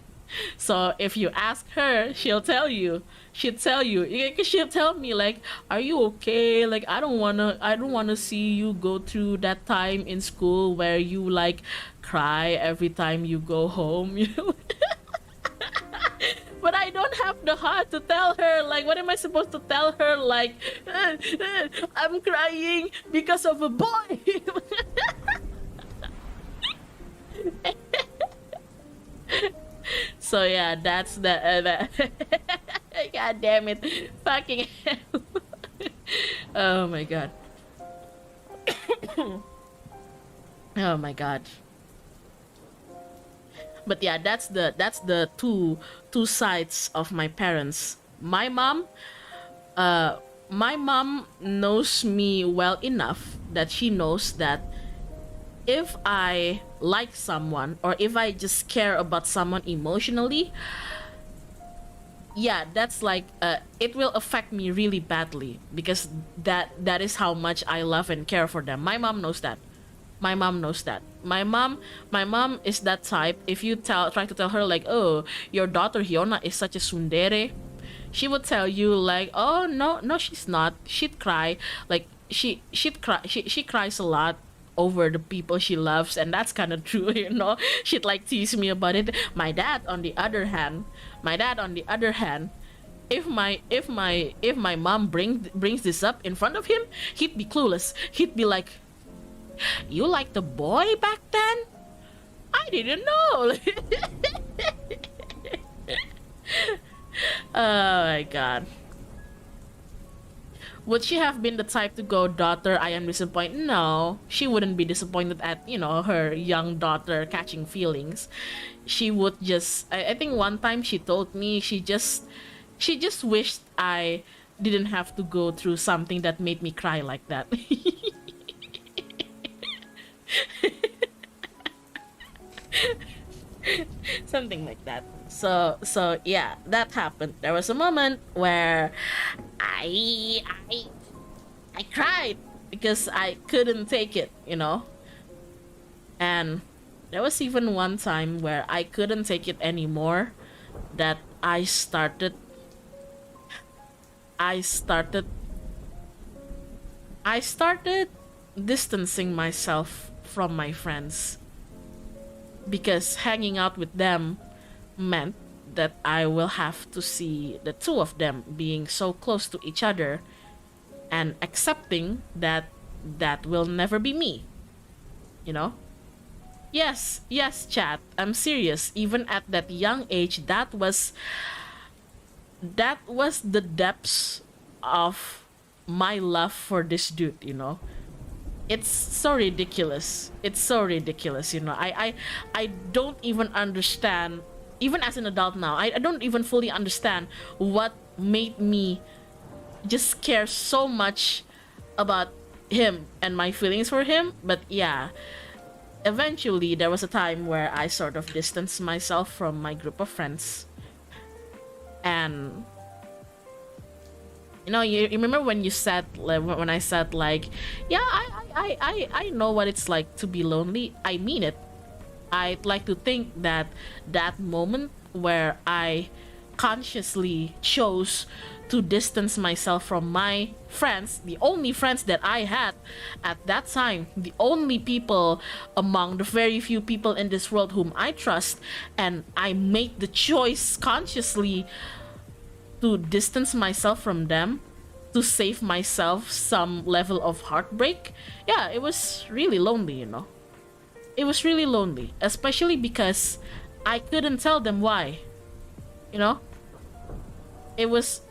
So if you ask her, she'll tell you. She'll tell me like, "Are you okay? Like, I don't wanna see you go through that time in school where you like cry every time you go home." But I don't have the heart to tell her. Like, what am I supposed to tell her? Like, I'm crying because of a boy. So yeah, that's the god damn it, fucking hell. Oh my god. Oh my god. But yeah, that's the two sides of my parents. My mom knows me well enough that she knows that if I like someone or if I just care about someone emotionally, yeah, that's like it will affect me really badly because that is how much I love and care for them. My mom knows that. My mom knows that. My mom is that type. If you try to tell her like, oh, your daughter Hyona is such a tsundere, she would tell you like, oh no she's not. She'd cry like she cries a lot over the people she loves, and that's kind of true. She'd like tease me about it. My dad on the other hand, if my mom brings this up in front of him, he'd be clueless. He'd be like, you like the boy back then? I didn't know. Oh my god. Would she have been the type to go, daughter, I am disappointed? No, she wouldn't be disappointed at, her young daughter catching feelings. She would just, I think one time she told me she just wished I didn't have to go through something that made me cry like that. Something like that. So yeah, that happened. There was a moment where I cried because I couldn't take it, And there was even one time where I couldn't take it anymore, that I started distancing myself from my friends, because hanging out with them meant that I will have to see the two of them being so close to each other, and accepting that that will never be me, Yes, chat, I'm serious. Even at that young age, that was the depths of my love for this dude, It's so ridiculous. I don't even understand, even as an adult now, I don't even fully understand what made me just care so much about him and my feelings for him. But yeah, eventually there was a time where I sort of distanced myself from my group of friends. And you remember when you said, when I said like, yeah, I know what it's like to be lonely. I mean it. I'd like to think that that moment where I consciously chose to distance myself from my friends, the only friends that I had at that time, the only people among the very few people in this world whom I trust, and I made the choice consciously to distance myself from them to save myself some level of heartbreak. Yeah, it was really lonely, It was really lonely, especially because I couldn't tell them why. It was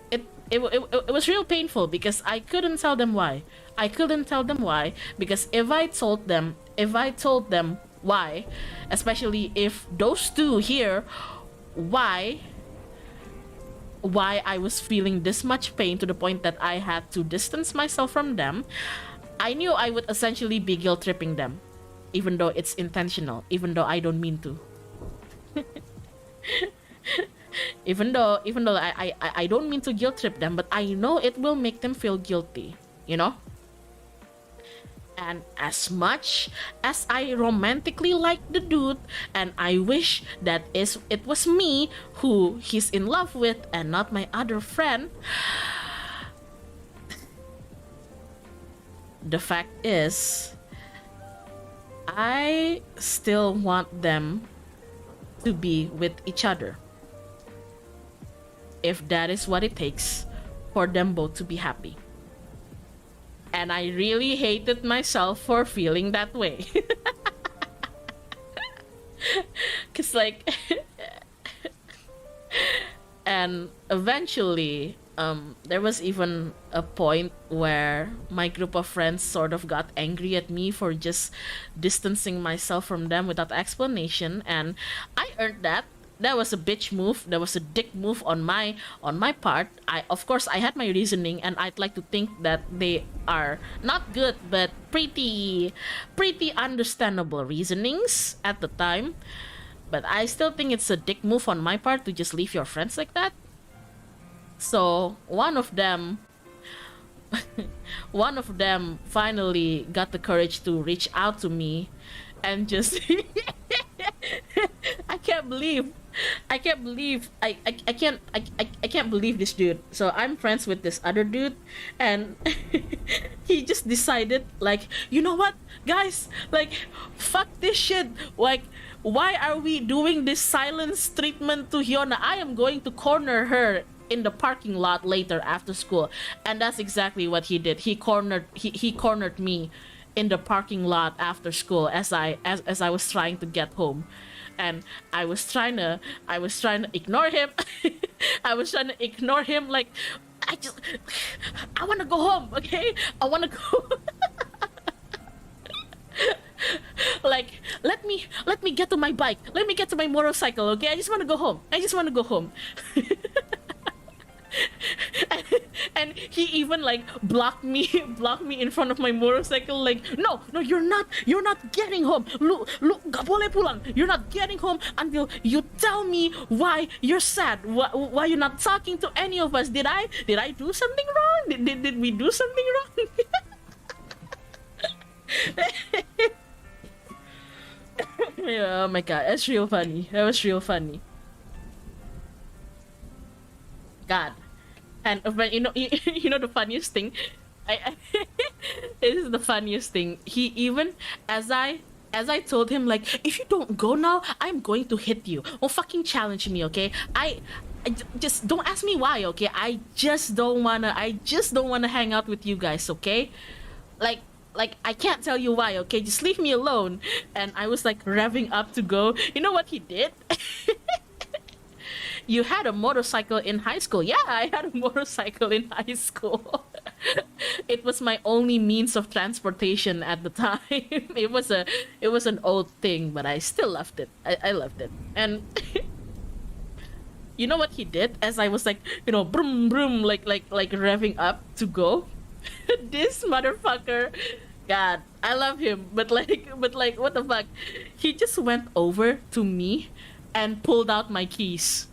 real painful because I couldn't tell them why. Because if I told them why, especially if those two hear why I was feeling this much pain to the point that I had to distance myself from them, I knew I would essentially be guilt tripping them, even though it's intentional, even though I don't mean to. even though I don't mean to guilt trip them, but I know it will make them feel guilty, And as much as I romantically like the dude, and I wish that it was me who he's in love with and not my other friend, the fact is, I still want them to be with each other, if that is what it takes for them both to be happy. And I really hated myself for feeling that way. Cause and eventually, there was even a point where my group of friends sort of got angry at me for just distancing myself from them without explanation, and I earned that. that was a bitch move. That was a dick move on my part. Of course I had my reasoning, and I'd like to think that they are not good, but pretty understandable reasonings at the time. But I still think it's a dick move on my part to just leave your friends like that. So one of them finally got the courage to reach out to me and just I can't believe I can't believe this dude. So I'm friends with this other dude, and he just decided, like, you know what, guys, like, fuck this shit. Like, why are we doing this silence treatment to Hyona? I am going to corner her in the parking lot later after school. And that's exactly what he did. He cornered me in the parking lot after school as I was trying to get home. And I was trying to ignore him. I was trying to ignore him, like, I want to go home, okay? I want to go. Like, let me get to my bike. Let me get to my motorcycle, okay? I just want to go home. And he even, like, blocked me in front of my motorcycle, like, no, you're not getting home. Lu gak boleh pulang. You're not getting home until you tell me why you're sad, why you're not talking to any of us. Did I do something wrong? Did we do something wrong? Yeah, oh my god, that's real funny. That was real funny. God. And but you know the funniest thing, this is the funniest thing. He even, as I told him, like, if you don't go now, I'm going to hit you. Well, fucking challenge me, okay? I just don't ask me why, okay? I just don't wanna hang out with you guys, okay? Like I can't tell you why, okay? Just leave me alone. And I was like revving up to go. You know what he did? You had a motorcycle in high school. Yeah, I had a motorcycle in high school. It was my only means of transportation at the time. It was an old thing, but I still loved it. I loved it. And you know what he did? As I was like, broom broom, like revving up to go. This motherfucker, God, I love him, but like, what the fuck? He just went over to me and pulled out my keys.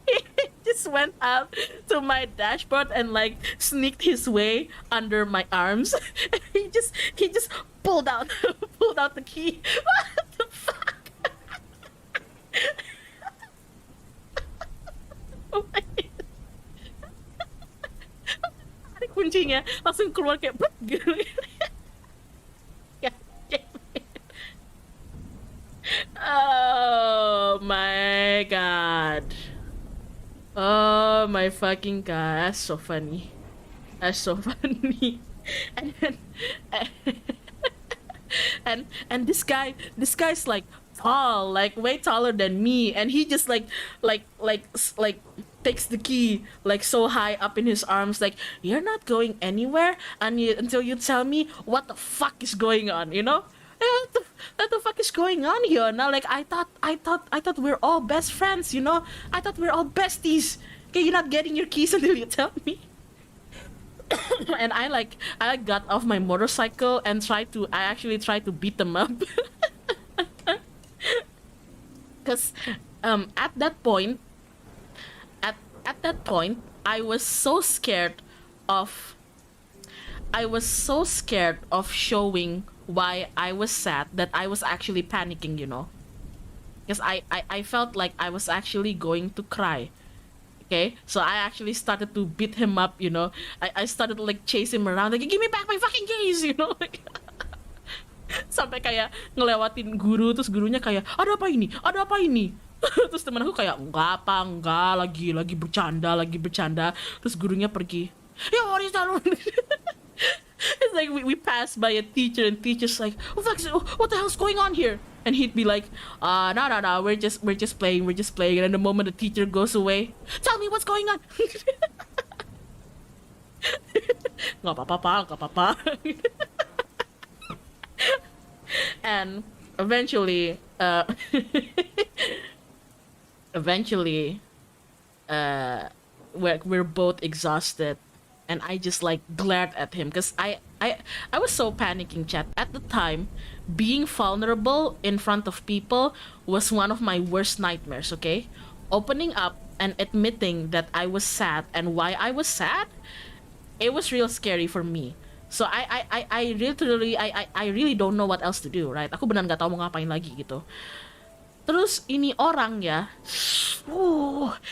He just went up to my dashboard and like sneaked his way under my arms. He just pulled out the key. What the fuck? Oh my God. Kuncinya langsung keluar kayak blek gitu. Oh my god. Oh my fucking god. That's so funny. That's so funny. And this guy's like tall, like way taller than me, and he just like takes the key like so high up in his arms, like, you're not going anywhere until you tell me what the fuck is going on, you know? What the fuck is going on here now? Like, I thought we're all best friends, you know? I thought we're all besties. Okay, you're not getting your keys until you tell me. And I got off my motorcycle and I actually tried to beat them up. Because at that point, I was so scared of showing why I was sad that I was actually panicking, you know? Because I felt like I was actually going to cry. Okay? So I actually started to beat him up, you know? I started to like chase him around, like, give me back my fucking keys, you know? Like, sampai kayak ngelewatin guru, terus gurunya kayak, ada apa ini? Terus temen aku kayak, enggak, lagi bercanda. Terus gurunya pergi. Ya, what is that? It's like we passed by a teacher, and teacher's like, what the hell's going on here? And he'd be like, no, we're just playing. And then the moment the teacher goes away, tell me what's going on. Nggak apa-apa. And eventually, eventually, we're both exhausted, and I just like glared at him because I was so panicking, chat. At the time, being vulnerable in front of people was one of my worst nightmares. Okay, opening up and admitting that I was sad and why I was sad, it was real scary for me. So I really don't know what else to do, right? Aku benar nggak tahu mau ngapain lagi gitu. Terus ini orang ya,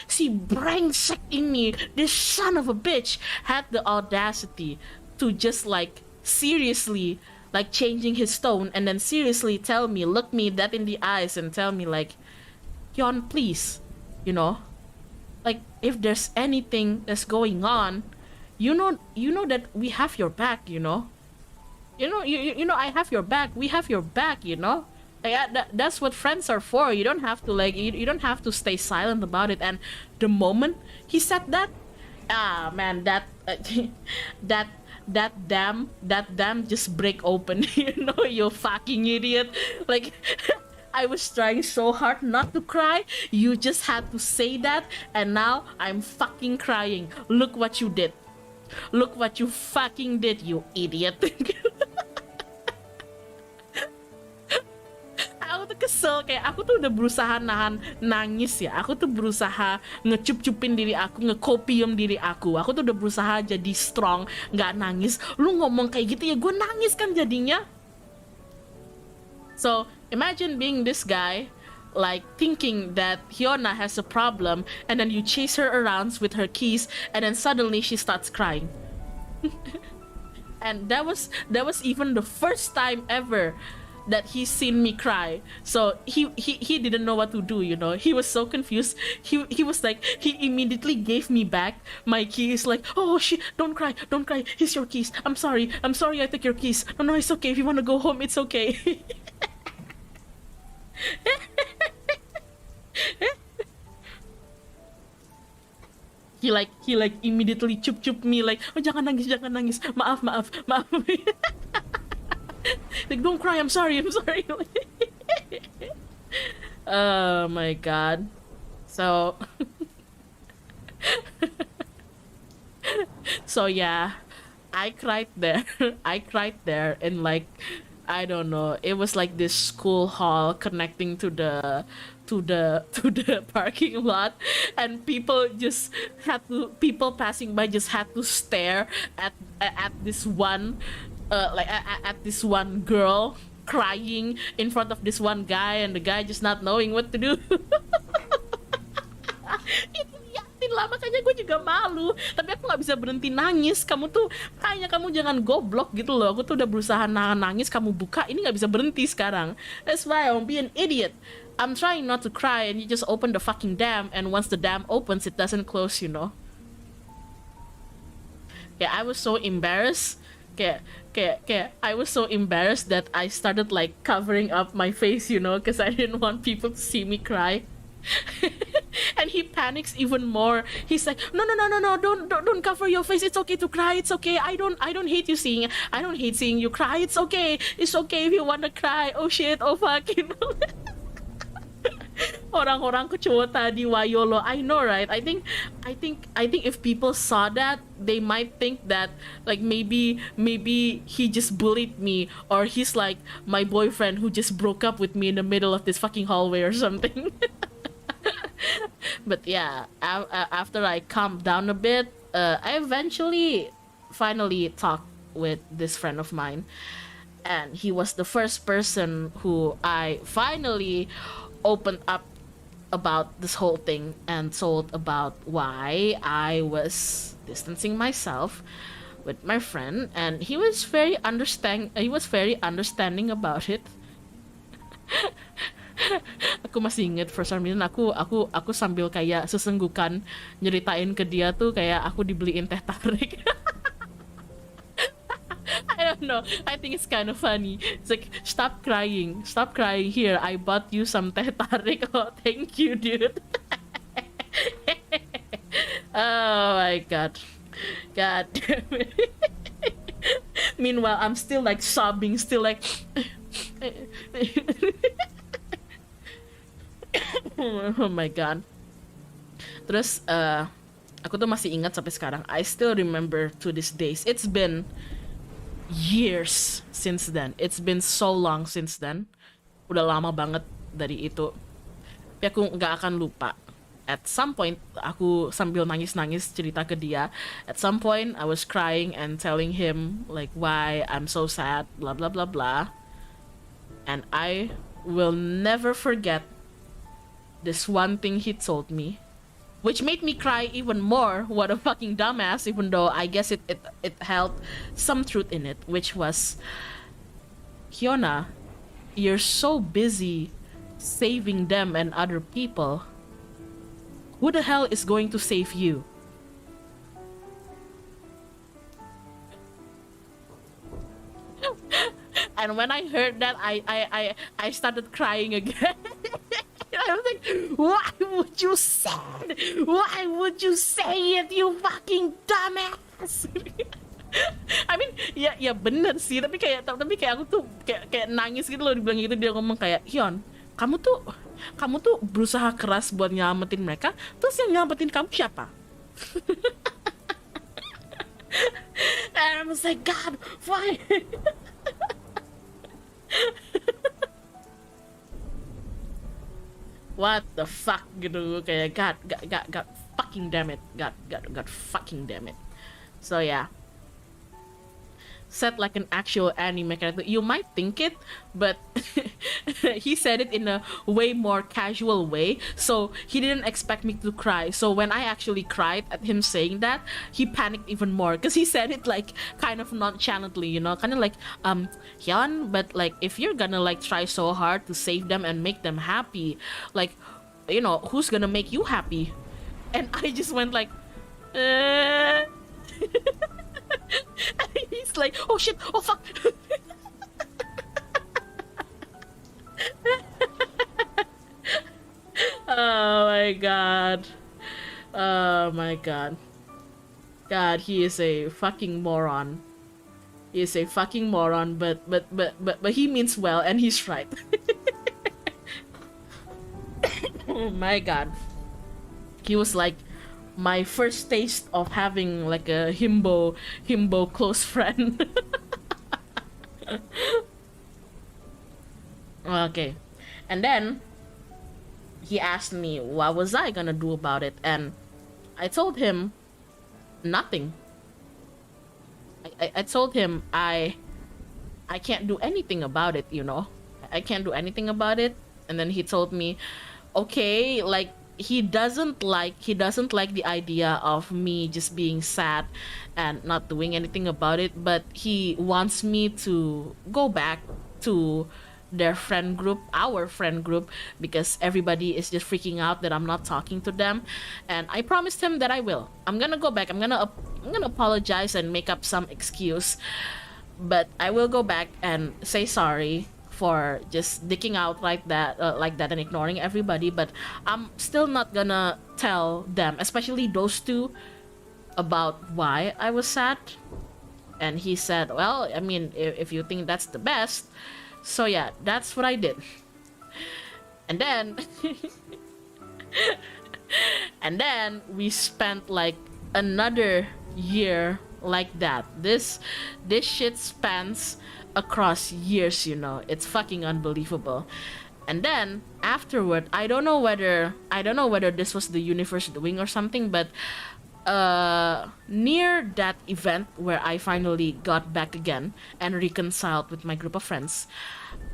si brengsek ini, this son of a bitch had the audacity to just like seriously like changing his tone and then seriously tell me, look me that in the eyes and tell me like, Yon, please, you know, like if there's anything that's going on, you know that we have your back, you know, you know I have your back, we have your back, you know. Like, that's what friends are for. You don't have to like you don't have to stay silent about it. And the moment he said that, man, that that dam just break open. You know, you fucking idiot. Like I was trying so hard not to cry. You just had to say that, and now I'm fucking crying. Look what you did. Look what you fucking did, you idiot. Aku tuh kesel, kayak aku tuh udah berusaha nahan nangis ya. Aku tuh berusaha ngecup-cupin diri aku, ngekopium diri aku. Aku tuh udah berusaha jadi strong, nggak nangis. Lu ngomong kayak gitu ya, gue nangis kan jadinya. So imagine being this guy, like thinking that Hyona has a problem, and then you chase her around with her keys, and then suddenly she starts crying. And that was even the first time ever that he's seen me cry. So he didn't know what to do, you know. He was so confused. He was like, he immediately gave me back my keys, like, oh shit, don't cry, here's your keys. I'm sorry I took your keys. No, it's okay, if you want to go home, it's okay. He like immediately cup me like, oh jangan nangis, maaf. Like, don't cry, I'm sorry. Oh my god. So so yeah, I cried there. And like, I don't know, it was like this school hall connecting to the parking lot, and people passing by just had to stare at this one at this one girl crying in front of this one guy, and the guy just not knowing what to do. Itu liatin lah, makanya gue juga malu, tapi aku nggak bisa berhenti nangis. Kamu jangan goblok gitu loh. Aku tuh udah berusaha nangis, kamu buka, ini nggak bisa berhenti sekarang. That's why I'm being an idiot. I'm trying not to cry, and you just open the fucking dam, and once the dam opens, it doesn't close, you know. Yeah, I was so embarrassed. I was so embarrassed that I started like covering up my face, you know, because I didn't want people to see me cry. And he panics even more. He's like, no, don't cover your face. It's okay to cry. It's okay. I don't hate seeing you cry. It's okay if you wanna cry. Oh shit. Oh fuck. You know. Orang-orang kecoa tadi wayolo. I know, right? I think if people saw that, they might think that like maybe he just bullied me, or he's like my boyfriend who just broke up with me in the middle of this fucking hallway or something. But yeah, after I calmed down a bit, I finally talked with this friend of mine, and he was the first person who I finally opened up about this whole thing and told about why I was distancing myself with my friend, and he was very understanding about it. Aku masih inget for some reason aku sambil kayak sesenggukan nyeritain ke dia tuh kayak aku dibeliin teh tarik. I don't know, I think it's kind of funny. It's like, stop crying here, I bought you some teh tarik. Oh, thank you, dude. Oh my god damn it. Meanwhile, I'm still like sobbing, still like Oh my god. Terus aku tuh masih ingat sampai sekarang. I still remember to these days. It's been years since then. It's been so long since then. Udah lama banget dari itu. Tapi aku nggak akan lupa. At some point, aku sambil nangis-nangis cerita ke dia. At some point, I was crying and telling him like why I'm so sad, blah blah blah blah. And I will never forget this one thing he told me, which made me cry even more. What a fucking dumbass, even though I guess it held some truth in it, which was, Hyona, you're so busy saving them and other people. Who the hell is going to save you? And when I heard that, I started crying again. I was like, why would you say it? Why would you say it, you fucking dumbass? I mean, ya bener sih, tapi kayak aku tuh kayak nangis gitu loh dibilang gitu. Dia ngomong kayak, Hyun, kamu tuh berusaha keras buat nyelamatin mereka, terus yang nyelamatin kamu siapa? And I was like, God, why? What the fuck gitu, kayak God fucking damn it, God fucking damn it. So yeah, said like an actual anime character. You might think it, but he said it in a way more casual way, so he didn't expect me to cry. So when I actually cried at him saying that, he panicked even more because he said it like kind of nonchalantly, you know, kind of like Hyun, but like if you're gonna like try so hard to save them and make them happy, like, you know, who's gonna make you happy? And I just went like he's like, oh shit, oh fuck. Oh my god. Oh my god. God, he is a fucking moron. He is a fucking moron, but he means well, and he's right. Oh my god. He was like my first taste of having like a himbo close friend. Okay. And then he asked me what was I gonna do about it, and I told him nothing. I told him I can't do anything about it, you know. I can't do anything about it. And then he told me, okay, like he doesn't like the idea of me just being sad and not doing anything about it, but he wants me to go back to their friend group, our friend group, because everybody is just freaking out that I'm not talking to them. And I promised him that I will. I'm gonna go back. I'm gonna apologize and make up some excuse, but I will go back and say sorry for just dicking out like that and ignoring everybody. But I'm still not gonna tell them, especially those two, about why I was sad. And he said, well, I mean, if you think that's the best. So yeah, that's what I did. And then and then we spent like another year like that. This shit spans across years, you know. It's fucking unbelievable. And then afterward, I don't know whether this was the universe doing or something, but near that event where I finally got back again and reconciled with my group of friends,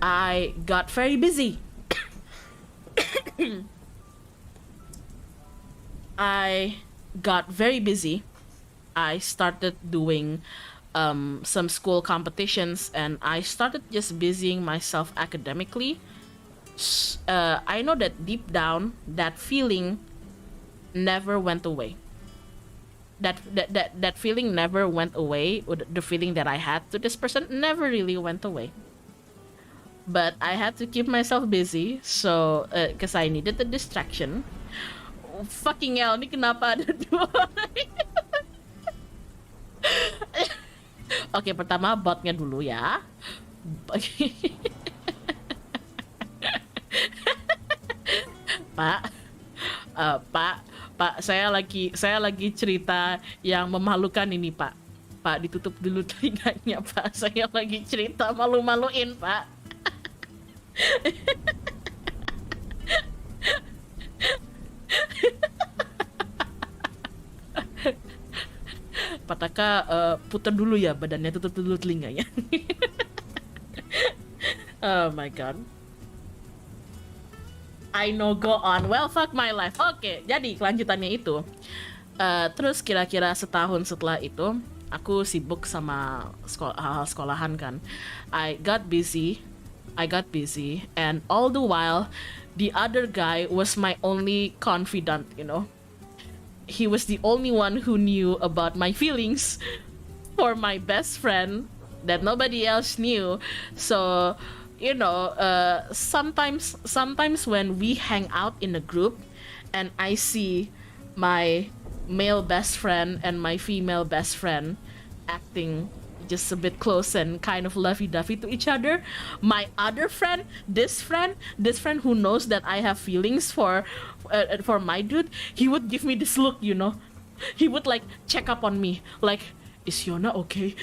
I got very busy. I got very busy. I started doing some school competitions, and I started just busying myself academically. I know that deep down, that feeling never went away. That feeling never went away. The feeling that I had to this person never really went away. But I had to keep myself busy, so because I needed the distraction. Oh, fucking hell, ini kenapa ada dua? Oke, pertama botnya dulu ya. Pak, Pak, saya lagi cerita yang memalukan ini, Pak. Pak, ditutup dulu telinganya, Pak. Saya lagi cerita malu-maluin, Pak. Pak Taka, putar dulu ya badannya, tutup dulu telinganya. Oh my god. I know, go on. Well, fuck my life. Oke, jadi kelanjutannya itu. Terus kira-kira setahun setelah itu, aku sibuk sama hal sekolahan kan. I got busy, and all the while, the other guy was my only confidant, you know. He was the only one who knew about my feelings for my best friend that nobody else knew. So, you know, sometimes when we hang out in a group and I see my male best friend and my female best friend acting just a bit close and kind of lovey-dovey to each other, my other friend, this friend who knows that I have feelings for my dude, he would give me this look, you know. He would like check up on me, like, is Hyona okay?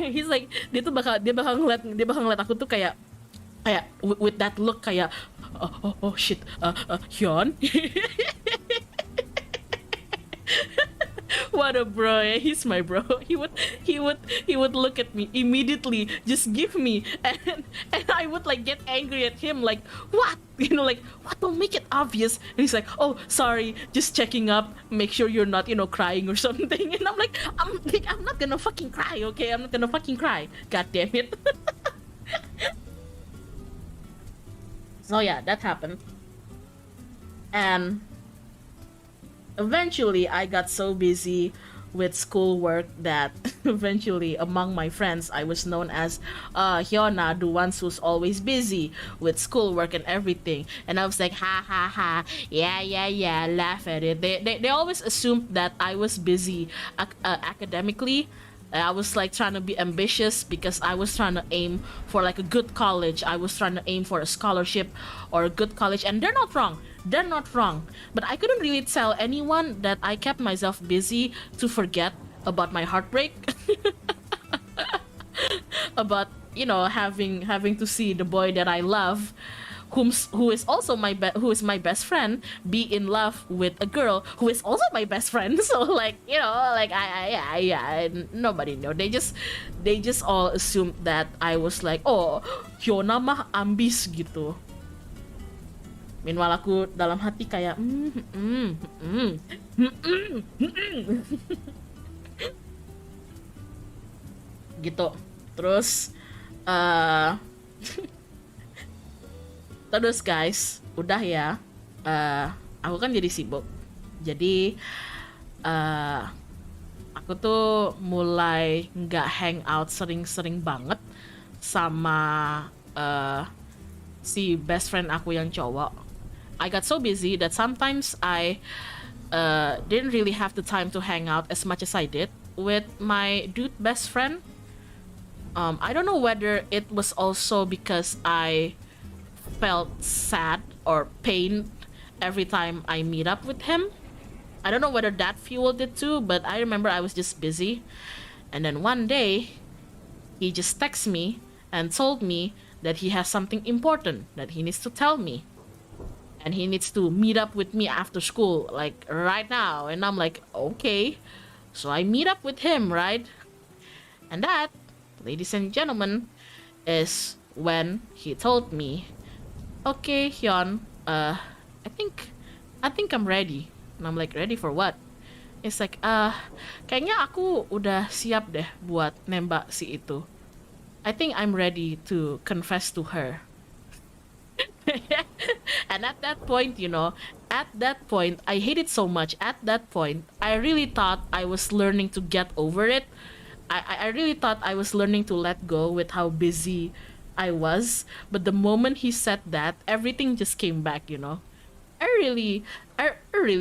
He's like, dia bakal ngeliat aku tuh kayak with that look kayak oh shit, Hyun. What a bro, yeah, he's my bro. He would look at me immediately, just give me, and I would like get angry at him, like, what? You know, like, what? Don't make it obvious. And he's like, oh, sorry, just checking up, make sure you're not, you know, crying or something. And I'm like, I'm not gonna fucking cry, okay? I'm not gonna fucking cry. God damn it. So yeah, that happened. And eventually I got so busy with schoolwork that eventually among my friends I was known as Hyona, the ones who's always busy with schoolwork and everything. And I was like, ha ha ha, yeah, laugh at it. They always assumed that I was busy academically. I was like trying to be ambitious because I was trying to aim for like a good college. I was trying to aim for a scholarship or a good college, and they're not wrong. They're not wrong. But I couldn't really tell anyone that I kept myself busy to forget about my heartbreak. About, you know, having to see the boy that I love, who is also my best friend, be in love with a girl who is also my best friend. So like, you know, like I nobody know. They just all assumed that I was like, oh, Hyona mah ambis gitu. Meanwhile aku dalam hati kayak gitu. Terus terus guys, udah ya, aku kan jadi sibuk. Jadi aku tuh mulai nggak hangout sering-sering banget sama si best friend aku yang cowok. I got so busy that sometimes I didn't really have the time to hang out as much as I did with my dude best friend. I don't know whether it was also because I felt sad or pain every time I meet up with him. I don't know whether that fueled it too, but I remember I was just busy. And then one day, he just texted me and told me that he has something important that he needs to tell me. And he needs to meet up with me after school, like right now. And I'm like, okay. So I meet up with him, right? And that, ladies and gentlemen, is when he told me, okay, Hyun, I think I'm ready. And I'm like, ready for what? It's like, kayaknya aku udah siap deh buat nembak si itu. I think I'm ready to confess to her. And at that point, you know, I hate it so much. At that point, I really thought I was learning to get over it. I really thought I was learning to let go with how busy I was. But the moment he said that, everything just came back, you know. I really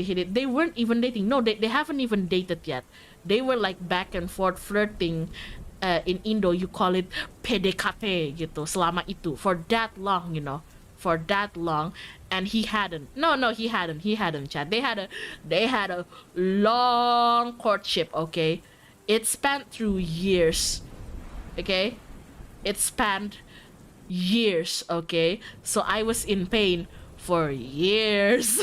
hate it. They weren't even dating. No, they haven't even dated yet. They were like back and forth flirting in Indo you call it PDKT gitu selama itu, for that long, you know, for that long. And he hadn't. No, he hadn't. Chad. They had a long courtship. Okay, it spanned through years. Okay, it spanned years. Okay, so I was in pain for years.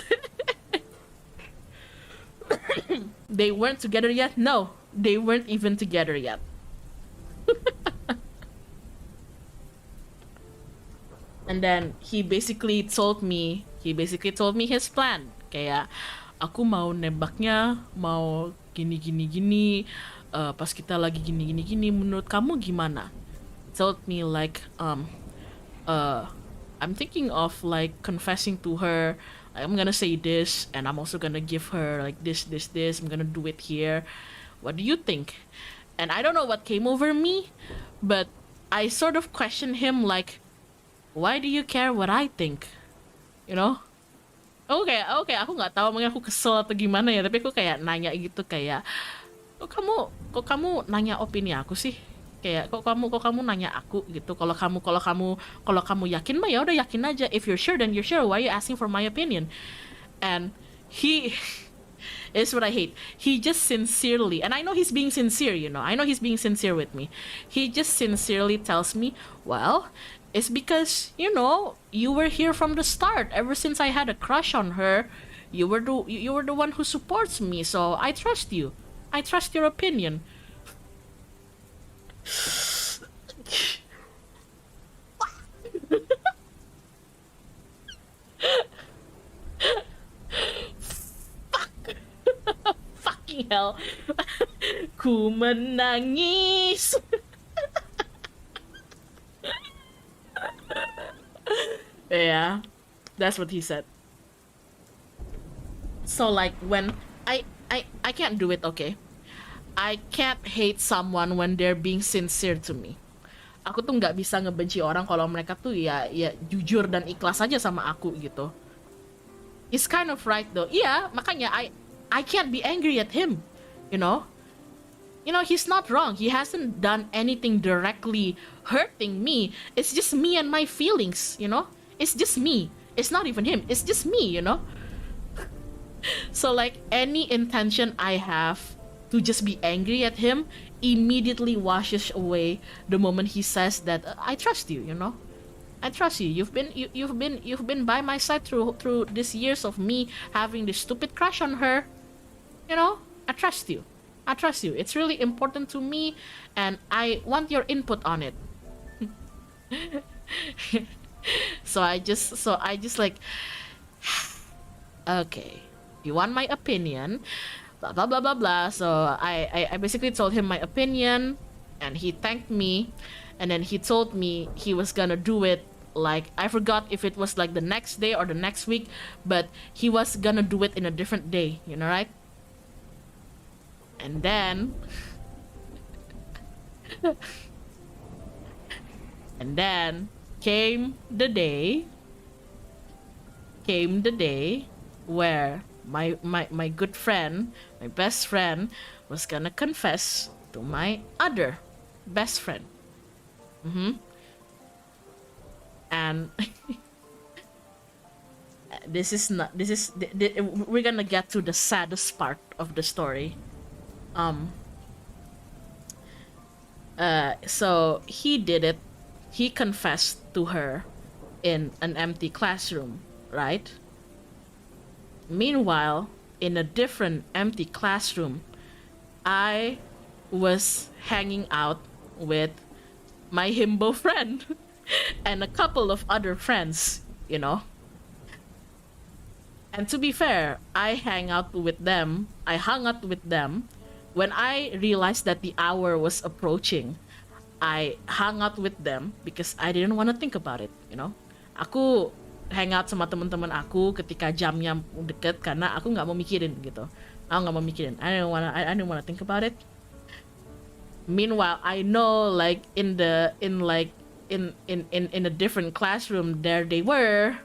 They weren't together yet. No, they weren't even together yet. And then he basically told me his plan. Kayak aku mau nembaknya mau gini, pas kita lagi gini, menurut kamu gimana? Told me like I'm thinking of like confessing to her. I'm gonna say this, and I'm also gonna give her like this. I'm gonna do it here. What do you think? And I don't know what came over me, but I sort of questioned him like, why do you care what I think? You know? Okay, aku nggak tahu, mungkin aku kesel atau gimana ya, tapi aku kayak nanya gitu, kayak kok kamu nanya opini aku sih? Kayak kok kamu nanya aku gitu. Kalau kamu yakin mah ya udah yakin aja. If you're sure then you're sure. Why are you asking for my opinion? And he is what I hate. He just sincerely, and I know he's being sincere, you know. I know he's being sincere with me. He just sincerely tells me, well, it's because, you know, you were here from the start. Ever since I had a crush on her, you were the one who supports me. So I trust you. I trust your opinion. Fucking hell. Ku menangis. Yeah, that's what he said. So like when I can't do it, okay? I can't hate someone when they're being sincere to me. Aku tuh nggak bisa ngebenci orang kalau mereka tuh ya jujur dan ikhlas aja sama aku gitu. He's kind of right though. Iya, makanya I can't be angry at him, you know? You know, he's not wrong. He hasn't done anything directly hurting me. It's just me and my feelings, you know? It's just me. It's not even him. It's just me, you know? So like any intention I have to just be angry at him immediately washes away the moment he says that I trust you, you know? I trust you. You've been by my side through these years of me having this stupid crush on her. You know? I trust you. It's really important to me and I want your input on it. So I just like, okay, you want my opinion, blah blah blah blah blah. So I basically told him my opinion and he thanked me, and then he told me he was gonna do it, like I forgot if it was like the next day or the next week, but he was gonna do it in a different day, you know, right? And then came the day where my good friend, my best friend, was gonna confess to my other best friend. And we're gonna get to the saddest part of the story. So he did it. He confessed to her in an empty classroom, right? Meanwhile, in a different empty classroom, I was hanging out with my himbo friend and a couple of other friends, you know. And to be fair, I hung out with them when I realized that the hour was approaching. I hung out with them because I didn't want to think about it, you know. Aku hang out sama teman-teman aku ketika jamnya deket karena aku nggak mau mikirin gitu. Aku nggak mau mikirin. I didn't wanna think about it. Meanwhile, I know like in a different classroom there they were,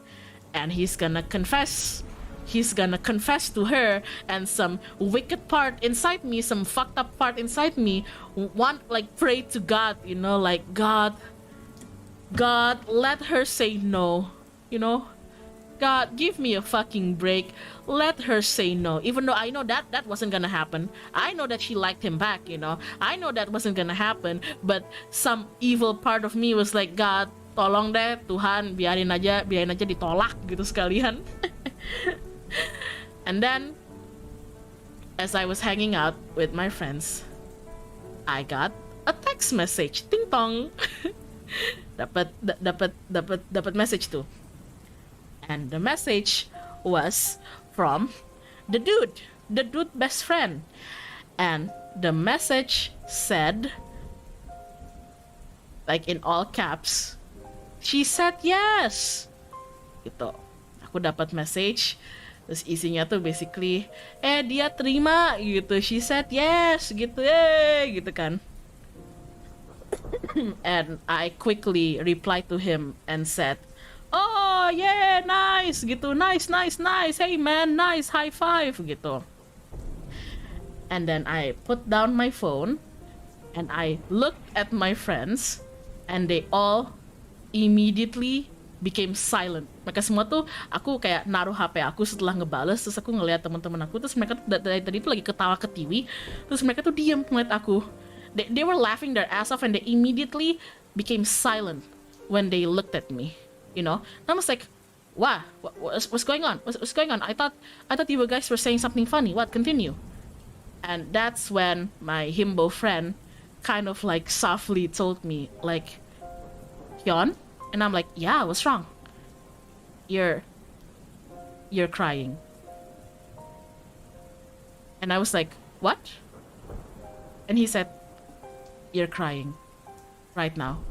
and he's gonna confess he's gonna confess to her, and some wicked part inside me, some fucked up part inside me want, like, pray to God, you know, like, God, let her say no, you know. God, give me a fucking break. Let her say no. Even though I know that wasn't gonna happen. I know that she liked him back, you know. I know that wasn't gonna happen. But some evil part of me was like, God, tolong deh Tuhan, biarin aja ditolak gitu sekalian. And then, as I was hanging out with my friends, I got a text message. Ting tong. dapat message tuh. And the message was from the dude best friend. And the message said, like in all caps, she said yes. Gitu. Aku dapat message, terus isinya tuh basically, dia terima gitu. She said yes gitu, gitu kan. And I quickly replied to him and said, oh yeah, nice gitu, nice, hey man, nice, high five gitu. And then I put down my phone and I looked at my friends and they all immediately became silent. Mereka semua tuh, aku kayak naruh HP aku setelah ngebales, terus aku ngeliat teman-teman aku, terus mereka dari tadi tuh lagi ketawa ketiwi, terus mereka tuh diam ngeliat aku. They were laughing their ass off and they immediately became silent when they looked at me. You know, and I was like, "Wow, what's going on? What's going on? I thought you guys were saying something funny. What? Continue." And that's when my himbo friend kind of like softly told me, like, Hyun, and I'm like, "Yeah, what's wrong? You're crying." And I was like, "What?" And he said, "You're crying right now."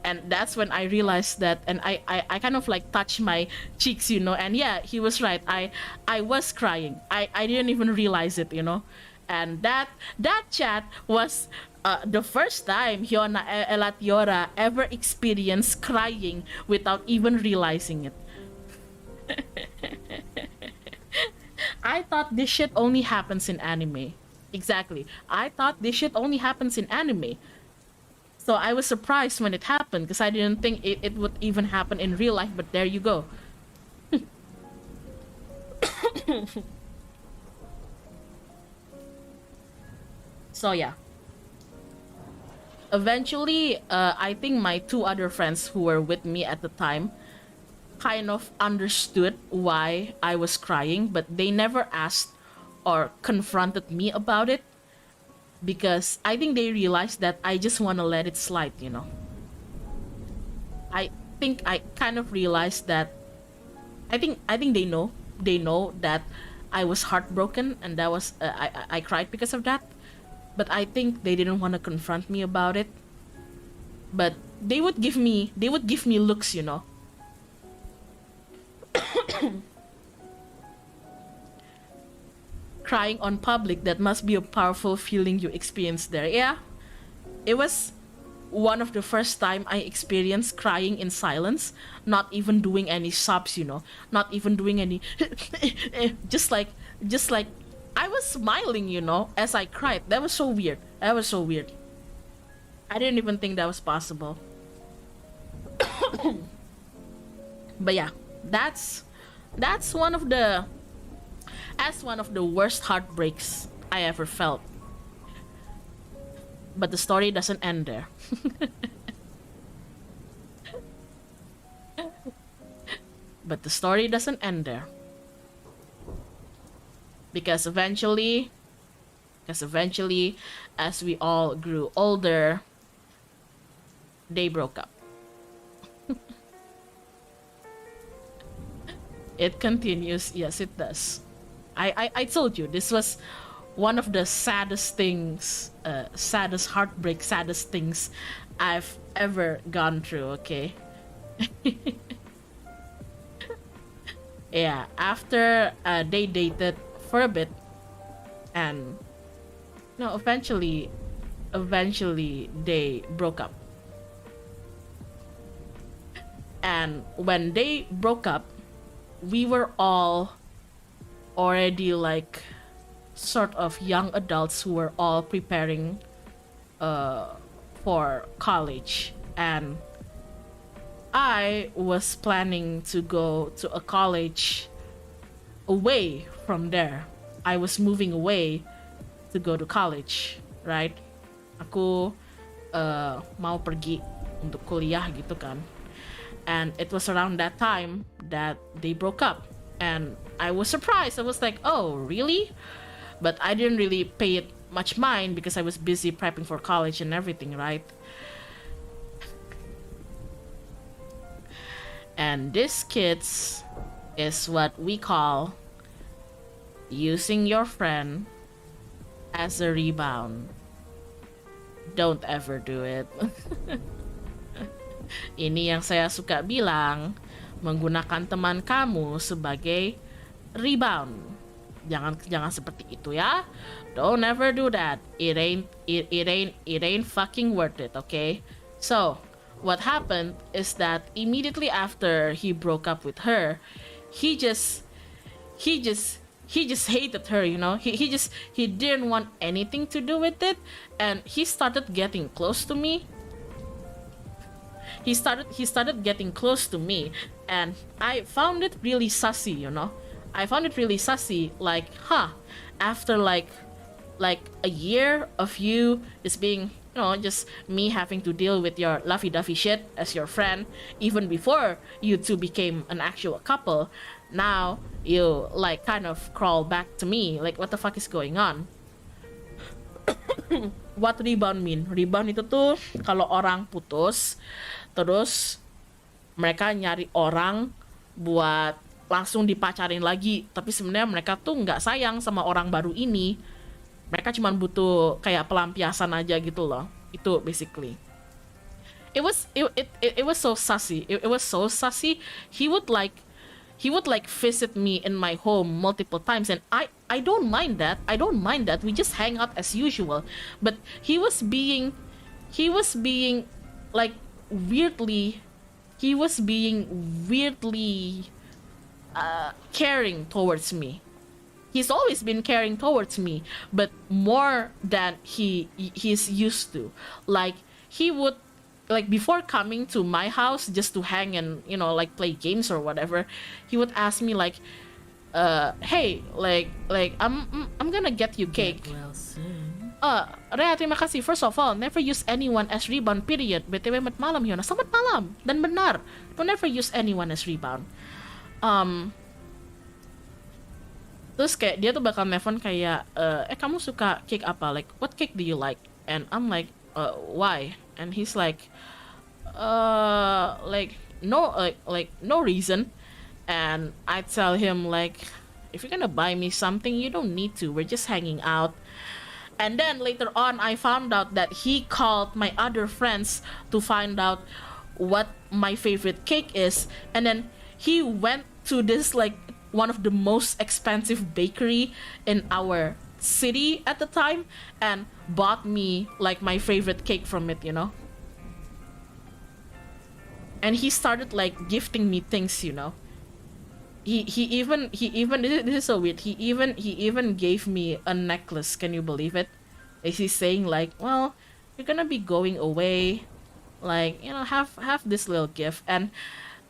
And that's when I realized that, and I kind of like touched my cheeks, you know, and yeah, he was right. I was crying. I didn't even realize it, you know. And that chat was the first time Hyona Elatiora ever experienced crying without even realizing it. I thought this shit only happens in anime. Exactly. I thought this shit only happens in anime. So I was surprised when it happened because I didn't think it would even happen in real life, but there you go. So yeah. Eventually, I think my two other friends who were with me at the time kind of understood why I was crying, but they never asked or confronted me about it. Because I think they realized that I just want to let it slide, you know. I think I kind of realized that I think they know that I was heartbroken and that was I cried because of that. But I think they didn't want to confront me about it. But they would give me looks, you know. Crying on public, that must be a powerful feeling you experienced there. Yeah, it was one of the first time I experienced crying in silence, not even doing any sobs, you know, not even doing any just like I was smiling, you know, as I cried. That was so weird. I didn't even think that was possible. But yeah, that's one of the worst heartbreaks I ever felt. But the story doesn't end there. But the story doesn't end there. Because eventually, as we all grew older, they broke up. It continues. Yes, it does. I told you, this was one of the saddest things, saddest heartbreak, saddest things I've ever gone through, okay? Yeah, after they dated for a bit, and no, eventually they broke up. And when they broke up, we were all already like sort of young adults who were all preparing for college, and I was planning to go to a college away from there. I was moving away to go to college, right? Aku mau pergi untuk kuliah gitu kan. And it was around that time that they broke up. And I was surprised. I was like, oh, really? But I didn't really pay it much mind because I was busy prepping for college and everything, right? And this, kids, is what we call using your friend as a rebound. Don't ever do it. Ini yang saya suka bilang, menggunakan teman kamu sebagai rebound. Jangan seperti itu ya. Don't ever do that. It ain't fucking worth it, okay? So, what happened is that immediately after he broke up with her, he just hated her, you know. He didn't want anything to do with it, and he started getting close to me. He started getting close to me, and I found it really sussy, you know. I found it really sussy, like, after like a year of you just being, you know, just me having to deal with your lovey-dovey shit as your friend, even before you two became an actual couple, now you like kind of crawl back to me, like what the fuck is going on? What rebound mean? Rebound itu tuh kalau orang putus, terus mereka nyari orang buat langsung dipacarin lagi, tapi sebenarnya mereka tuh nggak sayang sama orang baru ini. Mereka cuma butuh kayak pelampiasan aja gitu loh. Itu basically. It was so sassy. It was so sassy. He would like visit me in my home multiple times, and I don't mind that. I don't mind that. We just hang out as usual. But he was being like weirdly caring towards me. He's always been caring towards me, but more than he's used to. Like, he would, like, before coming to my house just to hang and, you know, like play games or whatever, he would ask me like, hey, like I'm gonna get you cake. Get well soon. Rea, terima kasih. First of all, never use anyone as rebound, period. BTW, selamat malam, Hyona. Selamat malam. Dan benar, don't never use anyone as rebound. Terus kayak dia tuh bakal nelfon kayak, kamu suka cake apa? Like, what cake do you like? And I'm like, why? And he's like, no reason. And I tell him like, if you're gonna buy me something, you don't need to. We're just hanging out. And then later on, I found out that he called my other friends to find out what my favorite cake is. And then he went to this like one of the most expensive bakery in our city at the time and bought me like my favorite cake from it, you know. And he started like gifting me things, you know. He even this is so weird. He even gave me a necklace. Can you believe it? He's saying like, well, you're gonna be going away, like, you know, have this little gift. And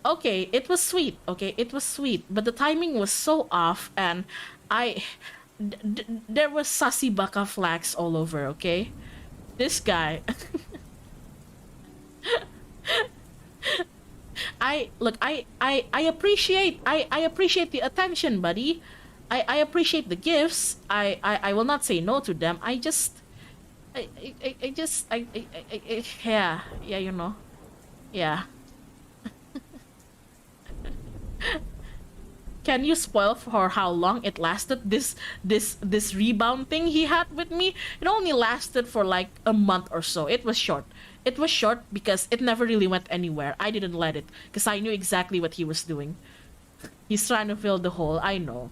okay, it was sweet. Okay, it was sweet, but the timing was so off, and there was sassy baka flags all over. Okay, this guy. I appreciate the attention, buddy. I appreciate the gifts. I will not say no to them. Yeah, you know, yeah. Can you spoil for how long it lasted? This rebound thing he had with me, it only lasted for like a month or so. It was short. It was short because it never really went anywhere. I didn't let it because I knew exactly what he was doing. He's trying to fill the hole, I know.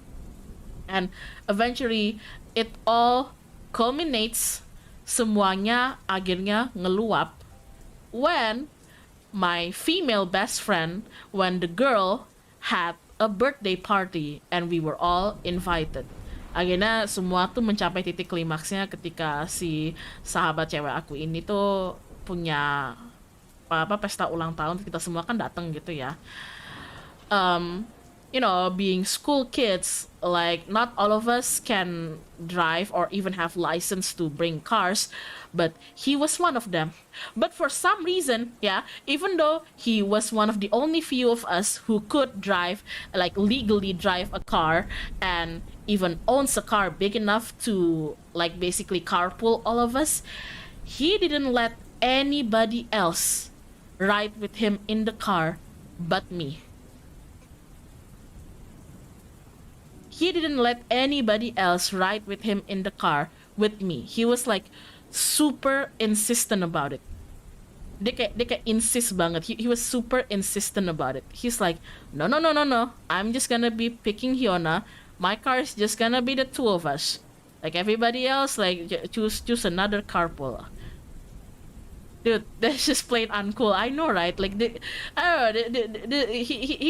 And eventually, it all culminates, semuanya akhirnya ngeluap when my female best friend, when the girl had a birthday party and we were all invited. Akhirnya semua tuh mencapai titik klimaksnya ketika si sahabat cewek aku ini tuh punya pesta ulang tahun. Kita semua kan datang gitu ya. You know, being school kids, like not all of us can drive or even have license to bring cars, but he was one of them. But for some reason, yeah, even though he was one of the only few of us who could drive, like legally drive a car and even owns a car big enough to like basically carpool all of us, he didn't let anybody else ride with him in the car but me. He didn't let anybody else ride with him in the car with me. He was like super insistent about it. Dia kayak insist banget. He was super insistent about it. He's like, no. I'm just gonna be picking Hyona. My car is just gonna be the two of us. Like everybody else, like choose another carpool. Dude, that's just plain uncool. I know, right? Like, he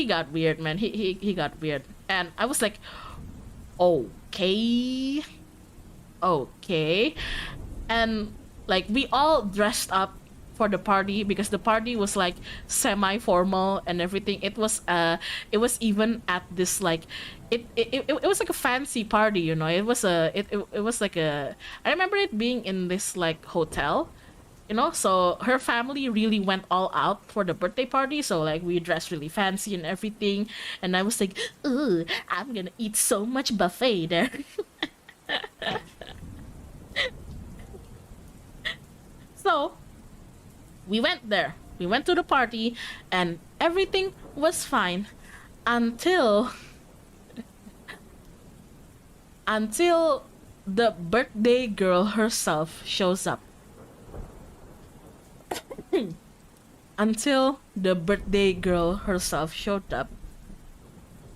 got weird, man. He got weird, and I was like, okay, and like we all dressed up for the party because the party was like semi-formal and everything. It was even at this like it was like a fancy party, you know. It was like a, I remember it being in this like hotel, you know. So her family really went all out for the birthday party, so like we dressed really fancy and everything, and I was like, ooh, I'm gonna eat so much buffet there. So we went there, we went to the party, and everything was fine until the birthday girl herself shows up. Until the birthday girl herself showed up.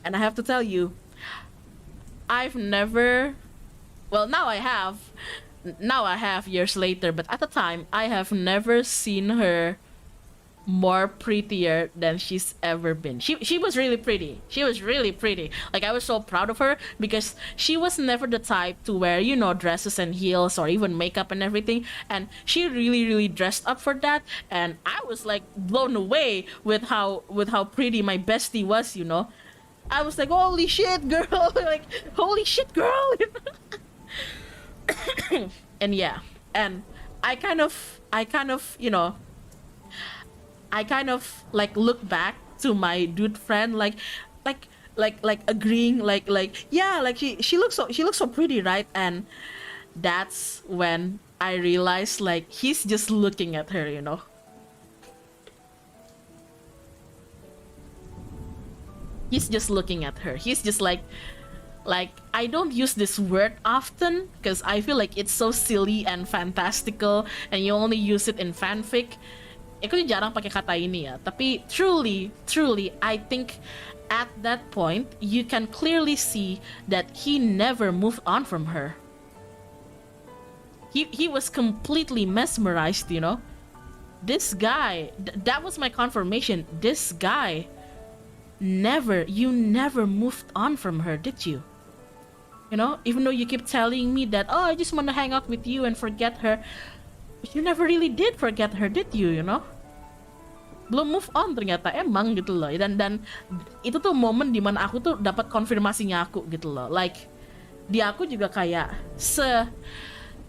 And I have to tell you, I've never, well, now I have years later, but at the time I have never seen her more prettier than she's ever been. She was really pretty. She was really pretty. Like, I was so proud of her because she was never the type to wear, you know, dresses and heels or even makeup and everything, and she really dressed up for that, and I was like blown away with how pretty my bestie was, you know. I was like, holy shit, girl. Like, holy shit, girl. And yeah, and I kind of, you know, I kind of like look back to my dude friend like agreeing like yeah, like she looks so pretty, right? And that's when I realized like he's just looking at her, you know. He's just looking at her. He's just like I don't use this word often because I feel like it's so silly and fantastical and you only use it in fanfic. Aku jarang pakai kata ini ya, tapi truly I think at that point you can clearly see that he never moved on from her. He was completely mesmerized, you know. This guy, that was my confirmation. This guy you never moved on from her, did you? You know, even though you keep telling me that, oh, I just want to hang out with you and forget her, but you never really did forget her, did you? You know, belum move on ternyata emang gitu loh. Dan itu tuh momen dimana aku tuh dapat konfirmasinya aku gitu loh. Like, dia aku juga kayak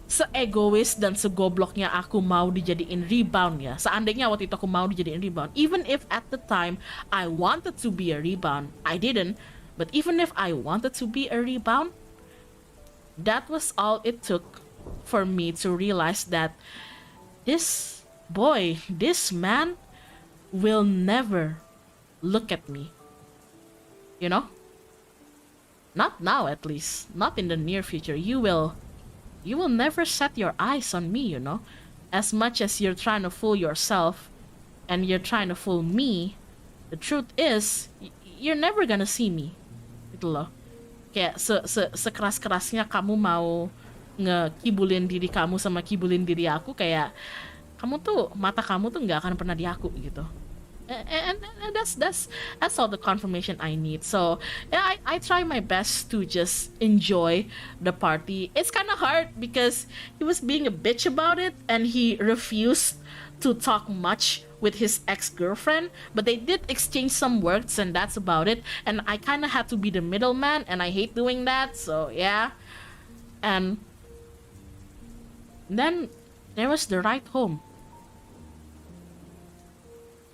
se-egois dan segobloknya aku mau dijadiin rebound ya. Seandainya waktu itu aku mau dijadiin rebound, even if at the time I wanted to be a rebound, I didn't. But even if I wanted to be a rebound, that was all it took for me to realize that this boy, this man will never look at me. You know? Not now, at least. Not in the near future. You will never set your eyes on me, you know? As much as you're trying to fool yourself and you're trying to fool me, the truth is, you're never gonna see me. Gitu loh. Kayak sekeras-kerasnya kamu mau ngekibulin diri kamu sama kibulin diri aku, kayak kamu tuh, mata kamu tuh nggak akan pernah di aku gitu. And that's all the confirmation I need. So yeah, I try my best to just enjoy the party. It's kind of hard because he was being a bitch about it and he refused to talk much with his ex-girlfriend, but they did exchange some words and that's about it. And I kind of had to be the middleman and I hate doing that. So yeah. And then there was the ride home.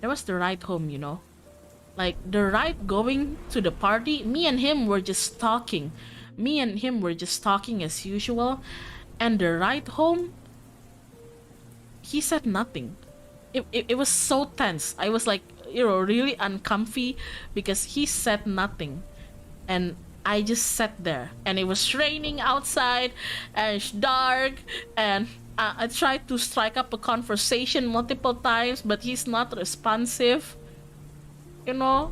There was the ride home, you know. Like the ride going to the party, me and him were just talking. Me and him were just talking as usual. And the ride home, he said nothing. It was so tense. I was like, you know, really uncomfy because he said nothing. And I just sat there. And it was raining outside and it's dark and I tried to strike up a conversation multiple times, but he's not responsive. You know?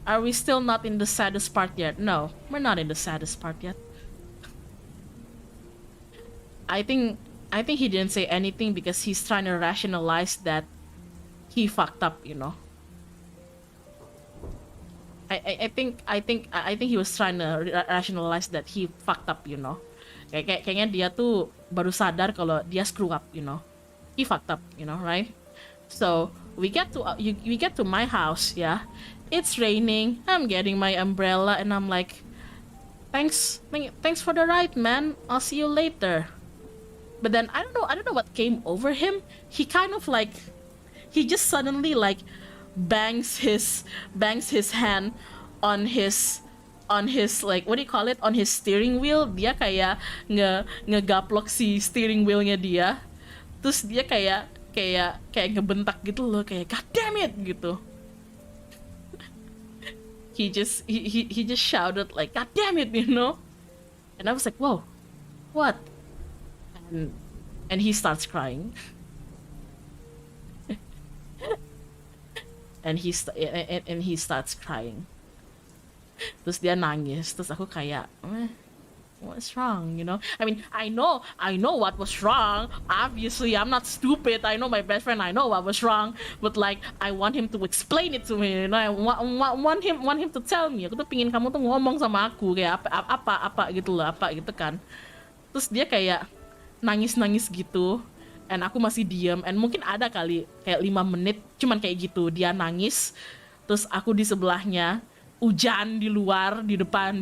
Are we still not in the saddest part yet? No, we're not in the saddest part yet. I think he didn't say anything because he's trying to rationalize that he fucked up, you know. I think he was trying to rationalize that he fucked up, you know. Kayaknya dia tuh baru sadar kalau dia screw up, you know. He fucked up, you know, right? So we get to my house, yeah. It's raining. I'm getting my umbrella, and I'm like, thanks for the ride, man. I'll see you later. But then I don't know what came over him. He kind of like, he just suddenly like bangs his hand on his like, what do you call it, on his steering wheel. Dia kayak ngegaplok si steering wheelnya dia, terus dia kayak ngebentak gitu loh, kayak god damn it gitu. He just shouted like god damn it, you know. And I was like, whoa, what? And he starts crying. and he starts crying. Terus dia nangis. Terus aku kayak, what's wrong, you know? I mean, I know what was wrong. Obviously, I'm not stupid. I know my best friend. I know what was wrong. But like, I want him to explain it to me. You know, I want him to tell me. Aku tuh pingin kamu tuh ngomong sama aku kayak apa gitu loh, apa gitu kan. Terus dia kayak nangis gitu. And aku masih diam. And mungkin ada kali kayak 5 menit cuman kayak gitu. Dia nangis. Terus aku di sebelahnya. Hujan di luar, di depan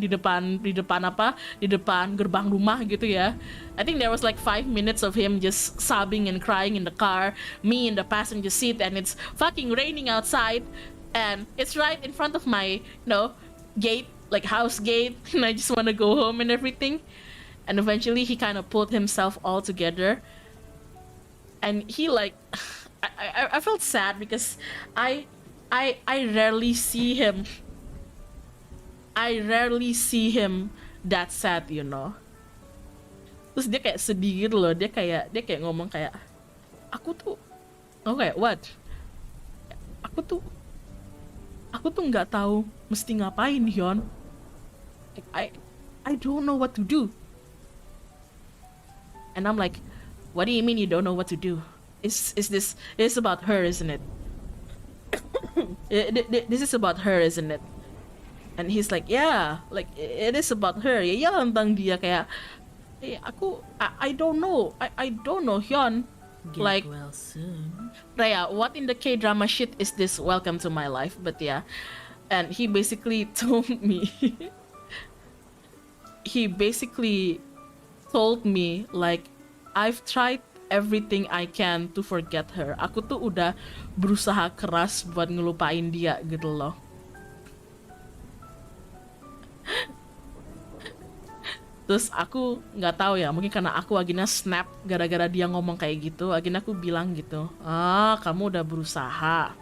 gerbang rumah gitu ya. I think there was like 5 minutes of him just sobbing and crying in the car, me in the passenger seat, and it's fucking raining outside, and it's right in front of my, you know, gate, like house gate, and I just want to go home and everything. And eventually he kind of pulled himself all together, and he like, I felt sad because I rarely see him. I rarely see him that sad, you know. Terus dia kayak sedih gitu loh. Dia kayak ngomong kayak, aku tuh what? Aku tuh nggak tahu mesti ngapain, Hyun. I don't know what to do. And I'm like, what do you mean you don't know what to do? It's about her, isn't it? This is about her, isn't it? And he's like, yeah, like it is about her. Ya tentang dia kayak, I don't know, I don't know, Hyun. Get like, well soon. Raya, what in the K-drama shit is this? Welcome to my life. But yeah, and he basically told me, like, I've tried everything I can to forget her. Aku tuh udah berusaha keras buat ngelupain dia gitu loh. Terus aku nggak tahu ya, mungkin karena aku akhirnya snap gara-gara dia ngomong kayak gitu. Akhirnya aku bilang gitu, kamu udah berusaha.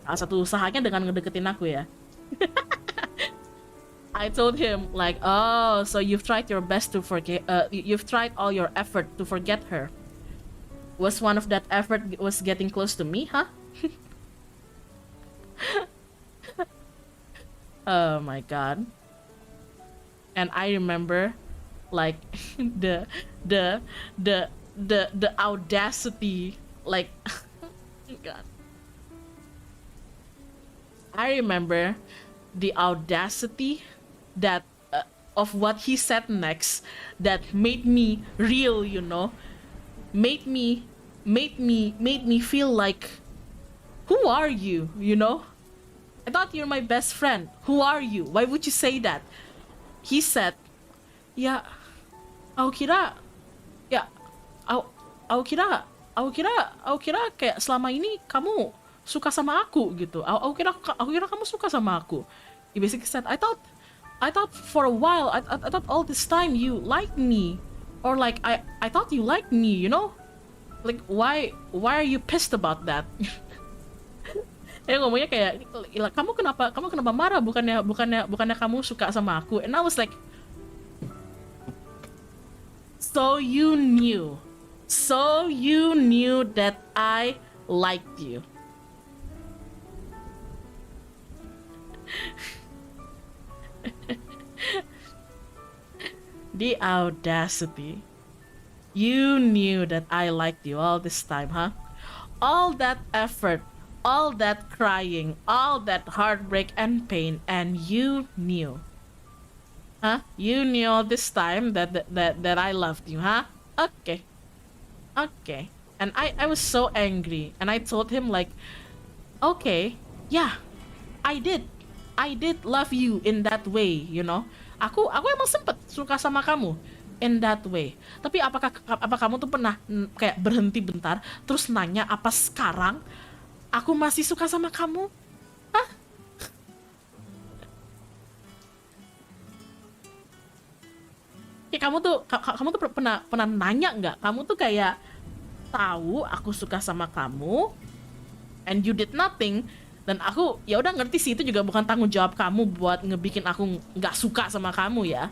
Salah satu usahanya dengan ngedeketin aku ya. I told him like, oh, so you've tried your best to forget, you've tried all your effort to forget her. Was one of that effort was getting close to me, huh? Oh my god. And I remember, like, the audacity, like, God, I remember the audacity that of what he said next that made me real, you know, made me feel like, who are you, you know? I thought you're my best friend. Who are you? Why would you say that? He said, ya, aku kira, ya, aku kira kayak selama ini kamu suka sama aku gitu. Aku kira kamu suka sama aku. He basically said, I thought for a while, I thought all this time you liked me, or like I thought you liked me, you know? Like why are you pissed about that? Ngomongnya kayak, kamu kenapa marah, bukannya kamu suka sama aku. And I was like, so you knew that I liked you. The audacity. You knew that I liked you all this time, huh? All that effort, all that crying, all that heartbreak and pain, and you knew. Huh? You knew all this time that I loved you, huh? Okay. And I was so angry, and I told him like, okay, yeah, I did love you in that way, you know. Aku emang sempet suka sama kamu in that way. Tapi apa kamu tuh pernah kayak berhenti bentar terus nanya apa sekarang aku masih suka sama kamu? Hah? Ya kamu tuh pernah nanya nggak? Kamu tuh kayak tahu aku suka sama kamu and you did nothing. Dan aku ya udah ngerti sih, itu juga bukan tanggung jawab kamu buat ngebikin aku nggak suka sama kamu ya.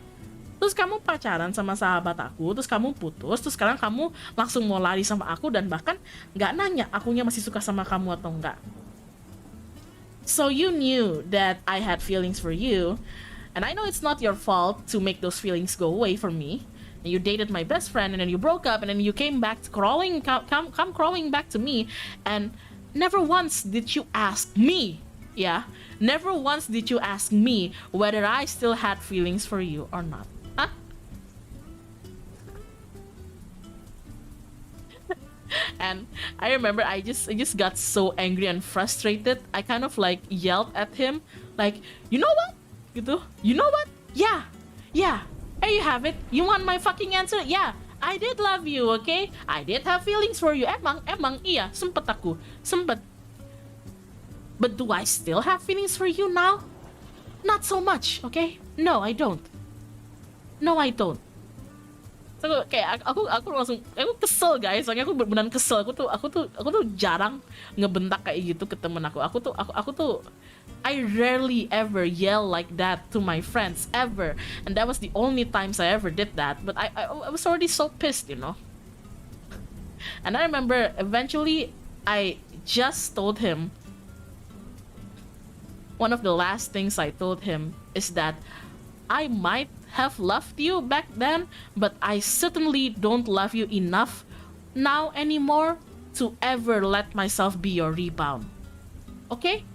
Terus kamu pacaran sama sahabat aku, terus kamu putus, terus sekarang kamu langsung mau lari sama aku dan bahkan nggak nanya akunya masih suka sama kamu atau enggak. So you knew that I had feelings for you, and I know it's not your fault to make those feelings go away from me. And you dated my best friend, and then you broke up, and then you came back to crawling back to me, and never once did you ask me, never once did you ask me whether I still had feelings for you or not. Huh? And I remember I just got so angry and frustrated. I kind of like yelled at him, like, you know what? Gitu. You know what? Yeah. There you have it. You want my fucking answer? Yeah. I did love you, okay? I did have feelings for you. Emang iya, sempet. But do I still have feelings for you now? Not so much, okay? No, I don't. So kayak aku langsung kesel guys, soalnya aku beneran kesel. Aku tuh jarang ngebentak kayak gitu ke temen aku. Aku tuh I rarely ever yell like that to my friends ever, and that was the only times I ever did that. But I was already so pissed, you know. And I remember eventually I just told him, one of the last things I told him is that I might have loved you back then, but I certainly don't love you enough now anymore to ever let myself be your rebound. Okay?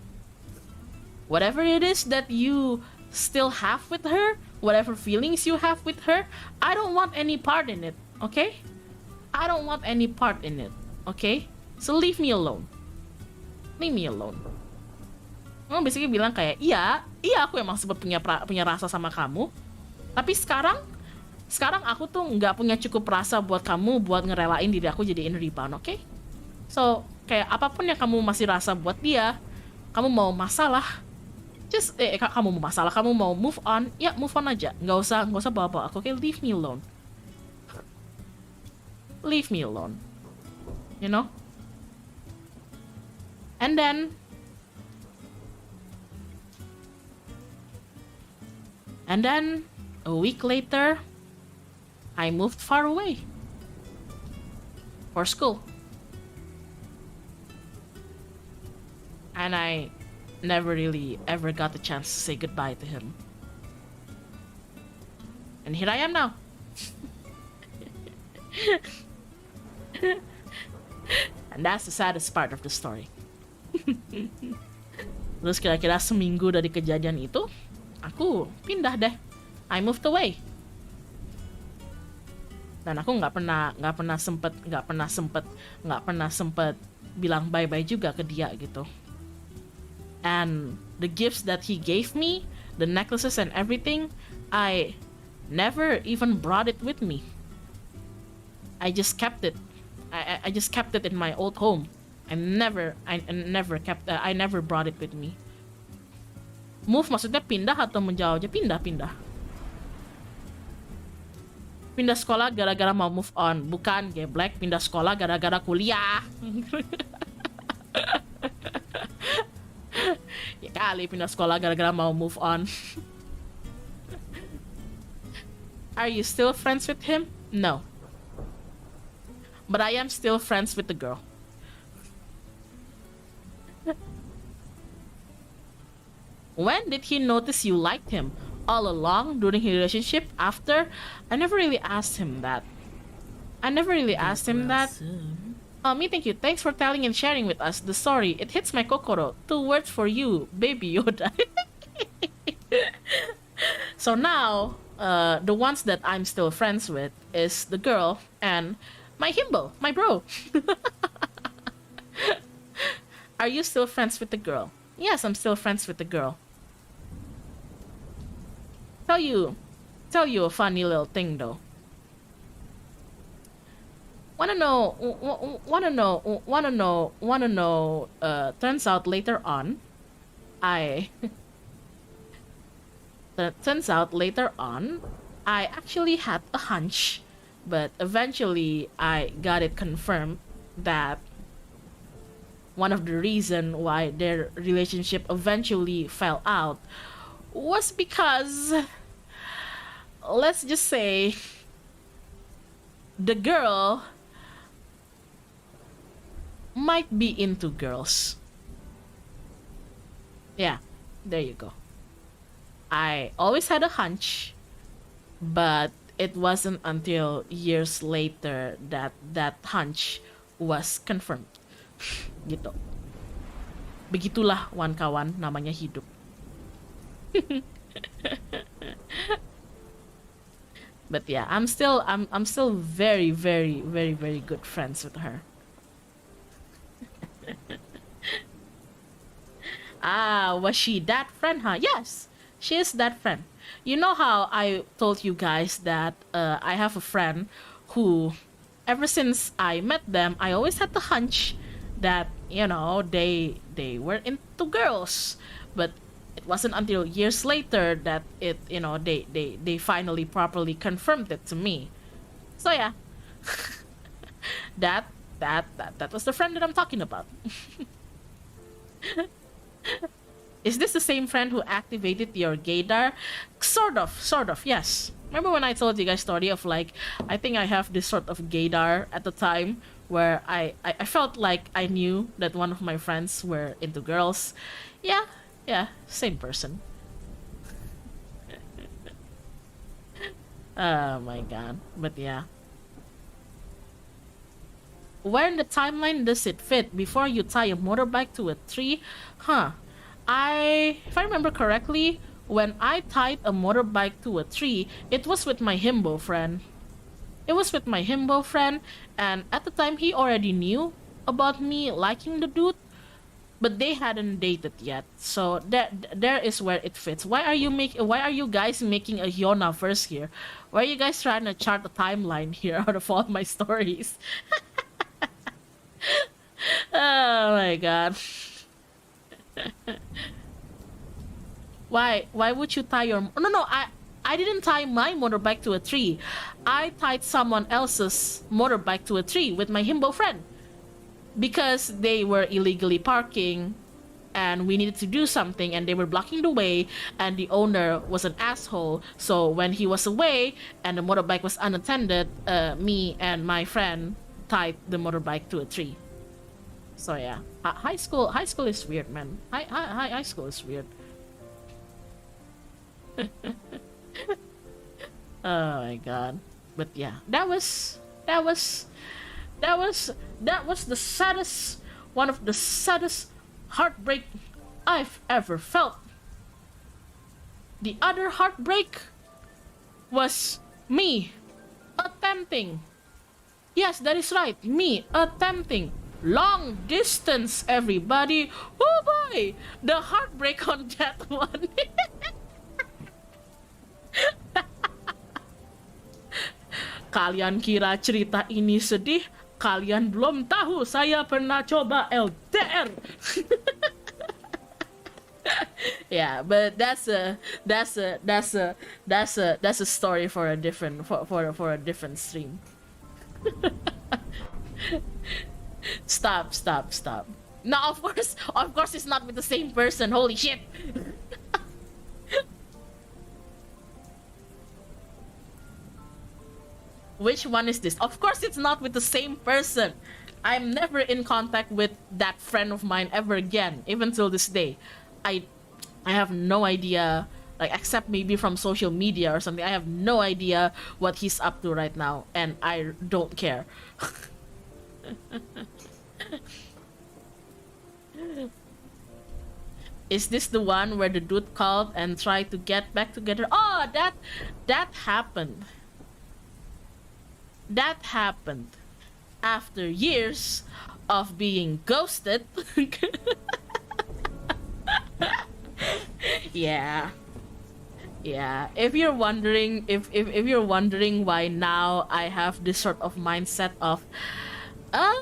Whatever it is that you still have with her, whatever feelings you have with her, I don't want any part in it, okay? I don't want any part in it, okay? So leave me alone. Kamu basically bilang kayak, iya aku emang sempat punya rasa sama kamu, tapi sekarang aku tuh nggak punya cukup rasa buat kamu buat ngerelain diri aku jadiin rebound, okay? So kayak apapun yang kamu masih rasa buat dia, kamu mau masalah, kamu mau masalah, kamu mau move on, ya move on aja, nggak usah bawa aku, okay? Leave me alone, you know. And then a week later I moved far away for school, and I never really ever got the chance to say goodbye to him. And here I am now. And that's the saddest part of the story. Terus kira-kira seminggu dari kejadian itu, aku pindah deh. I moved away. Dan aku nggak pernah sempet bilang bye bye juga ke dia gitu. And the gifts that he gave me, the necklaces and everything, I never even brought it with me. I just kept it. I just kept it in my old home. I never brought it with me. Move maksudnya pindah atau menjauh aja? Pindah. Pindah sekolah gara-gara mau move on. Bukan, geblek. Pindah sekolah gara-gara kuliah. Ya kali pindah sekolah gara-gara mau move on. Are you still friends with him? No. But I am still friends with the girl. When did he notice you liked him? All along during his relationship? After? I never really asked him that. Soon. Me, thank you. Thanks for telling and sharing with us the story. It hits my kokoro. 2 words for you, Baby Yoda. So now, the ones that I'm still friends with is the girl and my himbo, my bro. Are you still friends with the girl? Yes, I'm still friends with the girl. Tell you a funny little thing though. Wanna know, turns out later on, I actually had a hunch, but eventually I got it confirmed that one of the reason why their relationship eventually fell out was because, let's just say, the girl might be into girls. Yeah, there you go. I always had a hunch, but it wasn't until years later that that hunch was confirmed. Gitu. Begitulah kawan-kawan, namanya hidup. But yeah, I'm still very good friends with her. Was she that friend, huh? Yes, she is that friend. You know how I told you guys that I have a friend who, ever since I met them, I always had the hunch that, you know, they were into girls. But it wasn't until years later that it, you know, they finally properly confirmed it to me. So yeah. that was the friend that I'm talking about. Is this the same friend who activated your gaydar? Sort of, yes. Remember when I told you guys story of like, I think I have this sort of gaydar at the time where I felt like I knew that one of my friends were into girls. Yeah, same person. Oh my god, but yeah. Where in the timeline does it fit? Before you tie a motorbike to a tree? Huh. If I remember correctly, when I tied a motorbike to a tree, it was with my himbo friend. And at the time he already knew about me liking the dude, but they hadn't dated yet. So there is where it fits. Why are you guys making a Hyona verse here? Why are you guys trying to chart a timeline here out of all my stories? Oh my god. Why would you tie your... No, I didn't tie my motorbike to a tree. I tied someone else's motorbike to a tree with my himbo friend. Because they were illegally parking and we needed to do something and they were blocking the way and the owner was an asshole. So when he was away and the motorbike was unattended, me and my friend tied the motorbike to a tree. So yeah, high school is weird, man. High school is weird. Oh my god. But yeah, that was the saddest, one of the saddest heartbreak I've ever felt. The other heartbreak was me attempting. Yes, that is right. Me attempting long distance, everybody. Oh boy, the heartbreak on that one. Kalian kira cerita ini sedih? Kalian belum tahu saya pernah coba LDR. Yeah, but that's a story for a different for a different stream. Stop. No, of course it's not with the same person. Holy shit. Which one is this? Of course it's not with the same person. I'm never in contact with that friend of mine ever again, even till this day. I have no idea, like, except maybe from social media or something. I have no idea what he's up to right now, and I don't care. Is this the one where the dude called and tried to get back together? Oh, that happened. That happened after years of being ghosted. Yeah. If you're wondering, if you're wondering why now I have this sort of mindset of, I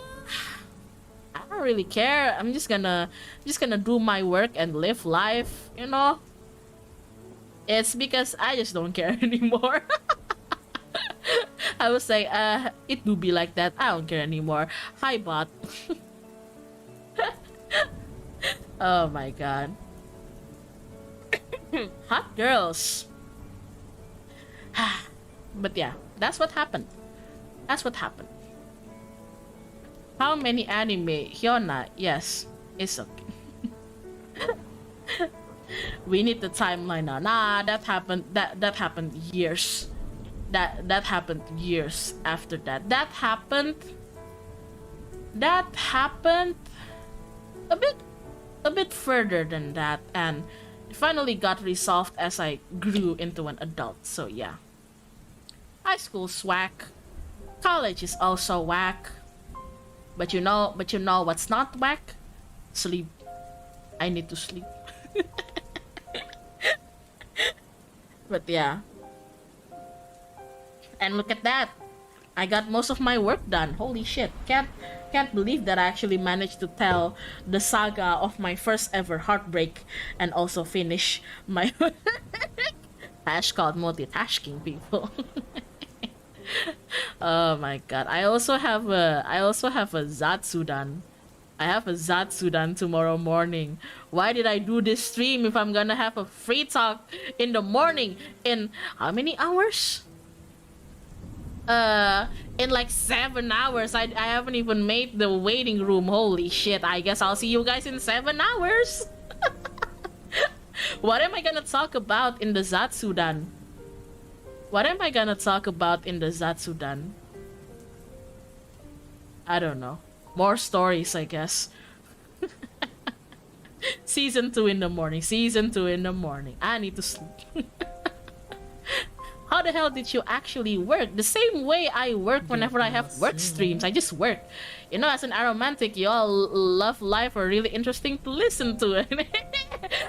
don't really care. I'm just gonna do my work and live life. You know. It's because I just don't care anymore. I would say, it do be like that. I don't care anymore. Hi, bot. Oh my god. Hot girls. But yeah, that's what happened. How many anime? Hyona, yes. It's okay. We need the timeline now. Nah, that happened years. That happened years after that. That happened a bit further than that, and it finally got resolved as I grew into an adult. So yeah. High school's whack. College is also whack. But you know what's not whack? Sleep. I need to sleep. But yeah. And look at that. I got most of my work done. Holy shit. Can't believe that I actually managed to tell the saga of my first ever heartbreak and also finish my hash called multitasking, people. Oh my god. I also have a Zatsudan. I have a Zatsudan tomorrow morning. Why did I do this stream if I'm gonna have a free talk in the morning in how many hours? In like 7 hours. I haven't even made the waiting room. Holy shit. I guess I'll see you guys in 7 hours. What am I gonna talk about in the Zatsudan? I don't know. More stories, I guess. Season 2 in the morning. I need to sleep. How the hell did you actually work? The same way I work whenever I have work streams. I just work. You know, as an aromantic, you all love life or really interesting to listen to.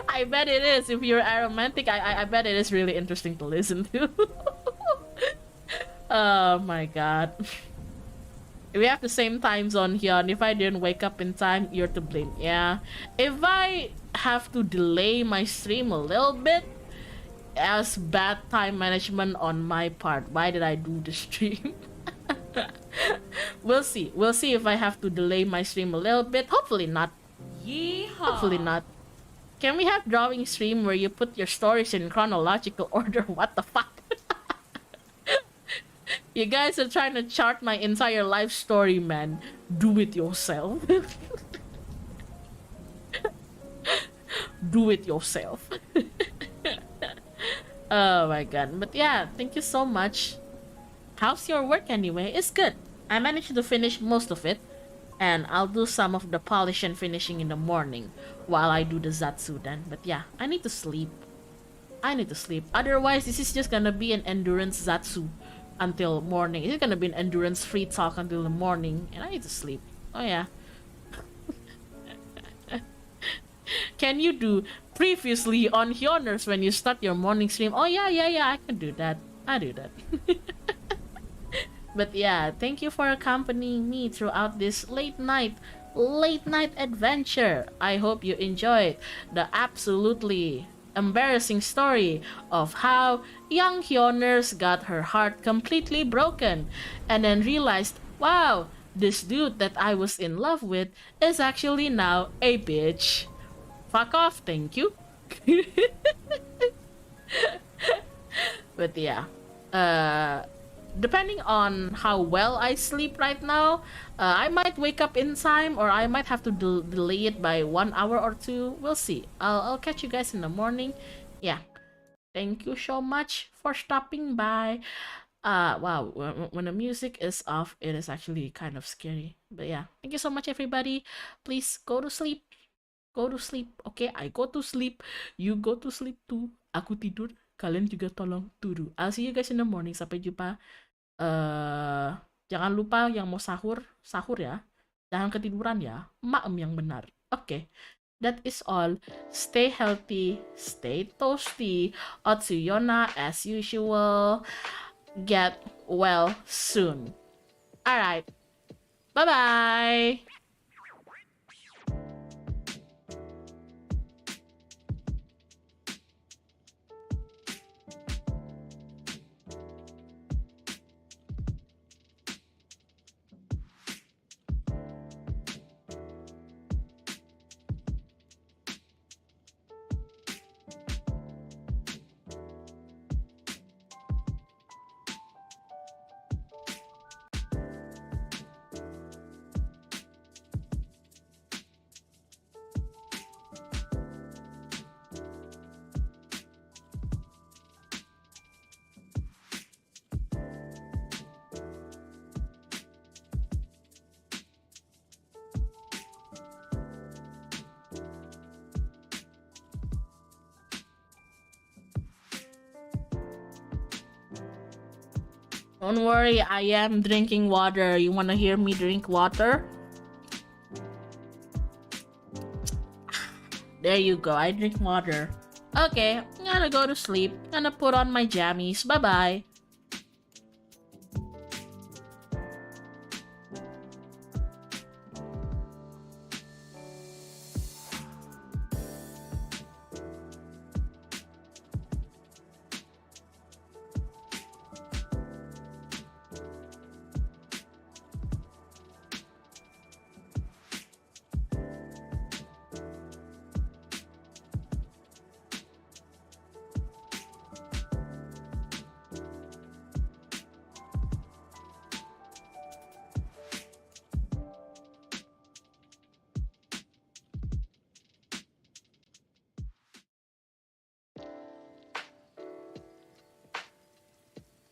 I bet it is. If you're aromantic, I bet it is really interesting to listen to. Oh my god. We have the same time zone here, and if I didn't wake up in time, you're to blame. Yeah. If I have to delay my stream a little bit, as bad time management on my part. Why did I do the stream? We'll see if I have to delay my stream a little bit. Hopefully not. Hopefully not. Can we have drawing stream where you put your stories in chronological order? What the fuck? You guys are trying to chart my entire life story, man. Do it yourself. Do it yourself. Oh my god. But yeah, thank you so much. How's your work anyway? It's good. I managed to finish most of it. and I'll do some of the polish and finishing in the morning while I do the Zatsu then. But yeah, I need to sleep. Otherwise, this is just gonna be an endurance Zatsu until morning. It's gonna be an endurance free talk until the morning, and I need to sleep. Oh yeah. Can you do previously on Hyoners when you start your morning stream? Oh yeah, I can do that. I do that. But yeah, thank you for accompanying me throughout this late night adventure. I hope you enjoyed the absolutely embarrassing story of how young Hyoners got her heart completely broken and then realized, wow, this dude that I was in love with is actually now a bitch. Fuck off, thank you. But yeah, depending on how well I sleep right now, I might wake up in time, or I might have to delay it by 1 hour or 2. We'll see. I'll catch you guys in the morning. Yeah, thank you so much for stopping by. Wow, when the music is off, it is actually kind of scary. But yeah, thank you so much, everybody. Please go to sleep. Okay, I go to sleep, you go to sleep too, aku tidur, kalian juga tolong tidur. I'll see you guys in the morning. Sampai jumpa. Jangan lupa yang mau sahur ya, jangan ketiduran ya, maem yang benar. Okay, that is all. Stay healthy, stay toasty. Otsuyona as usual. Get well soon. Alright, bye bye. Don't worry, I am drinking water. You wanna hear me drink water? There you go, I drink water. Okay, I'm gonna go to sleep. Gonna put on my jammies. Bye-bye.